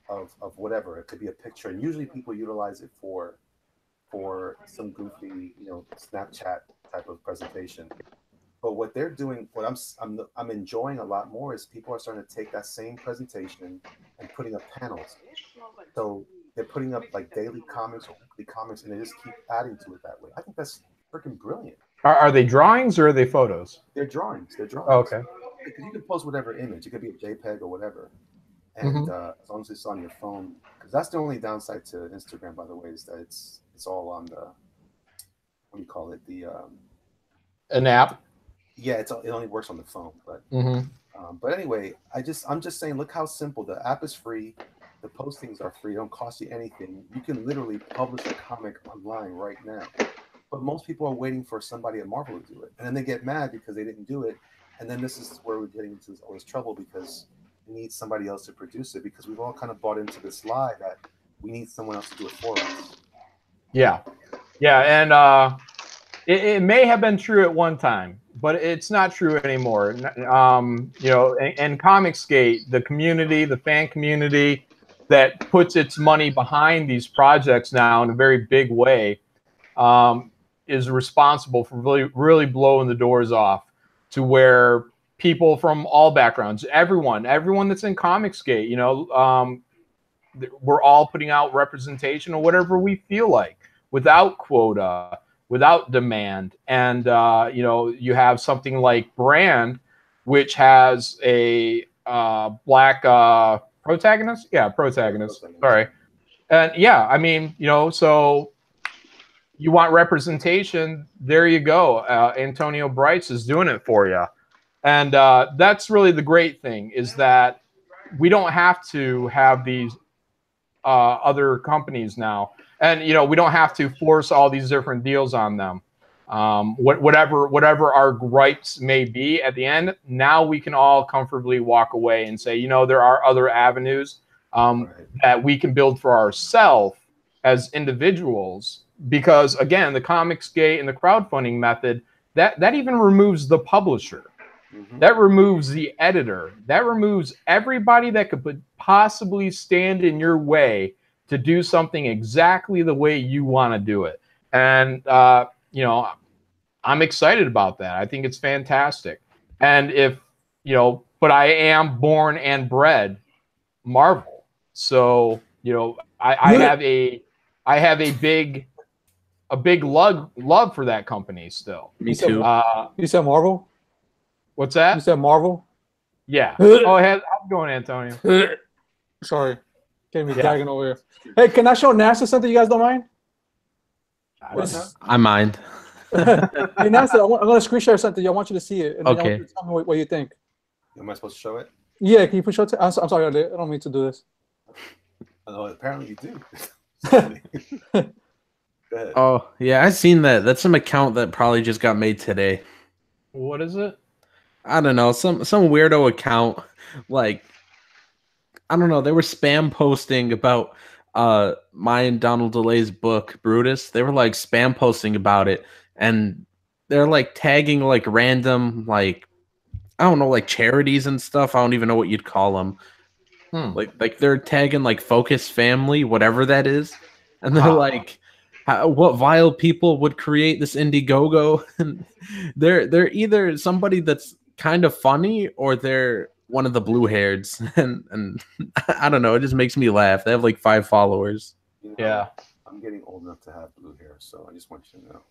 of whatever. It could be a picture, and usually people utilize it for some goofy, you know, Snapchat type of presentation. But what they're doing, what I'm enjoying a lot more, is people are starting to take that same presentation and putting up panels. So they're putting up like daily comics or weekly comics, and they just keep adding to it that way. I think that's freaking brilliant.
Are they drawings or are they photos?
They're drawings.
Oh, okay.
Because you can post whatever image. It could be a JPEG or whatever. And as long as it's on your phone, because that's the only downside to Instagram, by the way, is that it's all on the, what do you call it?
An app.
Yeah, it only works on the phone. But but anyway, I'm just saying, look how simple. The app is free. The postings are free. They don't cost you anything. You can literally publish a comic online right now. But most people are waiting for somebody at Marvel to do it, and then they get mad because they didn't do it. And then this is where we're getting into all this trouble, because we need somebody else to produce it, because we've all kind of bought into this lie that we need someone else to do it for us.
Yeah, and it may have been true at one time, but it's not true anymore. You know, and Comicsgate, the community, the fan community that puts its money behind these projects now in a very big way, is responsible for really blowing the doors off to where people from all backgrounds, everyone that's in Comicsgate, you know, we're all putting out representation or whatever we feel like, without quota, without demand. And you know, you have something like Brand, which has a black protagonist. Yeah, protagonist. Sorry. And yeah, I mean, you know, so you want representation, there you go. Antonio Brice is doing it for you. And that's really the great thing, is that we don't have to have these other companies now, and you know, we don't have to force all these different deals on them. Whatever our gripes may be at the end, now we can all comfortably walk away and say, you know, there are other avenues that we can build for ourselves as individuals. Because again, the Comicsgate and the crowdfunding method, that even removes the publisher. That removes the editor. That removes everybody that could possibly stand in your way to do something exactly the way you want to do it. And, you know, I'm excited about that. I think it's fantastic. And if, you know, but I am born and bred Marvel. So, you know, I have a big love for that company still.
Me too.
You said Marvel?
What's that?
You said Marvel?
Yeah. Oh, how's it going, Antonio?
Sorry. Getting me gagging over here. Hey, can I show Nasser something you guys don't mind?
I mind.
Hey, Nasser, I'm going to screen share something. I want you to see it. And then I
Okay.
want you to tell me what you think.
Am I supposed to show it?
Yeah, can you push out? I'm sorry, I don't mean to do this.
Oh, apparently you do. Go ahead.
Oh, yeah, I've seen that. That's some account that probably just got made today.
What is it?
I don't know, some weirdo account. Like, I don't know, they were spam posting about my and Donald DeLay's book, Brutus. They were like spam posting about it, and they're like tagging like random, like, I don't know, like charities and stuff. I don't even know what you'd call them. Like they're tagging like Focus Family, whatever that is, and they're like, what vile people would create this IndieGoGo? And they're either somebody that's kind of funny or they're one of the blue-haireds, and I don't know. It just makes me laugh. They have like 5 followers.
You know,
Yeah.
I'm getting old enough to have blue hair, so I just want you to know.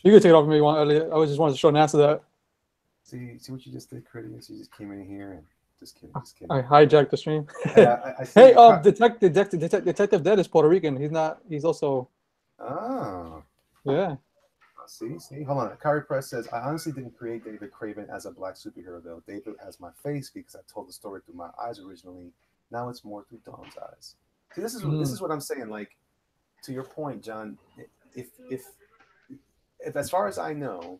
You can take it off me if you want, Elliot. I just wanted to show Nasser that.
See what you just did, Critius? You just came in here and just kidding.
I hijacked the stream.
I see
Hey,
the
Detective Dead is Puerto Rican. He's also.
Oh.
Yeah.
See. Hold on. Kyrie Press says, I honestly didn't create David Craven as a black superhero, though. David has my face because I told the story through my eyes originally. Now it's more through Dawn's eyes. See, this is what I'm saying. Like, to your point, John, if as far as I know,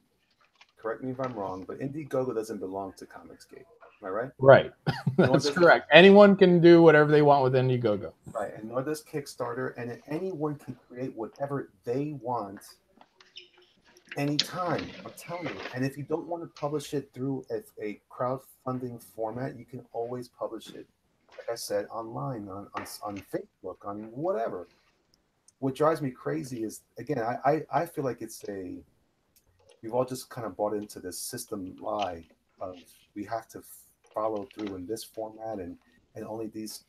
correct me if I'm wrong, but IndieGoGo doesn't belong to Comicsgate. Am I right?
Right. That's correct. Anyone can do whatever they want with IndieGoGo.
Right. And nor does Kickstarter, and anyone can create whatever they want anytime. I'm telling you. And if you don't want to publish it through a crowdfunding format, you can always publish it, like I said, online, on Facebook, on whatever. What drives me crazy is, again, I feel like we've all just kind of bought into this system lie of we have to follow through in this format, and only these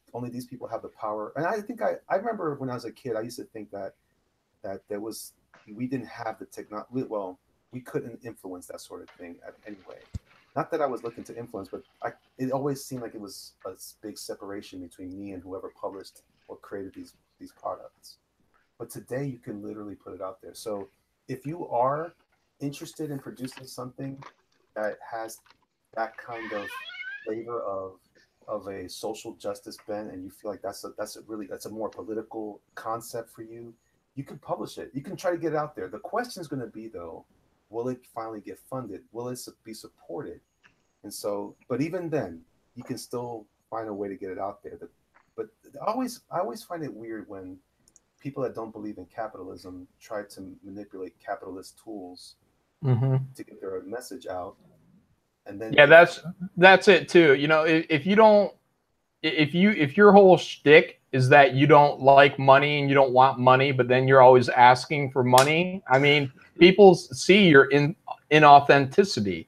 people have the power. And I think I remember when I was a kid, I used to think that we didn't have the technology. Well, we couldn't influence that sort of thing anyway. Not that I was looking to influence, but it always seemed like it was a big separation between me and whoever published or created these products. But today you can literally put it out there. So if you are interested in producing something that has that kind of flavor of a social justice bent, and you feel like that's a more political concept for you, you can publish it. You can try to get it out there. The question is going to be, though, will it finally get funded? Will it be supported? And so, but even then, you can still find a way to get it out there. But I always find it weird when people that don't believe in capitalism try to manipulate capitalist tools to get their message out. And then that's it too. You know, if your whole shtick is that you don't like money and you don't want money, but then you're always asking for money, I mean, people see your inauthenticity,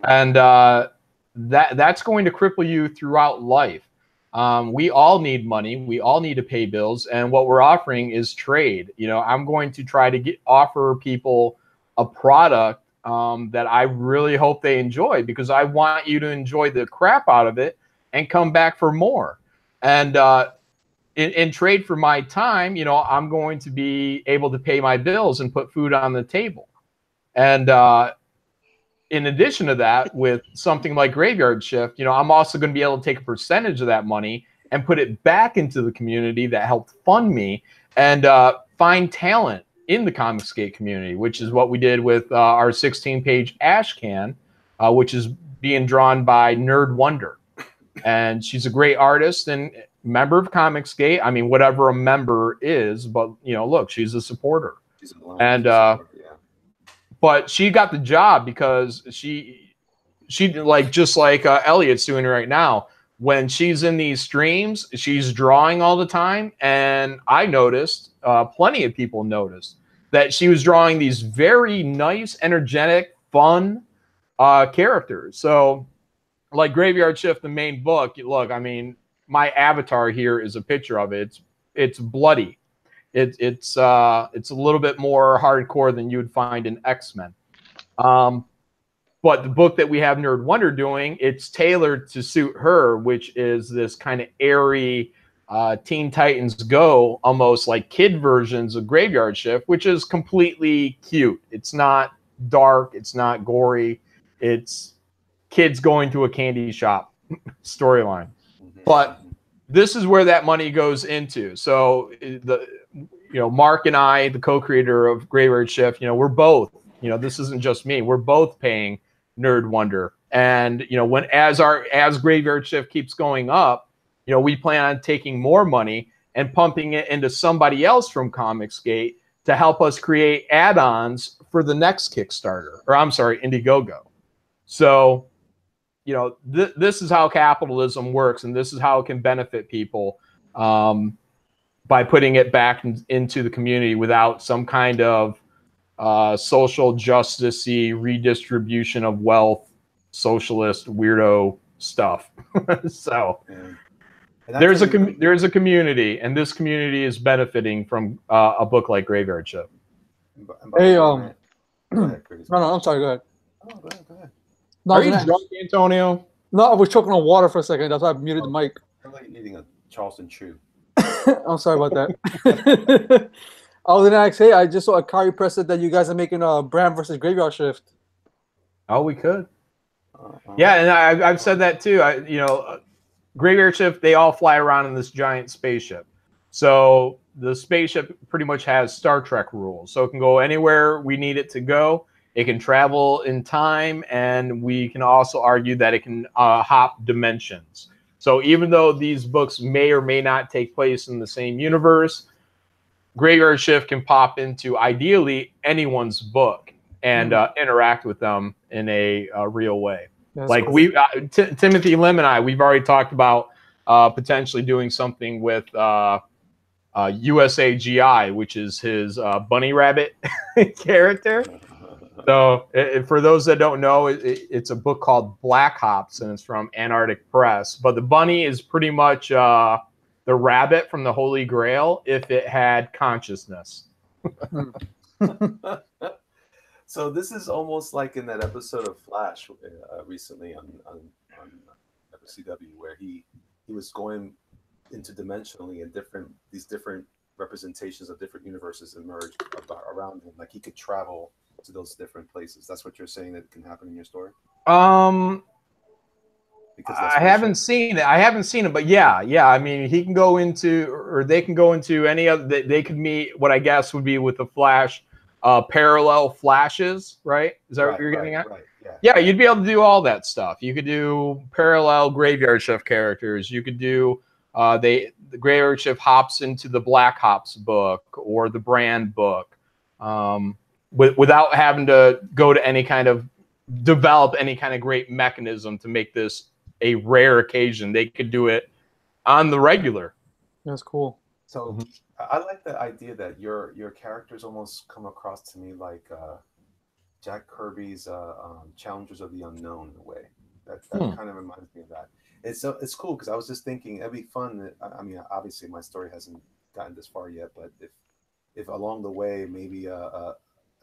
and that's going to cripple you throughout life. We all need money. We all need to pay bills, and what we're offering is trade. You know, I'm going to try to offer people a product that I really hope they enjoy, because I want you to enjoy the crap out of it and come back for more. And in trade for my time, you know, I'm going to be able to pay my bills and put food on the table. And in addition to that, with something like Graveyard Shift, you know, I'm also going to be able to take a percentage of that money
and put it back into the community that helped fund me and find talent in the Comicsgate community, which is what we did with our 16-page Ash Can, which is being drawn by Nerd Wonder. And she's a great artist and member of Comicsgate. I mean, whatever a member is, but, you know, look, she's a supporter.
She's a
And but she got the job because she like, just like Elliot's doing right now. When she's in these streams, she's drawing all the time. And I noticed, plenty of people noticed, that she was drawing these very nice, energetic, fun characters. So, like Graveyard Shift, the main book, look, I mean, my avatar here is a picture of it. It's bloody. It's a little bit more hardcore than you would find in X-Men. But the book that we have Nerd Wonder doing, it's tailored to suit her, which is this kind of airy Teen Titans Go, almost like kid versions of Graveyard Shift, which is completely cute. It's not dark. It's not gory. It's kids going to a candy shop storyline. But this is where that money goes into. So Mark and I, the co-creator of Graveyard Shift, we're both, this isn't just me. We're both paying Nerd Wonder. And, as Graveyard Shift keeps going up, we plan on taking more money and pumping it into somebody else from Comicsgate to help us create add-ons for the next Kickstarter, or I'm sorry, IndieGoGo. So, this is how capitalism works, and this is how it can benefit people by putting it back into the community without some kind of social justice-y redistribution of wealth, socialist weirdo stuff. So there's a community, and this community is benefiting from a book like Graveyard Shift.
Hey, no, I'm sorry. Go ahead.
Oh, go ahead.
No,
are you drunk, Antonio?
No, I was choking on water for a second. That's why I muted the mic.
I'm like eating a Charleston Chew.
I'm sorry about that. I was gonna ask, hey, I just saw a Kari press that you guys are making a Bram versus Graveyard Shift.
Oh, we could. Yeah, and I've said that too. Graveyard Shift, they all fly around in this giant spaceship. So the spaceship pretty much has Star Trek rules. So it can go anywhere we need it to go. It can travel in time, and we can also argue that it can hop dimensions. So even though these books may or may not take place in the same universe, Graveyard Shift can pop into, ideally, anyone's book and interact with them in a real way. That's like cool. Timothy Lim and I, we've already talked about potentially doing something with USAGI, which is his bunny rabbit character. So for those that don't know, it's a book called Black Hops, and it's from Antarctic Press. But the bunny is pretty much the rabbit from the Holy Grail if it had consciousness.
So this is almost like in that episode of Flash recently on WCW, where he was going interdimensionally, and these different representations of different universes emerged around him. Like he could travel to those different places. That's what you're saying that can happen in your story? Because I haven't seen it, but yeah. I mean, he can go into, or they can go into any other. They could meet what I guess would be with the Flash, parallel flashes, right? Is that what you're getting at? Right. Yeah, you'd be able to do all that stuff. You could do parallel Graveyard Shift characters. You could do the Graveyard Shift hops into the Black Hops book or the Brand book. Without having to go to develop any kind of great mechanism to make this a rare occasion. They could do it on the regular.
That's cool.
So I like the idea that your characters almost come across to me like Jack Kirby's Challengers of the Unknown in a way. That kind of reminds me of that. It's cool because I was just thinking it'd be fun. I mean, obviously my story hasn't gotten this far yet, but if along the way maybe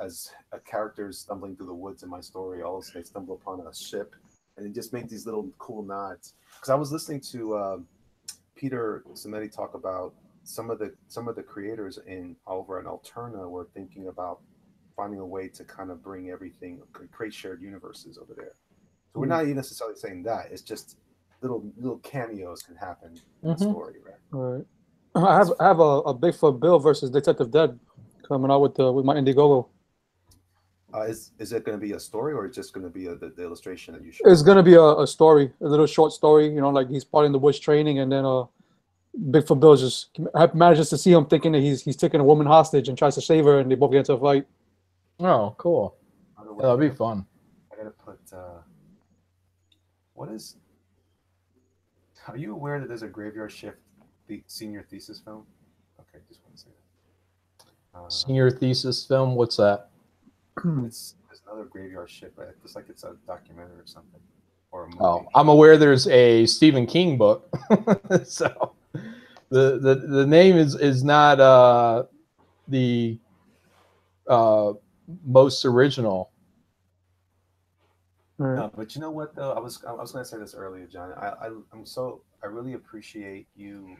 as a character is stumbling through the woods in my story, also they stumble upon a ship, and just make these little cool nods. Because I was listening to Peter Simetti talk about some of the creators over at Alterna were thinking about finding a way to kind of bring everything, create shared universes over there. So we're not even necessarily saying that. It's just little cameos can happen in the story, right?
Right. I have a Bigfoot Bill versus Detective Dead coming out with my IndieGoGo.
Is it going to be a story, or is just going to be the illustration that you showed?
It's gonna be a story, a little short story. You know, like he's part in the woods training, and then Bigfoot Bill just manages to see him thinking that he's taking a woman hostage and tries to save her, and they both get into a fight.
Oh, cool. That'll be fun.
I gotta put. Are you aware that there's a Graveyard Shift senior thesis film? Okay, just want to say that.
Senior thesis film. What's that?
There's another Graveyard Shift, but it's like it's a documentary or something, or a movie.
Oh, I'm aware there's a Stephen King book. So the name is not the most original.
No, but you know what though? I was gonna say this earlier, John. I really appreciate you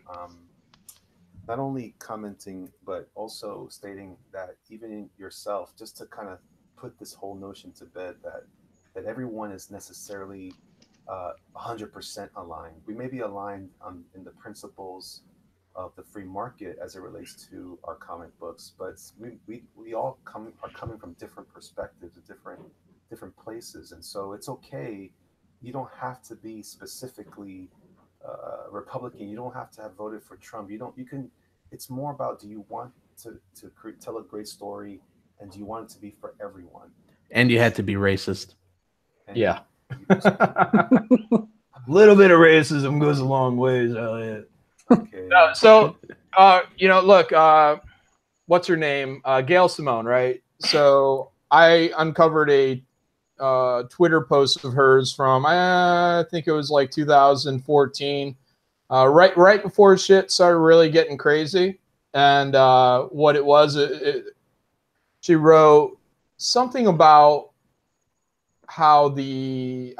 not only commenting but also stating that even in yourself, just to kind of put this whole notion to bed that everyone is necessarily 100% aligned. We may be aligned in the principles of the free market as it relates to our comic books, but we all are coming from different perspectives, different places, and so it's okay. You don't have to be specifically Republican. You don't have to have voted for Trump. You can. It's more about, do you want to tell a great story, and do you want it to be for everyone?
And you had to be racist.
And
yeah. A little bit of racism goes a long ways, Elliot.
Okay.
So, look, what's her name? Gail Simone, right? So I uncovered a Twitter post of hers from, I think it was like 2014, right before shit started really getting crazy. And what it was, she wrote something about how the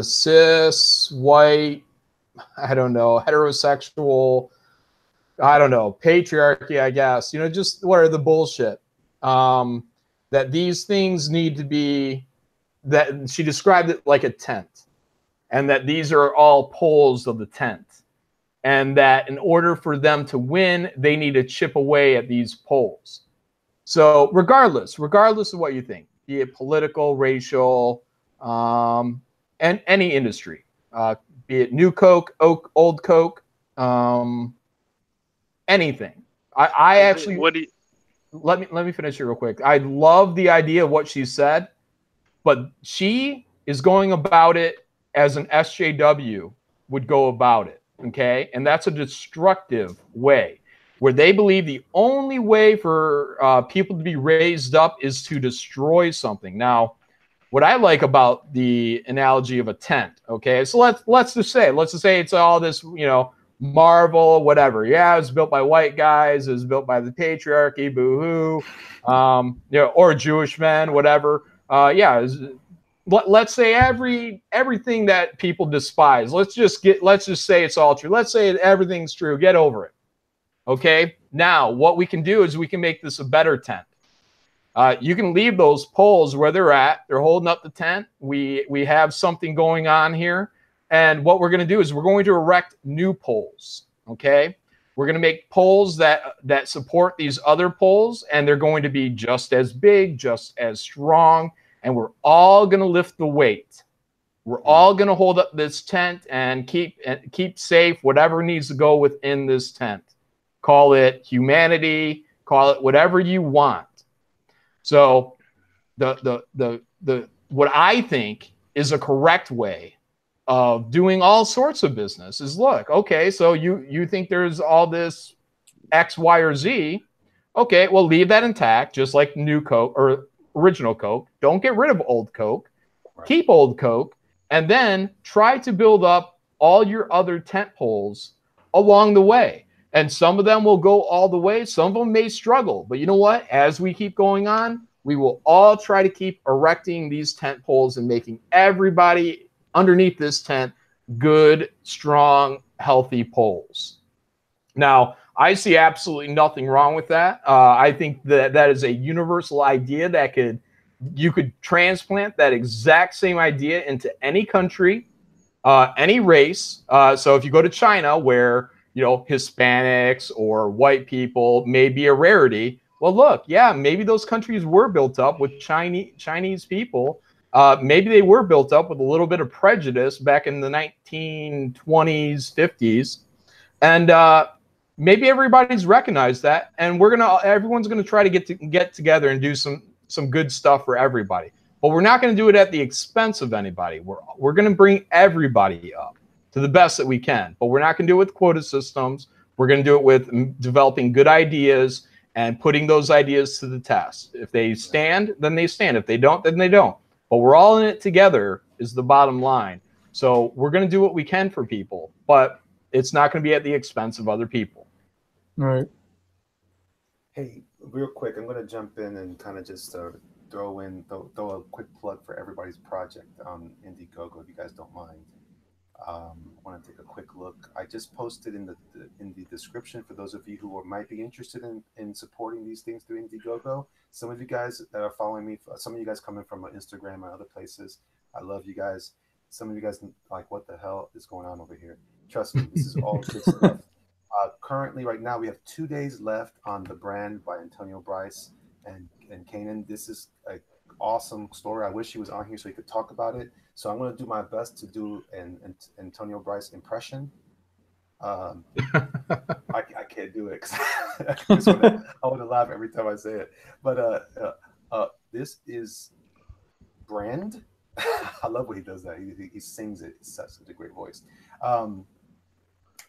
cis, white, heterosexual, patriarchy, I guess, just what are the bullshit, that these things need to be, that she described it like a tent, and that these are all poles of the tent, and that in order for them to win, they need to chip away at these poles. So regardless of what you think, be it political, racial, and any industry, be it new Coke, old Coke, anything. I actually, let me finish here real quick. I love the idea of what she said, but she is going about it as an SJW would go about it, okay? And that's a destructive way, where they believe the only way for people to be raised up is to destroy something. Now, what I like about the analogy of a tent, okay? So let's just say it's all this, Marvel, whatever. Yeah, it was built by white guys. It was built by the patriarchy, boo-hoo, or Jewish men, whatever. Let's say everything that people despise. Let's just say it's all true. Let's say everything's true. Get over it. Okay. Now, what we can do is we can make this a better tent. You can leave those poles where they're at. They're holding up the tent. We have something going on here. And what we're going to do is we're going to erect new poles. Okay. We're going to make poles that support these other poles, and they're going to be just as big, just as strong, and we're all going to lift the weight. We're all going to hold up this tent and keep safe whatever needs to go within this tent. Call it humanity, call it whatever you want. So what I think is a correct way of doing all sorts of business is, look, okay, so you think there's all this X, Y, or Z. Okay, well, leave that intact, just like new Coke or original Coke. Don't get rid of old Coke. Right. Keep old Coke, and then try to build up all your other tent poles along the way. And some of them will go all the way. Some of them may struggle. But you know what? As we keep going on, we will all try to keep erecting these tent poles and making everybody underneath this tent good, strong, healthy poles. Now, I see absolutely nothing wrong with that. I think that is a universal idea that you could transplant that exact same idea into any country, any race. So if you go to China, where Hispanics or white people may be a rarity, well, look, yeah, maybe those countries were built up with Chinese people. Maybe they were built up with a little bit of prejudice back in the 1920s, 50s, and maybe everybody's recognized that, and everyone's gonna try to get together and do some good stuff for everybody. But we're not going to do it at the expense of anybody. We're going to bring everybody up to the best that we can. But we're not going to do it with quota systems. We're going to do it with developing good ideas and putting those ideas to the test. If they stand, then they stand. If they don't, then they don't. But we're all in it together is the bottom line. So we're going to do what we can for people, but it's not going to be at the expense of other people.
Right.
Hey, real quick, I'm going to jump in and kind of just throw a quick plug for everybody's project on IndieGoGo, if you guys don't mind. I want to take a quick look. I just posted in the description for those of you who might be interested in supporting these things through IndieGoGo. Some of you guys that are following me, some of you guys coming from Instagram and other places, I love you guys. Some of you guys like, what the hell is going on over here? Trust me, this is all good stuff. Currently, right now, we have 2 days left on The Brand by Antonio Brice and Kanan. This is an awesome story. I wish he was on here so he could talk about it. So I'm going to do my best to do an Antonio Brice impression. I can't do it because I want to laugh every time I say it. But this is Brand. I love when he does that. He sings it. It's such a great voice.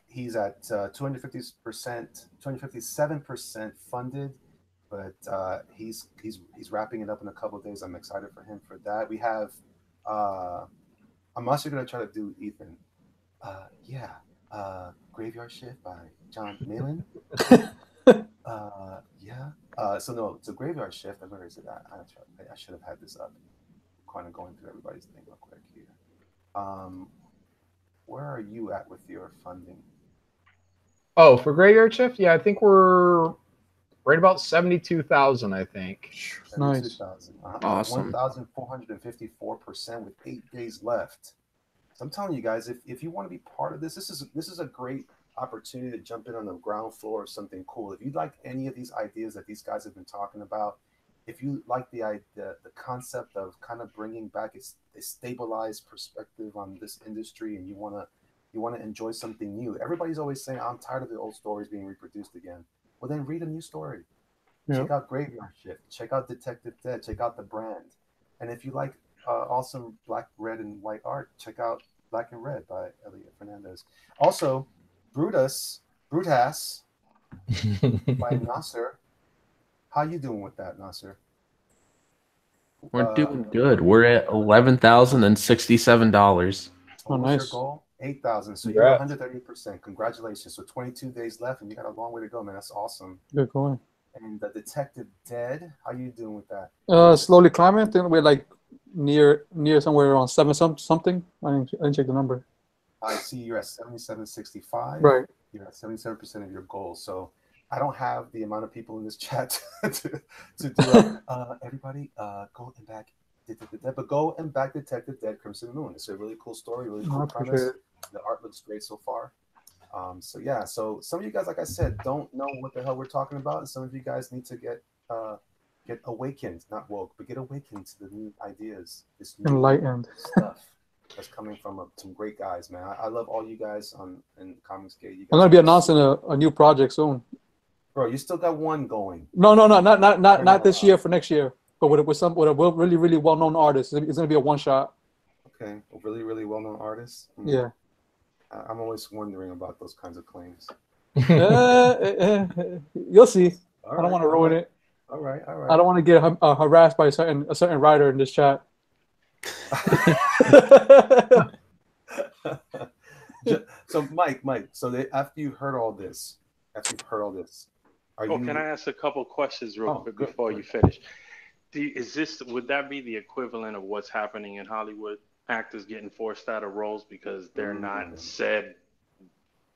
He's at 257% funded. But he's wrapping it up in a couple of days. I'm excited for him for that. We have I'm also gonna try to do Ethan. Graveyard Shift by John Malin. So no, it's a Graveyard Shift. Where is it at? I should have had this up. Kind of going through everybody's thing real quick here. Where are you at with your funding?
Oh, for Graveyard Shift? Yeah, I think we're right about 72,000, I think.
Nice.
Awesome.
1,454% with 8 days left. So I'm telling you guys, if you want to be part of this, this is a great opportunity to jump in on the ground floor of something cool. If you like any of these ideas that these guys have been talking about, if you like the concept of kind of bringing back a stabilized perspective on this industry, and you want to enjoy something new. Everybody's always saying, I'm tired of the old stories being reproduced again. Well, then read a new story. Yeah. Check out Graveyard Shift. Check out Detective Dead. Check out The Brand. And if you like awesome black, red, and white art, check out Black and Red by Elliot Fernandez. Also, Brutus by Nasser. How you doing with that, Nasser?
We're doing good. We're at $11,067.
Oh, nice. What's your goal? 8,000. So you're 130%. Congratulations. So 22 days left, and you got a long way to go, man. That's awesome.
Good going.
And the Detective Dead, how you doing with that?
Slowly climbing. I think we're like near somewhere around 7 something. I didn't check the number.
I see you're at 77.65.
Right.
You're at 77% of your goal. So I don't have the amount of people in this chat to do everybody go and back Detective Dead, but go and back Detective Dead Crimson Moon. It's a really cool story, really cool premise. The art looks great so far. So yeah, so some of you guys, like I said, don't know what the hell we're talking about, and some of you guys need to get awakened, not woke, but get awakened to the new ideas, this new
enlightened
stuff that's coming from some great guys, man. I love all you guys in Comics Gate.
I'm gonna be announcing a new project soon.
Bro, you still got one going.
No, not this year, for next year. But with a really, really well-known artist. It's gonna be a one-shot.
Okay, a really, really well-known artist.
Yeah.
I'm always wondering about those kinds of claims.
You'll see. I don't want to ruin it.
All right.
I don't want to get harassed by a certain writer in this chat.
So Mike. So after you've heard all this,
can I ask a couple questions real quick before you finish? Would that be the equivalent of what's happening in Hollywood? Actors getting forced out of roles because they're not said,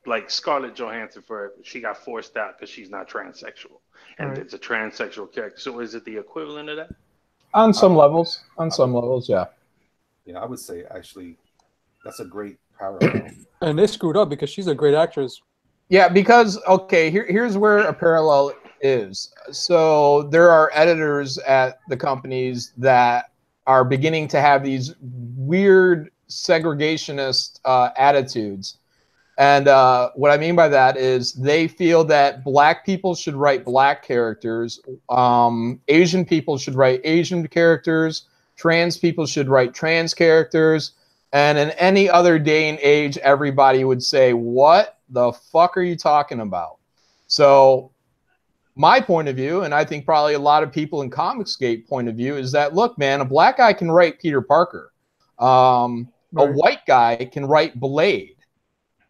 like Scarlett Johansson, she got forced out because she's not transsexual, and it's a transsexual character. So is it the equivalent of that?
On some levels, yeah.
Yeah, I would say actually that's a great parallel.
And they screwed up because she's a great actress.
Yeah, because okay, here's where a parallel is. So there are editors at the companies that are beginning to have these weird segregationist attitudes. And what I mean by that is they feel that black people should write black characters, Asian people should write Asian characters, trans people should write trans characters, and in any other day and age, everybody would say, what the fuck are you talking about? So my point of view, and I think probably a lot of people in Comicsgate point of view, is that, look, man, a black guy can write Peter Parker. A white guy can write Blade.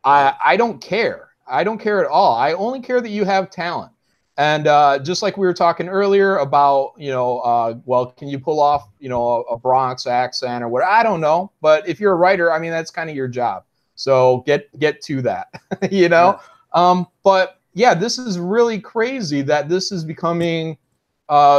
I don't care. I don't care at all. I only care that you have talent. And just like we were talking earlier about, well, can you pull off, a Bronx accent or what? I don't know. But if you're a writer, I mean, that's kind of your job. So get to that, Yeah. But yeah, this is really crazy that this is becoming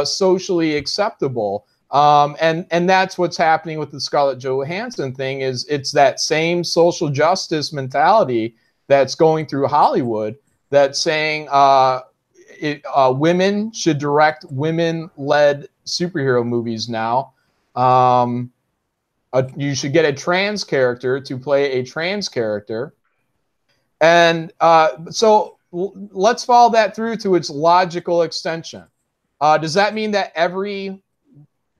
socially acceptable. And that's what's happening with the Scarlett Johansson thing. Is it's that same social justice mentality that's going through Hollywood, that's saying women should direct women-led superhero movies now. You should get a trans character to play a trans character. And so let's follow that through to its logical extension. Does that mean that every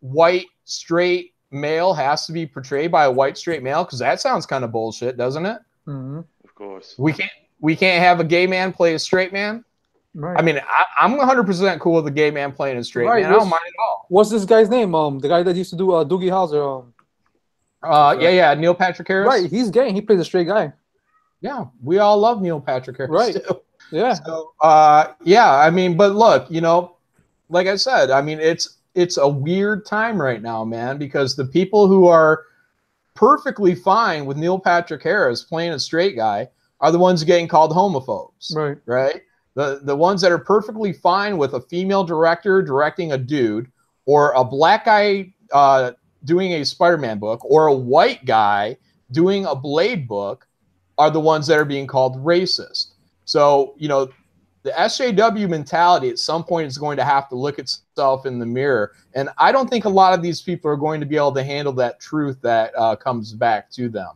white straight male has to be portrayed by a white straight male? Because that sounds kind of bullshit, doesn't it?
Mm-hmm.
Of course.
We can't have a gay man play a straight man.
Right.
I mean, I'm 100% cool with a gay man playing a straight man. I don't mind at all.
What's this guy's name? The guy that used to do Doogie Howser.
Yeah, Neil Patrick Harris.
Right, he's gay. He plays a straight guy.
Yeah, we all love Neil Patrick Harris.
Right.
Too.
Yeah.
So, yeah, I mean, but look, like I said, I mean, it's a weird time right now, man, because the people who are perfectly fine with Neil Patrick Harris playing a straight guy are the ones getting called homophobes.
Right.
Right. The ones that are perfectly fine with a female director directing a dude, or a black guy doing a Spider-Man book, or a white guy doing a Blade book, are the ones that are being called racist. So, the SJW mentality at some point is going to have to look itself in the mirror. And I don't think a lot of these people are going to be able to handle that truth that comes back to them.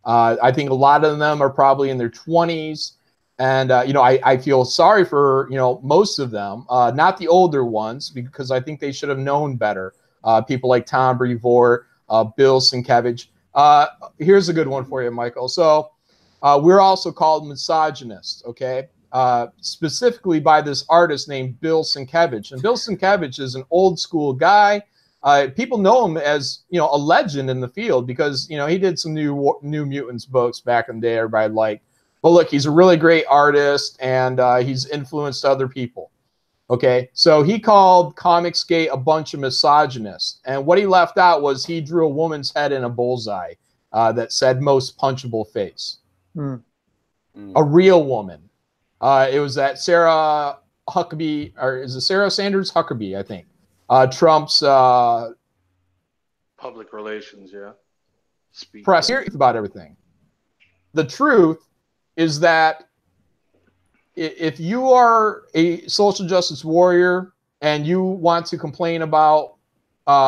I think a lot of them are probably in their 20s. And, I feel sorry for, most of them, not the older ones, because I think they should have known better. People like Tom Brevoort, Bill Sienkiewicz. Here's a good one for you, Michael. So we're also called misogynists, okay? Specifically by this artist named Bill Sienkiewicz. And Bill Sienkiewicz is an old school guy. People know him as, a legend in the field because, he did some New Mutants books back in the day everybody liked. But look, he's a really great artist, and he's influenced other people. Okay, so he called Comicsgate a bunch of misogynists. And what he left out was he drew a woman's head in a bullseye that said most punchable face. A real woman. It was that Sarah Huckabee, or is it Sarah Sanders Huckabee, I think. Trump's
public relations, yeah.
Press about everything. The truth is that if you are a social justice warrior and you want to complain about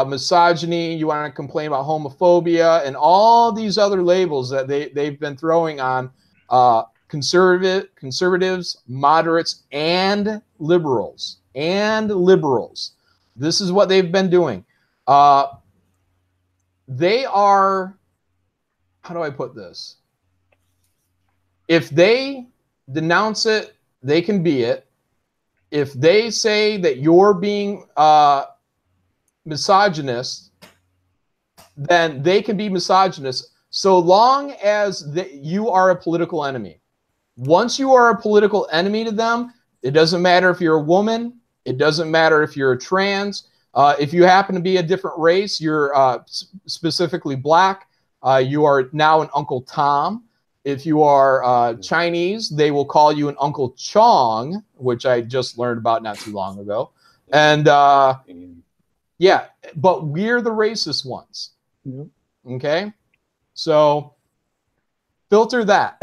misogyny, you want to complain about homophobia and all these other labels that they've been throwing on conservatives, moderates, and liberals. This is what they've been doing. They are, how do I put this? If they denounce it, they can be it. If they say that you're being misogynist, then they can be misogynist so long as you are a political enemy. Once you are a political enemy to them, it doesn't matter if you're a woman. It doesn't matter if you're a trans. If you happen to be a different race, you're specifically black, you are now an Uncle Tom. If you are Chinese, they will call you an Uncle Chong, which I just learned about not too long ago. And yeah, but we're the racist ones. Okay? So filter that.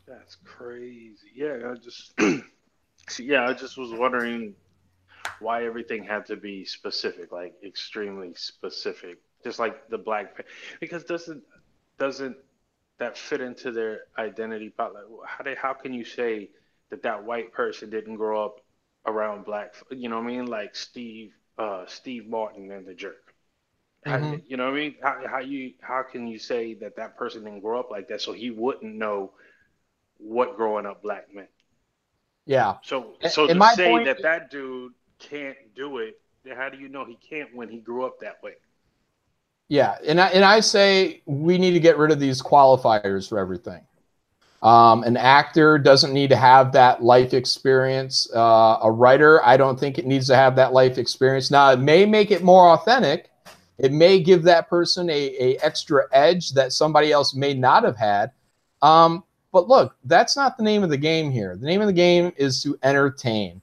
That's crazy. Yeah, I just I just was wondering why everything had to be specific, like extremely specific, just like the because doesn't that fit into their identity? Like, how can you say that that white person didn't grow up around black? You know what I mean? Like Steve Martin and the Jerk.
Mm-hmm.
You know what I mean? How can you say that that person didn't grow up like that, so he wouldn't know what growing up black meant?
Yeah.
So
And
to
my
say
point,
that that dude can't do it, then how do you know he can't when he grew up that way?
yeah, and I say we need to get rid of these qualifiers for everything. An actor doesn't need to have that life experience. A writer, I don't think it needs to have that life experience. Now, it may make it more authentic. It may give that person a extra edge that somebody else may not have had. But look, that's not the name of the game here. The name of the game is to entertain.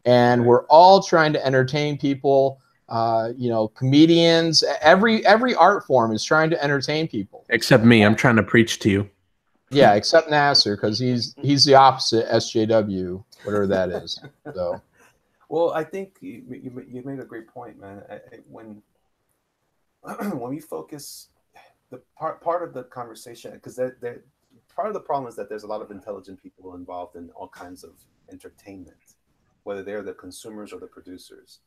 And we're all trying to entertain people. Comedians, every art form is trying to entertain people.
Except me, I'm trying to preach to you.
Yeah, except Nasser, because he's the opposite SJW, whatever that is. So,
well, I think you made a great point, man. When we focus, the part of the conversation, because part of the problem is that there's a lot of intelligent people involved in all kinds of entertainment, whether they're the consumers or the producers.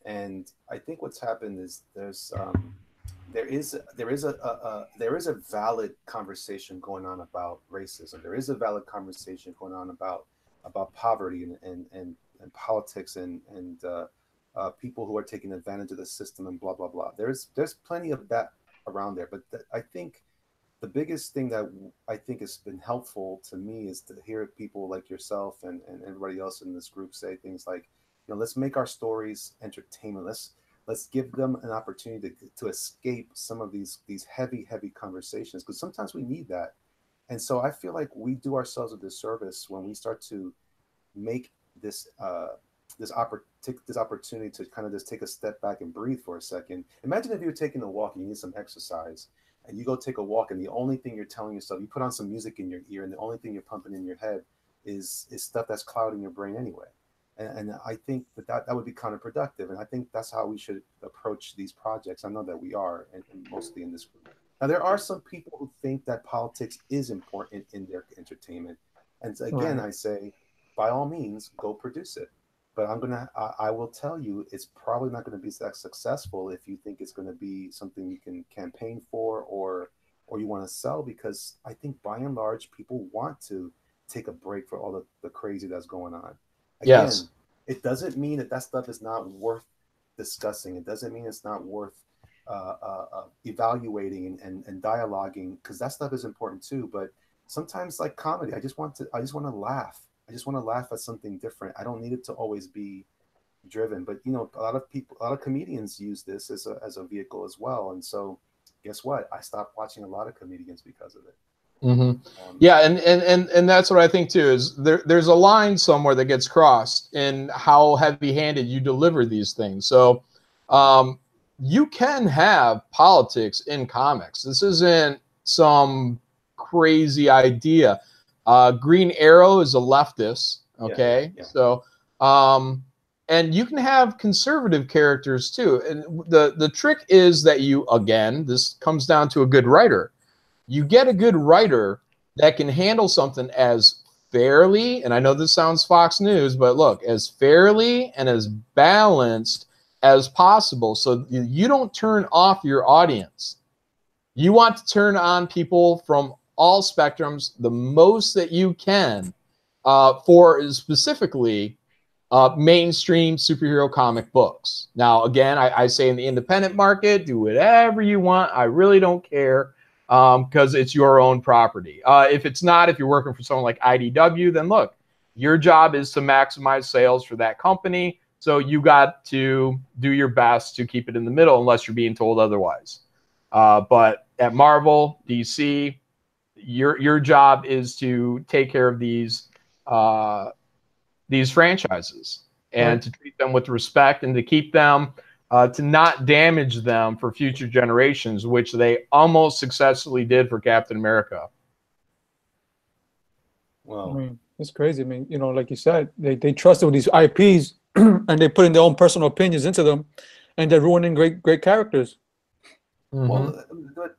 And I think what's happened is there is a valid conversation going on about racism. There is a valid conversation going on about poverty and politics and people who are taking advantage of the system and blah blah blah. There's plenty of that around there. But I think the biggest thing that I think has been helpful to me is to hear people like yourself and everybody else in this group say things like, let's make our stories entertainment. Let's give them an opportunity to escape some of these heavy conversations, because sometimes we need that. And so I feel like we do ourselves a disservice when we start to make this opportunity to kind of just take a step back and breathe for a second. Imagine if you're taking a walk and you need some exercise, and you go take a walk, and the only thing you're telling yourself, you put on some music in your ear, and the only thing you're pumping in your head is stuff that's clouding your brain anyway. And I think that would be counterproductive. And I think that's how we should approach these projects. I know that we are, and mostly in this group. Now, there are some people who think that politics is important in their entertainment. And so again, I say, by all means, go produce it. But I will tell you, it's probably not going to be that successful if you think it's going to be something you can campaign for or you want to sell, because I think by and large, people want to take a break for all the crazy that's going on. Again, yes. It doesn't mean that stuff is not worth discussing. It doesn't mean it's not worth evaluating and dialoguing, because that stuff is important too. But sometimes, like comedy, I just want to laugh. I just want to laugh at something different. I don't need it to always be driven. But a lot of comedians use this as a vehicle as well. And so, guess what? I stopped watching a lot of comedians because of it.
Mm-hmm. Yeah, and that's what I think too, is there's a line somewhere that gets crossed in how heavy-handed you deliver these things. So you can have politics in comics. This isn't some crazy idea. Green Arrow is a leftist, okay? Yeah. So and you can have conservative characters too. And the trick is that this comes down to a good writer. You get a good writer that can handle something as fairly, and I know this sounds Fox News, but look, as fairly and as balanced as possible, so you don't turn off your audience. You want to turn on people from all spectrums the most that you can for specifically mainstream superhero comic books. Now, again, I say in the independent market, do whatever you want. I really don't care. Because it's your own property. If you're working for someone like IDW, then look, your job is to maximize sales for that company. So you got to do your best to keep it in the middle, unless you're being told otherwise. But at Marvel, DC, your job is to take care of these franchises and to treat them with respect and to keep them to not damage them for future generations, which they almost successfully did for Captain America.
Well,
I mean, it's crazy. I mean, you know, like you said, they trusted with these IPs and they put in their own personal opinions into them, and they're ruining great characters.
well,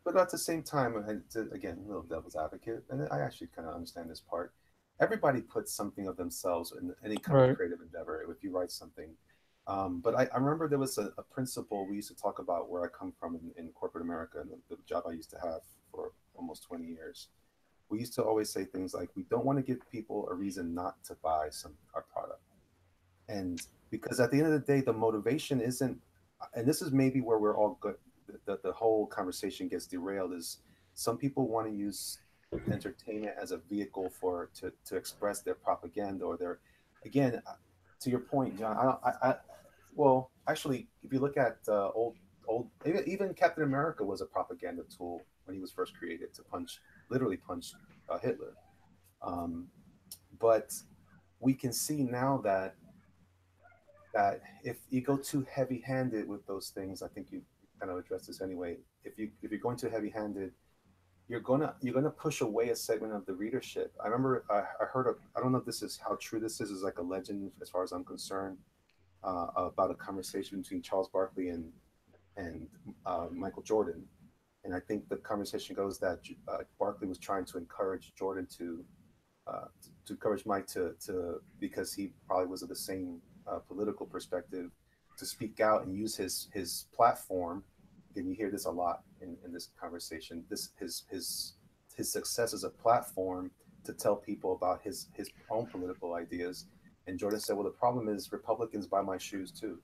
but at the same time, and again, little devil's advocate, and I actually kind of understand this part. Everybody puts something of themselves in any kind of creative endeavor. If you write something, but I remember there was a principle we used to talk about where I come from in corporate America, and the job I used to have for almost 20 years. We used to always say things like, we don't want to give people a reason not to buy our product. And because at the end of the day, the motivation isn't, and this is maybe where we're all good, the whole conversation gets derailed, is some people want to use entertainment as a vehicle to express their propaganda or their, again, to your point, John, well, actually, if you look at old, even Captain America was a propaganda tool when he was first created to literally punch Hitler. But we can see now that if you go too heavy-handed with those things, I think you kind of addressed this anyway. If you're going too heavy-handed, you're gonna push away a segment of the readership. I remember I heard I don't know if this is how true this is like a legend as far as I'm concerned, about a conversation between Charles Barkley and Michael Jordan. And I think the conversation goes that Barkley was trying to encourage Jordan to encourage Mike to because he probably was of the same political perspective, to speak out and use his platform. Again, you hear this a lot in this conversation. His success as a platform to tell people about his own political ideas. And Jordan said, "Well, the problem is Republicans buy my shoes too."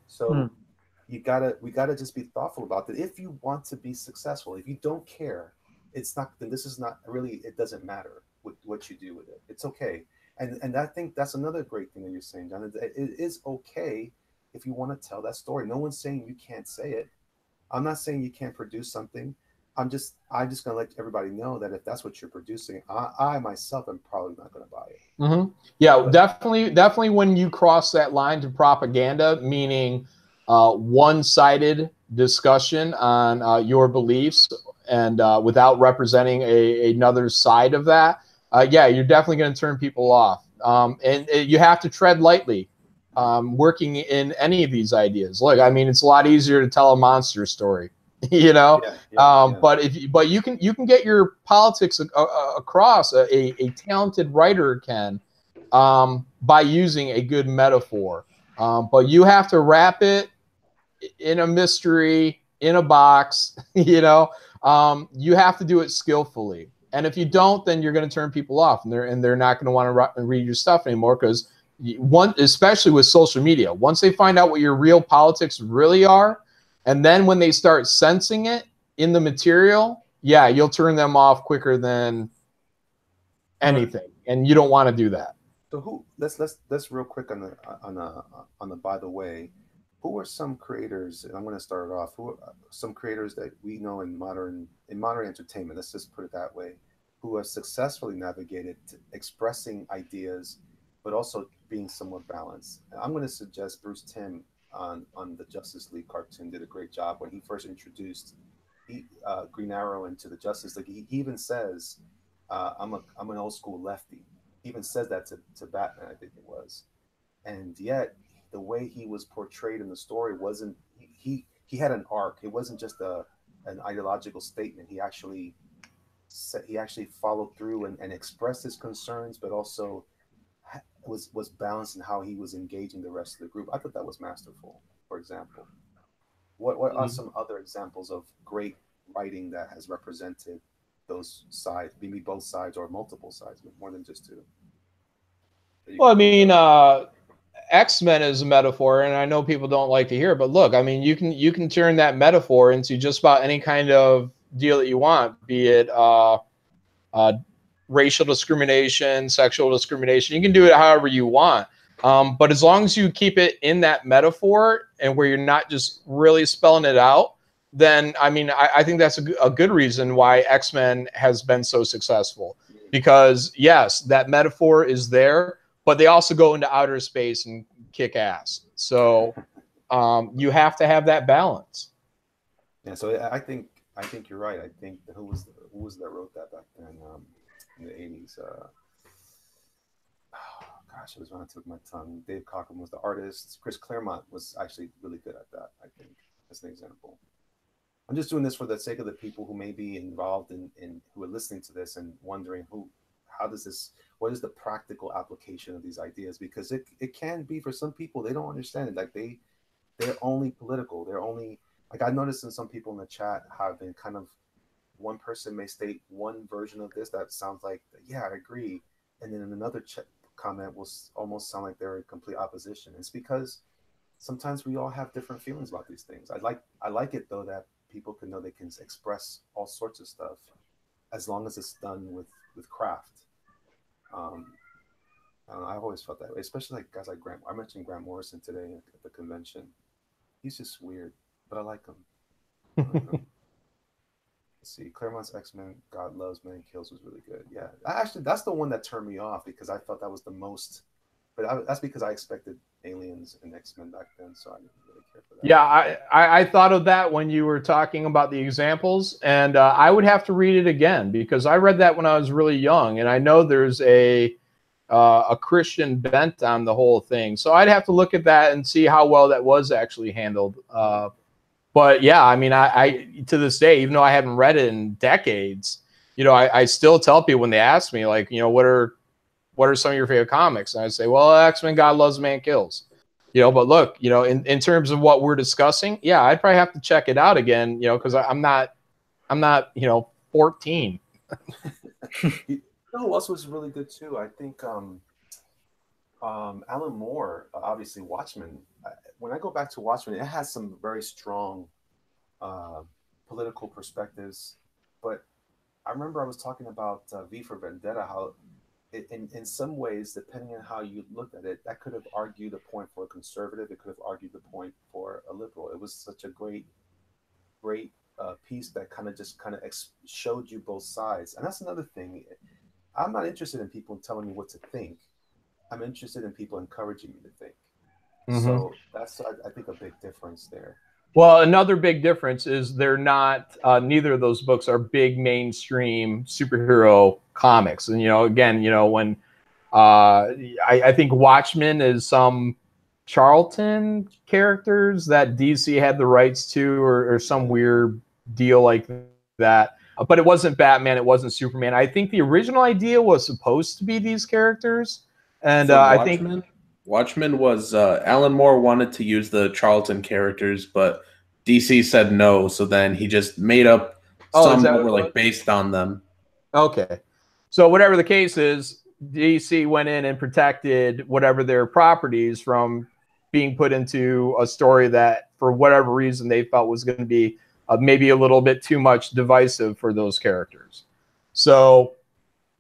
So we gotta just be thoughtful about that. If you want to be successful, if you don't care, it's not. Then this is not really. It doesn't matter what you do with it. It's okay. And I think that's another great thing that you're saying, John. It is okay if you want to tell that story. No one's saying you can't say it. I'm not saying you can't produce something. I'm just gonna let everybody know that if that's what you're producing, I myself am probably not gonna buy it.
Yeah, definitely. When you cross that line to propaganda, meaning one-sided discussion on your beliefs and without representing another side of that, yeah, you're definitely going to turn people off. And you have to tread lightly working in any of these ideas. Look, I mean, it's a lot easier to tell a monster story, you know. But you can get your politics across. A talented writer can by using a good metaphor. But you have to wrap it in a mystery, in a box, you know. You have to do it skillfully. And if you don't, then you're going to turn people off, and they're not going to want to read your stuff anymore, because especially with social media, once they find out what your real politics really are, and then when they start sensing it in the material, yeah, you'll turn them off quicker than anything, and you don't want to do that.
So let's real quick on the by the way, who are some creators? And I'm going to start it off. Who are some creators that we know in modern entertainment? Let's just put it that way, who have successfully navigated expressing ideas, but also being somewhat balanced. And I'm going to suggest Bruce Timm on the Justice League cartoon did a great job when he first introduced Green Arrow into the Justice League. He even says, "I'm an old school lefty." He even says that to Batman, I think it was, and yet the way he was portrayed in the story wasn't. He had an arc. It wasn't just an ideological statement. He actually followed through and expressed his concerns, but also was balanced in how he was engaging the rest of the group. I thought that was masterful. For example, what are some other examples of great writing that has represented those sides, maybe both sides or multiple sides, but more than just two?
Well, I mean, X-Men is a metaphor, and I know people don't like to hear it, but look, I mean, you can turn that metaphor into just about any kind of deal that you want, be it racial discrimination, sexual discrimination. You can do it however you want, but as long as you keep it in that metaphor and where you're not just really spelling it out, then I mean, I think that's a good reason why X-Men has been so successful, because yes, that metaphor is there, but they also go into outer space and kick ass. So you have to have that balance.
Yeah, so I think you're right. I think who was that wrote that back then in the 80s? Gosh, it was when I took my tongue. Dave Cockrum was the artist. Chris Claremont was actually really good at that, I think, as an example. I'm just doing this for the sake of the people who may be involved in who are listening to this and wondering what is the practical application of these ideas? Because it can be for some people, they don't understand it. Like they're only political. They're only, like I noticed in some people in the chat have been kind of, one person may state one version of this that sounds like, yeah, I agree. And then in another comment will almost sound like they're in complete opposition. It's because sometimes we all have different feelings about these things. I like it though that people can know they can express all sorts of stuff as long as it's done with craft. I've always felt that way, especially like guys like Grant. I mentioned Grant Morrison today at the convention. He's just weird, but I like him. Let's see, Claremont's X-Men, God Loves, Man Kills was really good. Yeah, actually, that's the one that turned me off because I felt that was the most. But that's because I expected aliens and X-Men back then, so I didn't really care for that.
Yeah, I thought of that when you were talking about the examples, and I would have to read it again because I read that when I was really young, and I know there's a Christian bent on the whole thing. So I'd have to look at that and see how well that was actually handled. But yeah, I mean, I to this day, even though I haven't read it in decades, I still tell people when they ask me, like, what are some of your favorite comics? And I say, well, X-Men, God Loves, Man Kills. But look, in terms of what we're discussing, yeah, I'd probably have to check it out again, because I'm not 14.
Who else was really good too? I think Alan Moore, obviously Watchmen. When I go back to Watchmen, it has some very strong political perspectives. But I remember I was talking about V for Vendetta, how in some ways, depending on how you looked at it, that could have argued a point for a conservative. It could have argued the point for a liberal. It was such a great piece that kind of showed you both sides. And that's another thing. I'm not interested in people telling me what to think. I'm interested in people encouraging me to think. Mm-hmm. So that's, I think, a big difference there.
Well, another big difference is they're not, neither of those books are big mainstream superhero comics. And, again, when I think Watchmen is some Charlton characters that DC had the rights to or some weird deal like that. But it wasn't Batman. It wasn't Superman. I think the original idea was supposed to be these characters. And I think
Watchmen was Alan Moore wanted to use the Charlton characters, but DC said no. So then he just made up some that were like based on them.
Okay. So whatever the case is, DC went in and protected whatever their properties from being put into a story that, for whatever reason, they felt was going to be maybe a little bit too much divisive for those characters. So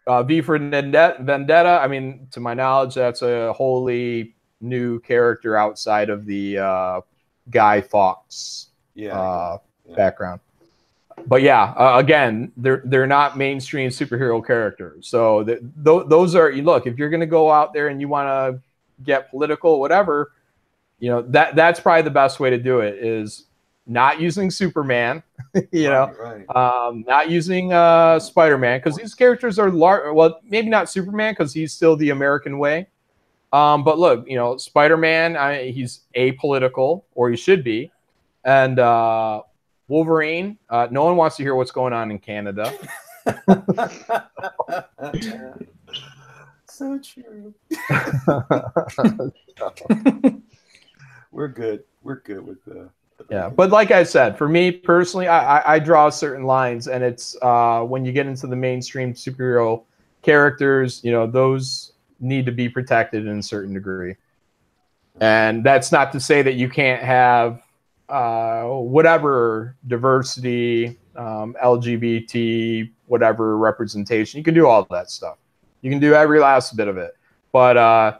V for Vendetta, I mean, to my knowledge, that's a wholly new character outside of the Guy Fawkes background. But yeah, again, they're not mainstream superhero characters. So those are, look, if you're going to go out there and you want to get political, whatever, that's probably the best way to do it is not using Superman, not using Spider-Man, because these characters are large. Well, maybe not Superman because he's still the American way. But look, Spider-Man, he's apolitical, or he should be. And Wolverine, no one wants to hear what's going on in Canada.
So true. We're good. We're good with the.
Yeah, but like I said, for me personally, I draw certain lines, and it's when you get into the mainstream superhero characters, those need to be protected in a certain degree. And that's not to say that you can't have whatever diversity, LGBT, whatever representation. You can do all that stuff. You can do every last bit of it. But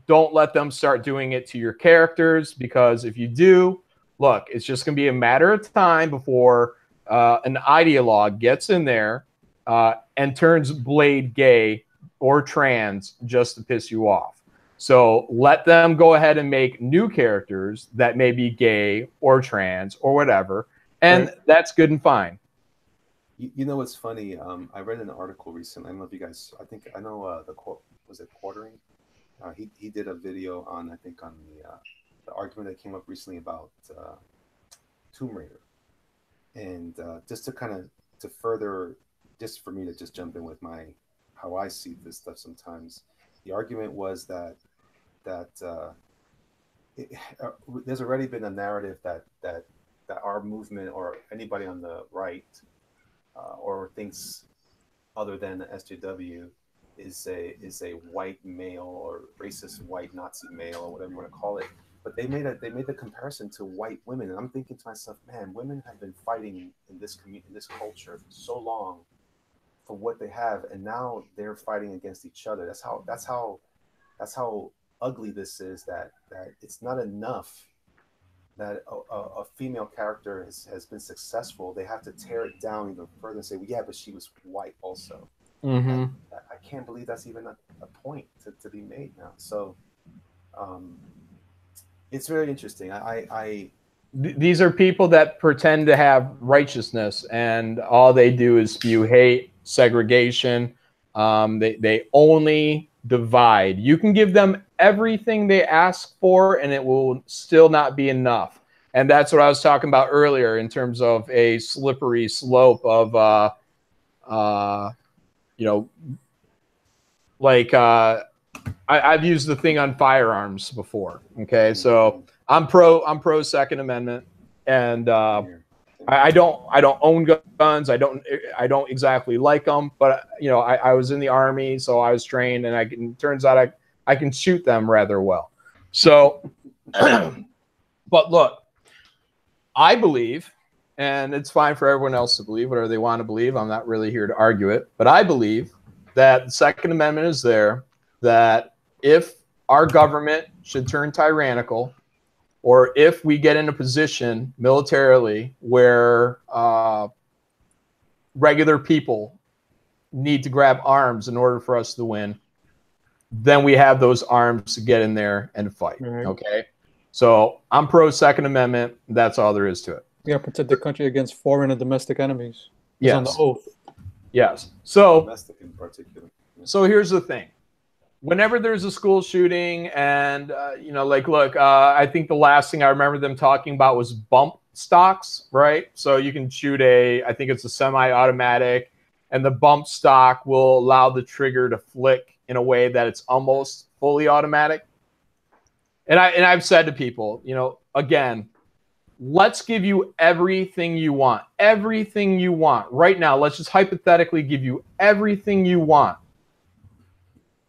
don't let them start doing it to your characters, because if you do, look, it's just going to be a matter of time before an ideologue gets in there and turns Blade gay or trans just to piss you off. So let them go ahead and make new characters that may be gay or trans or whatever, and that's good and fine.
You know what's funny? I read an article recently. I don't know if you guys. I know was it Quartering? He did a video on, I think, on the argument that came up recently about Tomb Raider, and just to kind of just for me to just jump in with how I see this stuff sometimes. The argument was that there's already been a narrative that our movement or anybody on the right or thinks other than the SJW is a white male or racist white Nazi male or whatever you want to call it. But they made the comparison to white women, and I'm thinking to myself, man, women have been fighting in this culture for so long for what they have, and now they're fighting against each other. That's how ugly this is. That it's not enough that a female character has been successful. They have to tear it down even further and say, well, yeah, but she was white also.
Mm-hmm.
I can't believe that's even a point to be made now. So it's very interesting.
These are people that pretend to have righteousness, and all they do is spew hate, segregation. They only divide. You can give them everything they ask for, and it will still not be enough. And that's what I was talking about earlier in terms of a slippery slope of, I've used the thing on firearms before. Okay, so I'm pro Second Amendment, and I don't own guns. I don't exactly like them, but I was in the Army, so I was trained, and turns out I can shoot them rather well. So, but look, I believe, and it's fine for everyone else to believe whatever they want to believe. I'm not really here to argue it, but I believe that the Second Amendment is there, that if our government should turn tyrannical, or if we get in a position militarily where regular people need to grab arms in order for us to win, then we have those arms to get in there and fight. Right. Okay? So I'm pro Second Amendment. That's all there is to it.
Yeah, protect the country against foreign and domestic enemies. It's
yes.
on the oath.
Yes. So
domestic in particular.
So here's the thing. Whenever there's a school shooting and, look, I think the last thing I remember them talking about was bump stocks, right? So you can shoot I think it's a semi-automatic, and the bump stock will allow the trigger to flick in a way that it's almost fully automatic. And I've said to people, again, let's give you everything you want. Everything you want. Right now, let's just hypothetically give you everything you want.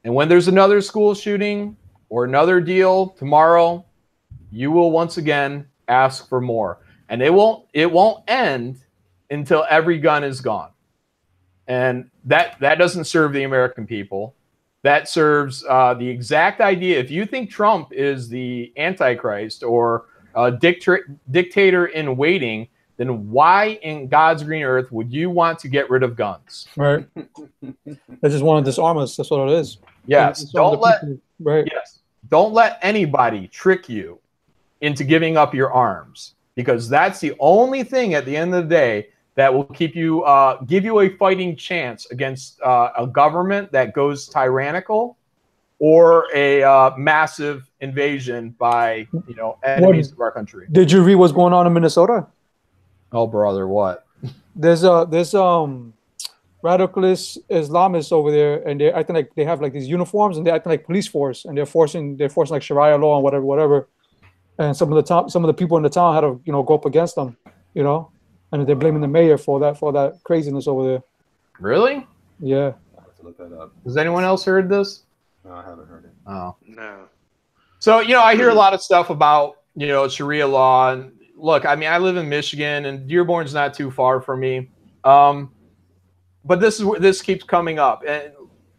And when there's another school shooting or another deal tomorrow, you will once again ask for more. And it won't end until every gun is gone. And that doesn't serve the American people. That serves the exact idea. If you think Trump is the Antichrist or a dictator in waiting, then why in God's green earth would you want to get rid of guns?
Right. They just want to disarm us. That's what it is.
Yes. Don't let anybody trick you into giving up your arms, because that's the only thing at the end of the day that will keep you give you a fighting chance against a government that goes tyrannical or a massive invasion by enemies of our country.
Did you read what's going on in Minnesota?
Oh, brother, what?
There's radicalist Islamists over there, and they're acting like they have like these uniforms, and they're acting like police force, and they're forcing like Sharia law and whatever. And some of the people in the town had to go up against them, and they're blaming the mayor for that craziness over there.
Really?
Yeah.
I have to look that up.
Has anyone else heard this?
No, I haven't heard it.
Oh.
No.
So, I hear a lot of stuff about, Sharia law. And look, I mean, I live in Michigan, and Dearborn's not too far from me. But this keeps coming up. And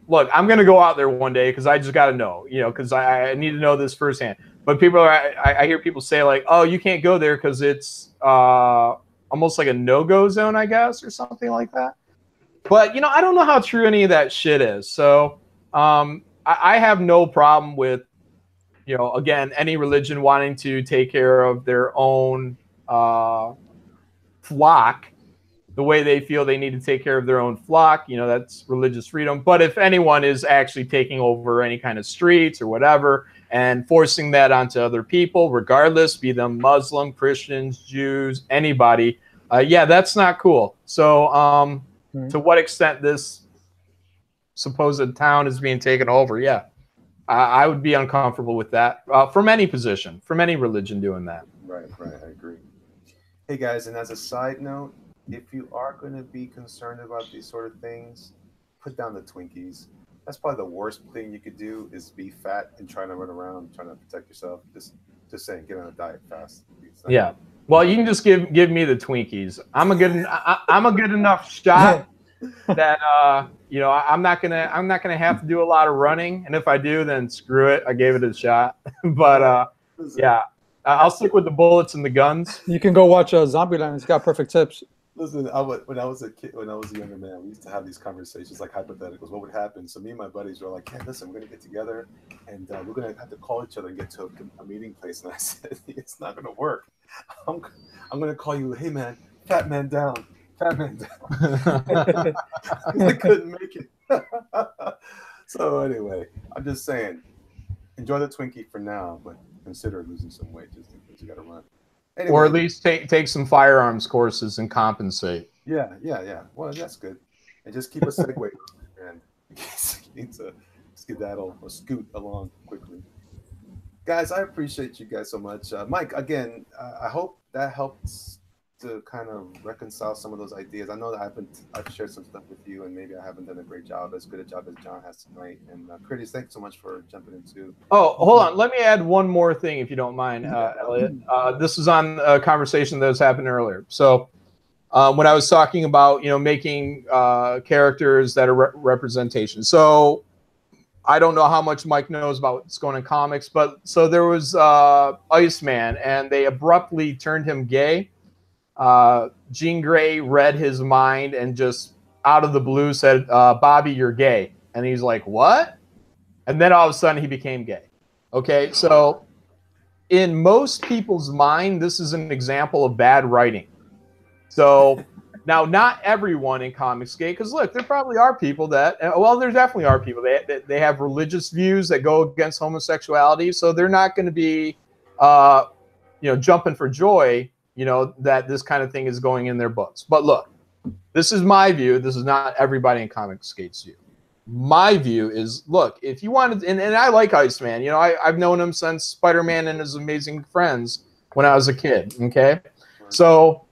look, I'm going to go out there one day because I just got to know, because I need to know this firsthand. But I hear people say like, oh, you can't go there because it's almost like a no-go zone, I guess, or something like that. But, I don't know how true any of that shit is. So I have no problem with you know, again, any religion wanting to take care of their own flock the way they feel they need to take care of their own flock, you know, that's religious freedom. But if anyone is actually taking over any kind of streets or whatever and forcing that onto other people, regardless, be them Muslim, Christians, Jews, anybody, yeah, that's not cool. So to what extent this supposed town is being taken over, yeah, I would be uncomfortable with that from any position, from any religion doing that.
Right, I agree. Hey guys, and as a side note, if you are going to be concerned about these sort of things, put down the Twinkies. That's probably the worst thing you could do is be fat and trying to run around trying to protect yourself. Just saying, get on a diet fast.
Yeah. Well, you can just give me the Twinkies. I'm a good enough shot that you know, I'm not gonna have to do a lot of running, and if I do, then screw it. I gave it a shot. But yeah, I'll stick with the bullets and the guns.
You can go watch Zombieland. It's got perfect tips.
Listen, when I was a kid, when I was a younger man, we used to have these conversations like hypotheticals. What would happen? So me and my buddies were like, "Hey, listen, we're gonna get together, and we're gonna have to call each other and get to a meeting place." And I said, "It's not gonna work. I'm gonna call you. Hey, man, fat man down, fat man down." I couldn't make it. So anyway, I'm just saying, enjoy the Twinkie for now, but consider losing some weight just in case you gotta run. Anyway.
Or at least take some firearms courses and compensate.
Yeah. Well, that's good. And just keep a segue and in case you need to skedaddle or scoot along quickly. Guys, I appreciate you guys so much. Mike, again, I hope that helps to kind of reconcile some of those ideas. I know that I've shared some stuff with you, and maybe I haven't done a great job, as good a job as John has tonight. And Curtis, thanks so much for jumping into.
Oh, hold on. Let me add one more thing, if you don't mind, Elliot. This is on a conversation that was happening earlier. So when I was talking about, you know, making characters that are representation. So I don't know how much Mike knows about what's going on in comics, but so there was Iceman, and they abruptly turned him gay. Jean Grey read his mind and just out of the blue said, "Bobby, you're gay." And he's like, "What?" And then all of a sudden he became gay. Okay, so in most people's mind, this is an example of bad writing. So now, not everyone in comics gay, because look, there probably are people that, well, there definitely are people they have religious views that go against homosexuality, so they're not going to be, you know, jumping for joy, you know, that this kind of thing is going in their books. But look, this is my view. This is not everybody in comics gate's view. My view is, look, if you wanted, and I like Iceman, you know, I've known him since Spider-Man and His Amazing Friends when I was a kid, okay? So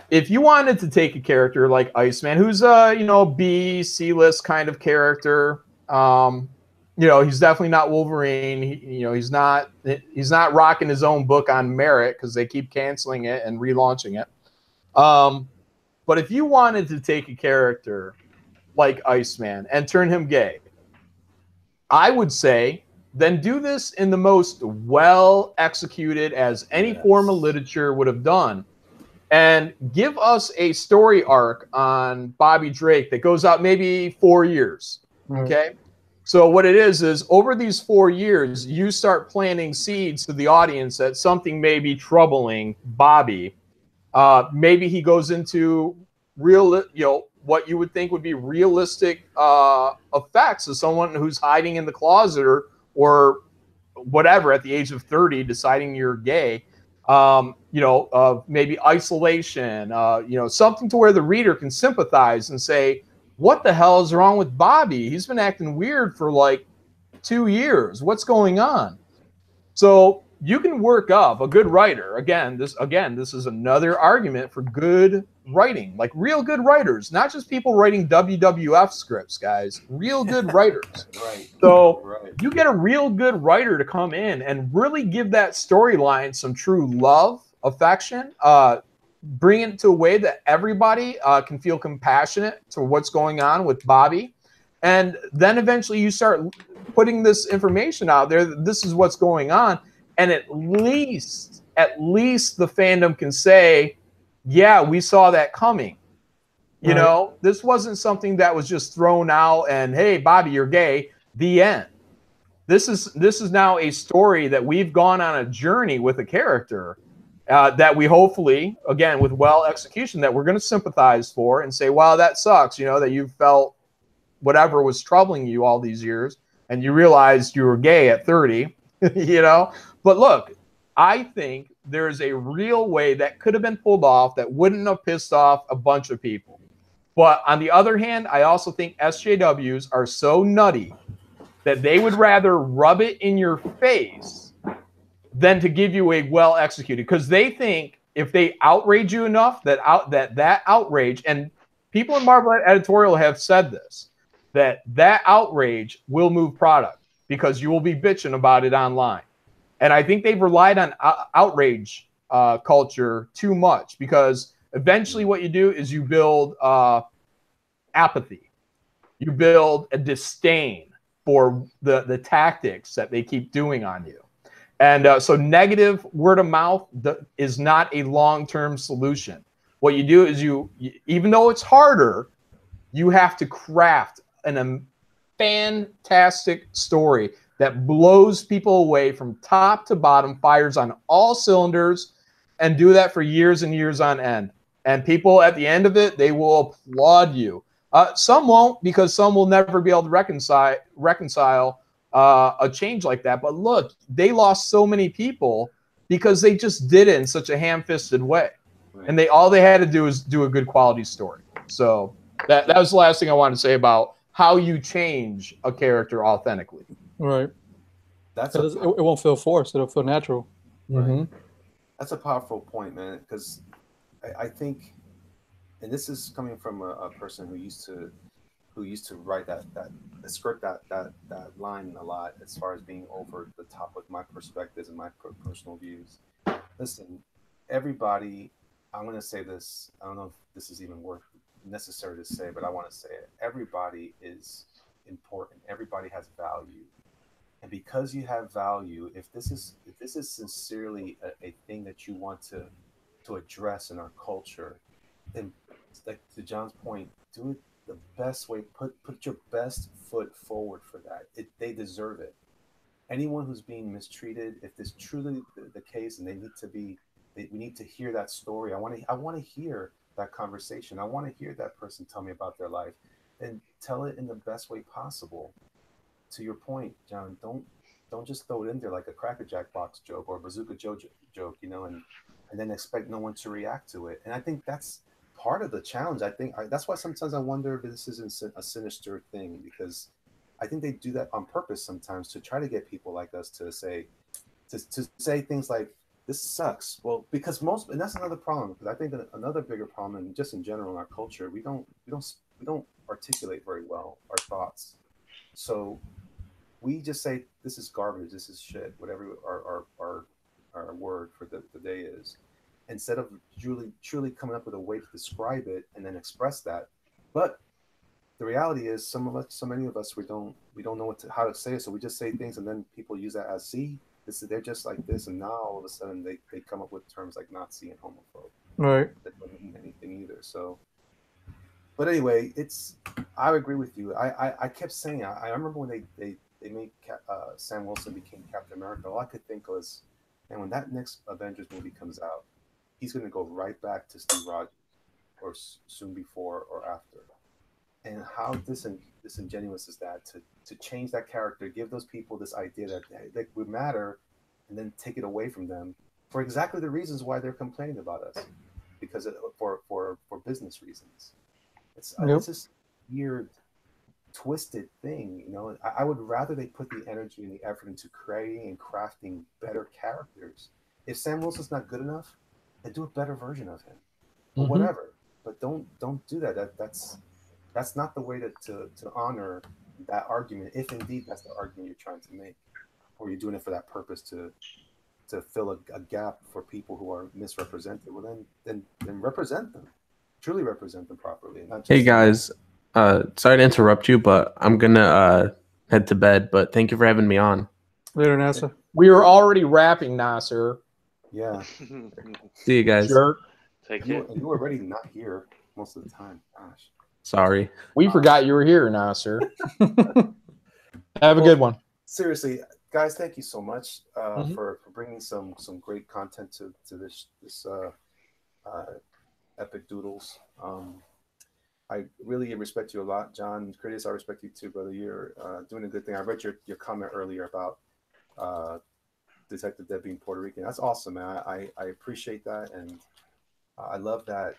if you wanted to take a character like Iceman, who's a, you know, B, C-list kind of character, you know, he's definitely not Wolverine. You know, he's not rocking his own book on merit because they keep canceling it and relaunching it. But if you wanted to take a character like Iceman and turn him gay, I would say then do this in the most well executed as any form of literature would have done, and give us a story arc on Bobby Drake that goes out maybe 4 years. Okay. So what it is over these 4 years, you start planting seeds to the audience that something may be troubling Bobby. Maybe he goes into real, you know, what you would think would be realistic effects of someone who's hiding in the closet or whatever at the age of 30, deciding you're gay. You know, maybe isolation, you know, something to where the reader can sympathize and say, what the hell is wrong with Bobby? He's been acting weird for like 2 years. What's going on? So you can work up a good writer. Again, this is another argument for good writing, like real good writers, not just people writing WWF scripts, guys, real good writers.
Right.
So you get a real good writer to come in and really give that storyline some true love, affection, bring it to a way that everybody can feel compassionate to what's going on with Bobby. And then eventually you start putting this information out there that this is what's going on. And at least the fandom can say, yeah, we saw that coming. You know, this wasn't something that was just thrown out and, hey, Bobby, you're gay, the end. this is now a story that we've gone on a journey with a character that we hopefully, again, with well execution, that we're going to sympathize for and say, wow, that sucks, you know, that you felt whatever was troubling you all these years and you realized you were gay at 30, you know. But look, I think there's a real way that could have been pulled off that wouldn't have pissed off a bunch of people. But on the other hand, I also think SJWs are so nutty that they would rather rub it in your face than to give you a well executed, because they think if they outrage you enough that outrage, and people in Marvel editorial have said this, that outrage will move product because you will be bitching about it online. And I think they've relied on outrage culture too much, because eventually what you do is you build apathy. You build a disdain for the tactics that they keep doing on you. And so negative word of mouth is not a long-term solution. What you do is you, even though it's harder, you have to craft a fantastic story that blows people away from top to bottom, fires on all cylinders, and do that for years and years on end. And people at the end of it, they will applaud you. Some won't, because some will never be able to reconcile a change like that. But look, they lost so many people because they just did it in such a ham-fisted way. Right. And all they had to do is do a good quality story. So that was the last thing I wanted to say about how you change a character authentically.
Right. It won't feel forced. It'll feel natural.
Right. That's a powerful point, man, because I think, and this is coming from a person who used to write that script that line a lot, as far as being over the top with my perspectives and my personal views. Listen, everybody, I'm going to say this, I don't know if this is even necessary to say, but I want to say it. Everybody is important. Everybody has value. And because you have value, if this is sincerely a thing that you want to address in our culture, then, like to John's point, do it the best way. Put your best foot forward for that. They deserve it. Anyone who's being mistreated, if this truly the case, and we need to hear that story. I want to hear that conversation. I want to hear that person tell me about their life, and tell it in the best way possible. To your point, John, don't just throw it in there like a Cracker Jack box joke or a Bazooka Joe joke, you know, and then expect no one to react to it. And I think that's part of the challenge. I think that's why sometimes I wonder if this isn't a sinister thing, because I think they do that on purpose sometimes to try to get people like us to say things like, this sucks. Well, because and that's another problem, because I think that another bigger problem, and just in general in our culture, we don't articulate very well our thoughts. So we just say, this is garbage, this is shit, whatever our word for the day is, instead of truly coming up with a way to describe it and then express that. But the reality is, so many of us, we don't know how to say it, so we just say things, and then people use that as, see, they're just like this, and now all of a sudden they come up with terms like Nazi and homophobe.
Right.
That doesn't mean anything either. So, but anyway, I agree with you. I kept saying, I remember when they made Sam Wilson became Captain America, all I could think was, and when that next Avengers movie comes out, he's going to go right back to Steve Rogers, or soon before or after. And how disingenuous is that to change that character, give those people this idea that they would matter, and then take it away from them for exactly the reasons why they're complaining about us, because for business reasons. It's this weird, twisted thing, you know. I would rather they put the energy and the effort into creating and crafting better characters. If Sam Wilson's not good enough, then do a better version of him, or whatever. But don't do that. That's not the way to honor that argument, if indeed that's the argument you're trying to make, or you're doing it for that purpose to fill a gap for people who are misrepresented. Well, then represent them, truly represent them properly. And not just,
hey guys, sorry to interrupt you, but I'm gonna head to bed. But thank you for having me on.
Later, Nasser.
We were already wrapping, Nasser.
Yeah.
See you guys.
Sure.
Take care.
You were already not here most of the time. Gosh.
Sorry.
We forgot you were here, Nasser. Have a good one.
seriously, guys, thank you so much
Mhm.
for bringing some great content to this epic doodles. I really respect you a lot, John. Curtis, I respect you too, brother. You're doing a good thing. I read your comment earlier about uh, Detective Deb being Puerto Rican. That's awesome, man. I appreciate that, and I love that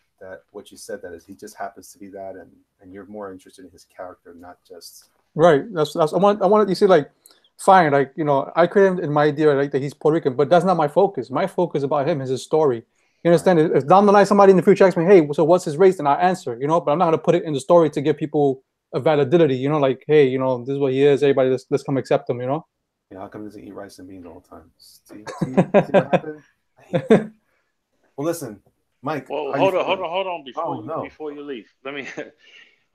what you said, that is he just happens to be that, and you're more interested in his character, not just
Right. That's I want you see like fine, like I create him in my idea like that he's Puerto Rican, but that's not my focus. My focus about him is his story. You
right.
understand? If down the line somebody in the future asks me, hey, so what's his race? Then I answer, but I'm not gonna put it in the story to give people a validity, like, hey, this is what he is, everybody let's come accept him,
Yeah, how come he doesn't eat rice and beans all the time? See what happened? I hate that. Well, listen, Mike,
Well,
how you
hold
feeling?
on, hold on
Oh no.
before you leave. Let me.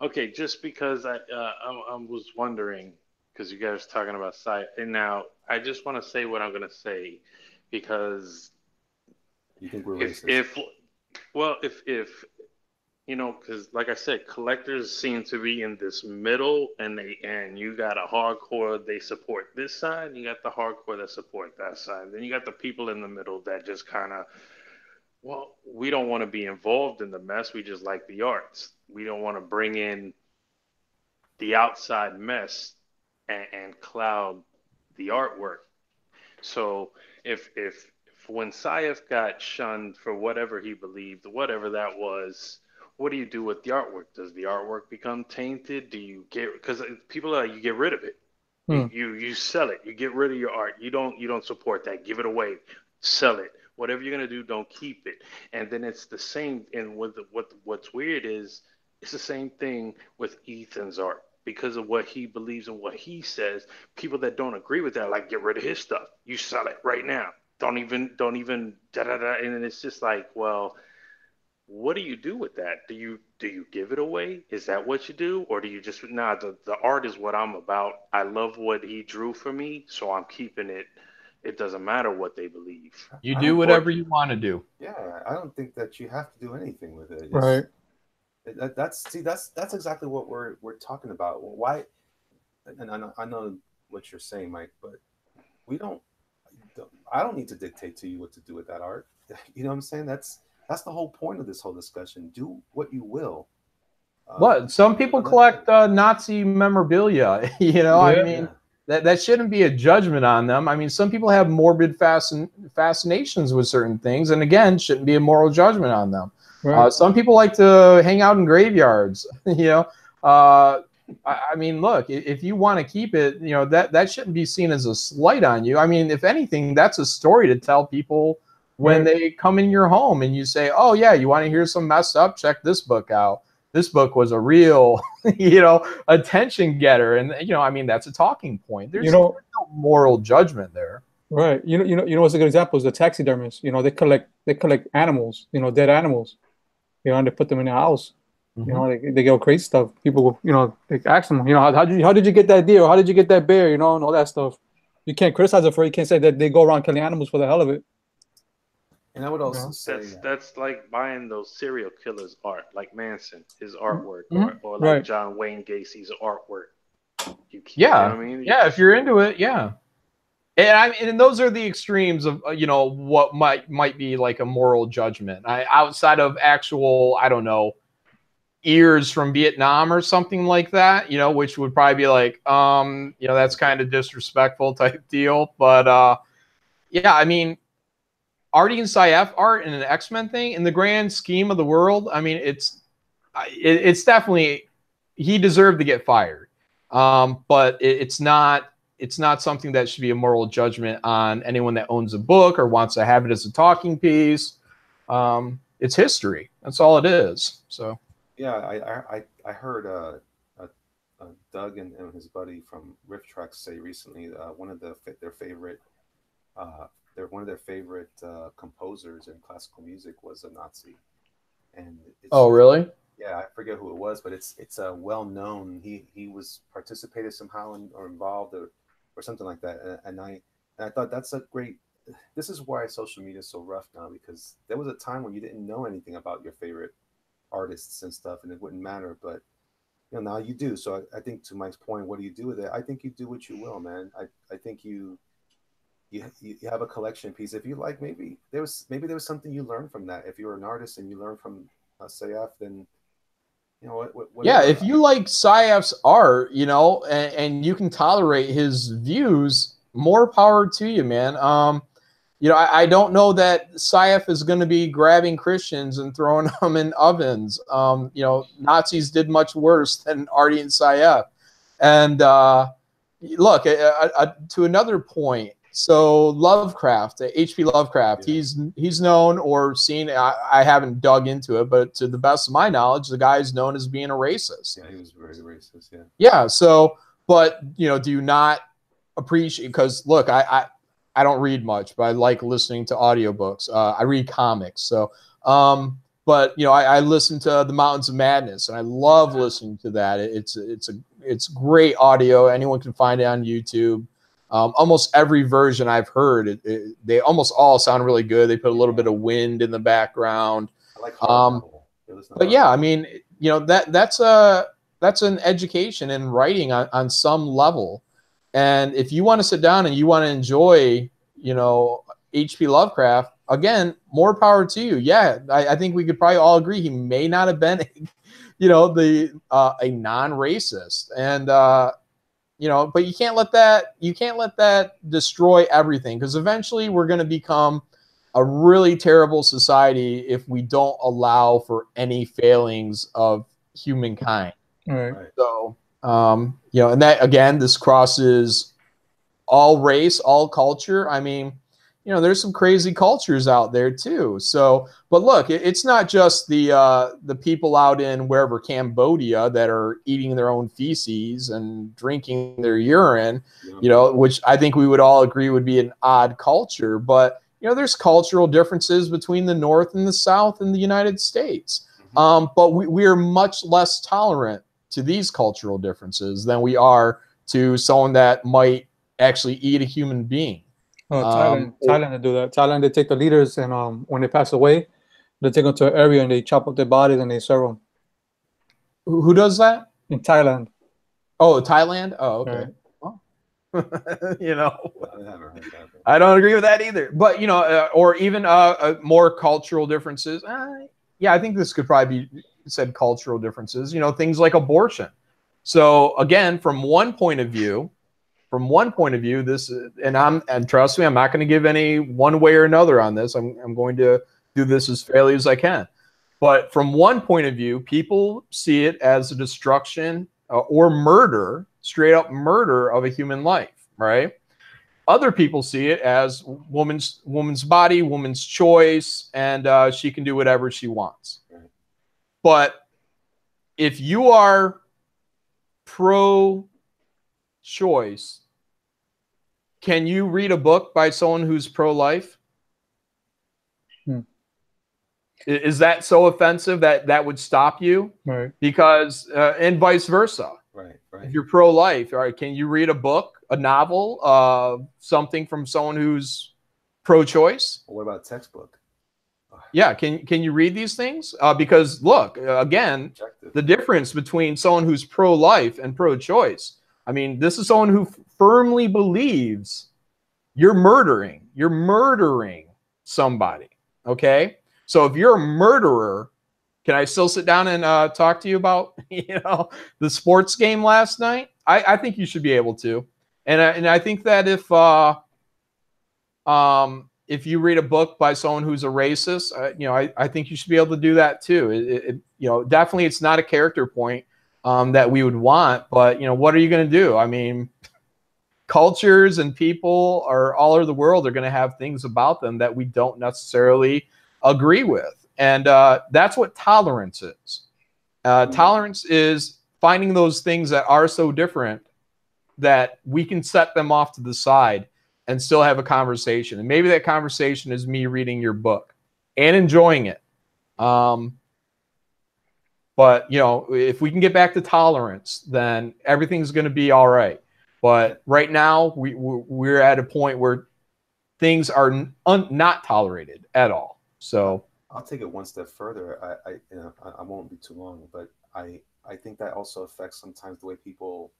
Okay, just because I was wondering because you guys are talking about sci, and now I just want to say what I'm gonna say because
You think we're
if
racist?
if well if because like I said, collectors seem to be in this middle, and you got a hardcore they support this side, and you got the hardcore that support that side, then you got the people in the middle that just kind of we don't want to be involved in the mess. We just like the arts. We don't want to bring in the outside mess and cloud the artwork. So if when Saif got shunned for whatever he believed, whatever that was, what do you do with the artwork? Does the artwork become tainted? Do you get because people are like, you get rid of it.
Hmm.
You sell it. You get rid of your art. You don't support that. Give it away. Sell it. Whatever you're gonna do, don't keep it. And then it's the same. And what's weird is it's the same thing with Ethan's art because of what he believes and what he says. People that don't agree with that like get rid of his stuff. You sell it right now. Don't even da da da. And then it's just like, well, what do you do with that? Do you give it away? Is that what you do, or do you just the art is what I'm about. I love what he drew for me, so I'm keeping it. It doesn't matter what they believe.
You
I
do
don't.
Or
whatever you want to do.
Yeah, I don't think that you have to do anything with it.
Right.
That's exactly what we're talking about. Why? And I know what you're saying, Mike, but we don't. I don't need to dictate to you what to do with that art. You know what I'm saying? That's the whole point of this whole discussion. Do what you will.
What? Some
Put it
people
on that page.
collect Nazi memorabilia. I
Yeah.
mean,
Yeah,
that shouldn't be a judgment on them. I mean, some people have morbid fascinations with certain things, and again, shouldn't be a moral judgment on them.
Right.
Some people like to hang out in graveyards. I mean, look, if you want to keep it, that shouldn't be seen as a slight on you. I mean, if anything, that's a story to tell people when
Right.
they come in your home and you say, "Oh yeah, you want to hear some messed up? Check this book out. This book was a real, attention getter." And I mean, that's a talking point.
You
There's
know,
no moral judgment there.
right. What's a good example is the taxidermists. They collect animals, dead animals, and they put them in the house.
Mhm.
They go crazy stuff. People, they ask them, how did you get that deer? Or how did you get that bear? And all that stuff. You can't criticize it for it. You can't say that they go around killing animals for the hell of it.
and I would also
Yeah.
say,
that's like buying those serial killers' art, like Manson, his artwork, or
Mhm.
or like
Right.
John Wayne Gacy's artwork. You know
Yeah,
what I mean? You
yeah. If
just
you're into it, yeah. And those are the extremes of what might be like a moral judgment. Outside of actual, I don't know, ears from Vietnam or something like that, which would probably be like, that's kind of disrespectful type deal. But yeah, I mean, Artie and Saif art and an X-Men thing in the grand scheme of the world, I mean, it's definitely he deserved to get fired. But it's not something that should be a moral judgment on anyone that owns a book or wants to have it as a talking piece. It's history. That's all it is. So
yeah, I heard Doug and his buddy from Riff Tracks say recently one of their favorite uh, one of their favorite composers in classical music was a Nazi, and it's
oh,
just
really?
yeah, I forget who it was, but it's a well known. He was participated somehow or involved or something like that, and I thought that's a great. This is why social media is so rough now, because there was a time when you didn't know anything about your favorite artists and stuff, and it wouldn't matter, but now you do. So I think to Mike's point, what do you do with it? I think you do what you will, man. I think you have a collection piece. If you like, maybe there was something you learned from that. If you're an artist and you learn from Sayaf, then you know what.
Yeah, if you like Sayaf's art, you know, and you can tolerate his views, more power to you, man. You know, I don't know that Sayaf is going to be grabbing Christians and throwing them in ovens. You know, Nazis did much worse than Artie and Sayaf. And look, to another point, so Lovecraft, H.P. Lovecraft,
Yeah.
he's known or seen, I haven't dug into it, but to the best of my knowledge, the guy is known as being a racist.
Yeah, he was very racist, yeah.
Yeah, so, but, you know, do you not appreciate, because, look, I don't read much, but I like listening to audiobooks. I read comics, so, but, you know, I listen to The Mountains of Madness, and I love listening to that. It's great audio. Anyone can find it on YouTube. Almost every version I've heard, they almost all sound really good. They put a little bit of wind in the background.
I like hard novel.
But yeah, I mean, you know, that's an education in writing on some level. And if you want to sit down and you want to enjoy, you know, H.P. Lovecraft, again, more power to you. Yeah, I think we could probably all agree he may not have been, you know, a non-racist. And you know, but you can't let that destroy everything, because eventually we're going to become a really terrible society if we don't allow for any failings of humankind.
Right.
So, you know, and that, again, this crosses all race, all culture. I mean, you know, there's some crazy cultures out there too. So, but look, it's not just the people out in wherever Cambodia that are eating their own feces and drinking their urine, you know, which I think we would all agree would be an odd culture. But, you know, there's cultural differences between the North and the South in the United States. But we are much less tolerant to these cultural differences than we are to someone that might actually eat a human being.
Oh, Thailand, they do that. Thailand, they take the leaders, and when they pass away, they take them to an area and they chop up their bodies and they serve them.
Who does that?
In Thailand.
Oh, Thailand? Oh, okay.
Right.
You know,
I haven't heard that.
I don't agree with that either. But, you know, or even more cultural differences. Yeah, I think this could probably be said cultural differences. You know, things like abortion. So, again, from one point of view, this, and trust me, I'm not going to give any one way or another on this. I'm going to do this as fairly as I can. But from one point of view, people see it as a destruction or murder, straight up murder of a human life, right? Other people see it as woman's body, woman's choice, and she can do whatever she wants. But if you are pro-choice, can you read a book by someone who's pro-life? Is that so offensive that would stop you?
Right.
Because and vice versa.
Right.
If you're pro-life, all right, can you read a book, a novel, something from someone who's pro-choice?
Well, what about a textbook?
Yeah, can you read these things? Because look, again, the difference between someone who's pro-life and pro-choice. I mean, this is someone who firmly believes you're murdering somebody. Okay, so if you're a murderer, can I still sit down and talk to you about, you know, the sports game last night? I think you should be able to, and I think that if you read a book by someone who's a racist, you know, I think you should be able to do that too. You know, definitely it's not a character point that we would want, but, you know, what are you going to do? I mean, cultures and people are all over the world are going to have things about them that we don't necessarily agree with. And that's what tolerance is. Tolerance is finding those things that are so different that we can set them off to the side and still have a conversation. And maybe that conversation is me reading your book and enjoying it. But, you know, if we can get back to tolerance, then everything's going to be all right. But right now, we're at a point where things are not tolerated at all. So
I'll take it one step further. I won't be too long, but I think that also affects sometimes the way people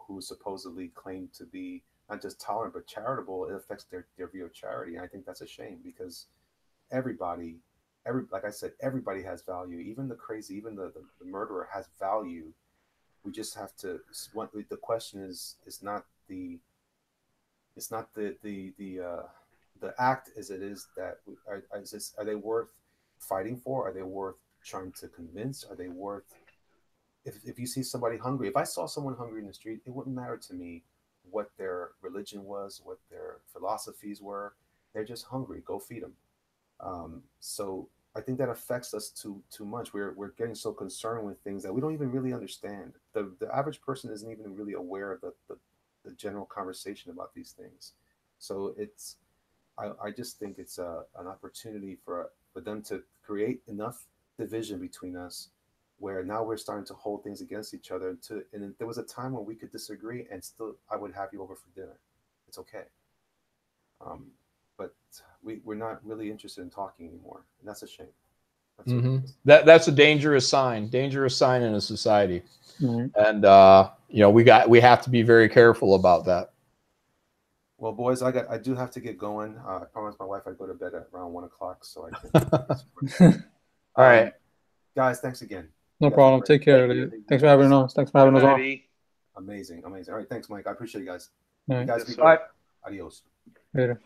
who supposedly claim to be not just tolerant but charitable, it affects their view of charity. And I think that's a shame, because everybody, like I said, everybody has value. Even the crazy, even the murderer has value. We just have to. The question is not the act as it is that are they worth fighting for? Are they worth trying to convince? Are they worth? If you see somebody hungry, if I saw someone hungry in the street, it wouldn't matter to me what their religion was, what their philosophies were. They're just hungry. Go feed them. So I think that affects us too much. We're getting so concerned with things that we don't even really understand. The average person isn't even really aware of the general conversation about these things. So I just think it's an opportunity for them to create enough division between us, where now we're starting to hold things against each other. And there was a time when we could disagree, and still I would have you over for dinner. It's okay. But we're not really interested in talking anymore, and that's a shame.
That's a dangerous sign in a society. And we have to be very careful about that.
Well, boys, I do have to get going. I promised my wife I'd go to bed at around 1 o'clock, so I can.
All right,
guys, thanks again.
No problem. Take care. Thanks for having us. Thanks for having us on.
Amazing. All right, thanks, Mike. I appreciate you guys.
All right.
You guys be
good.
Adios.
Later.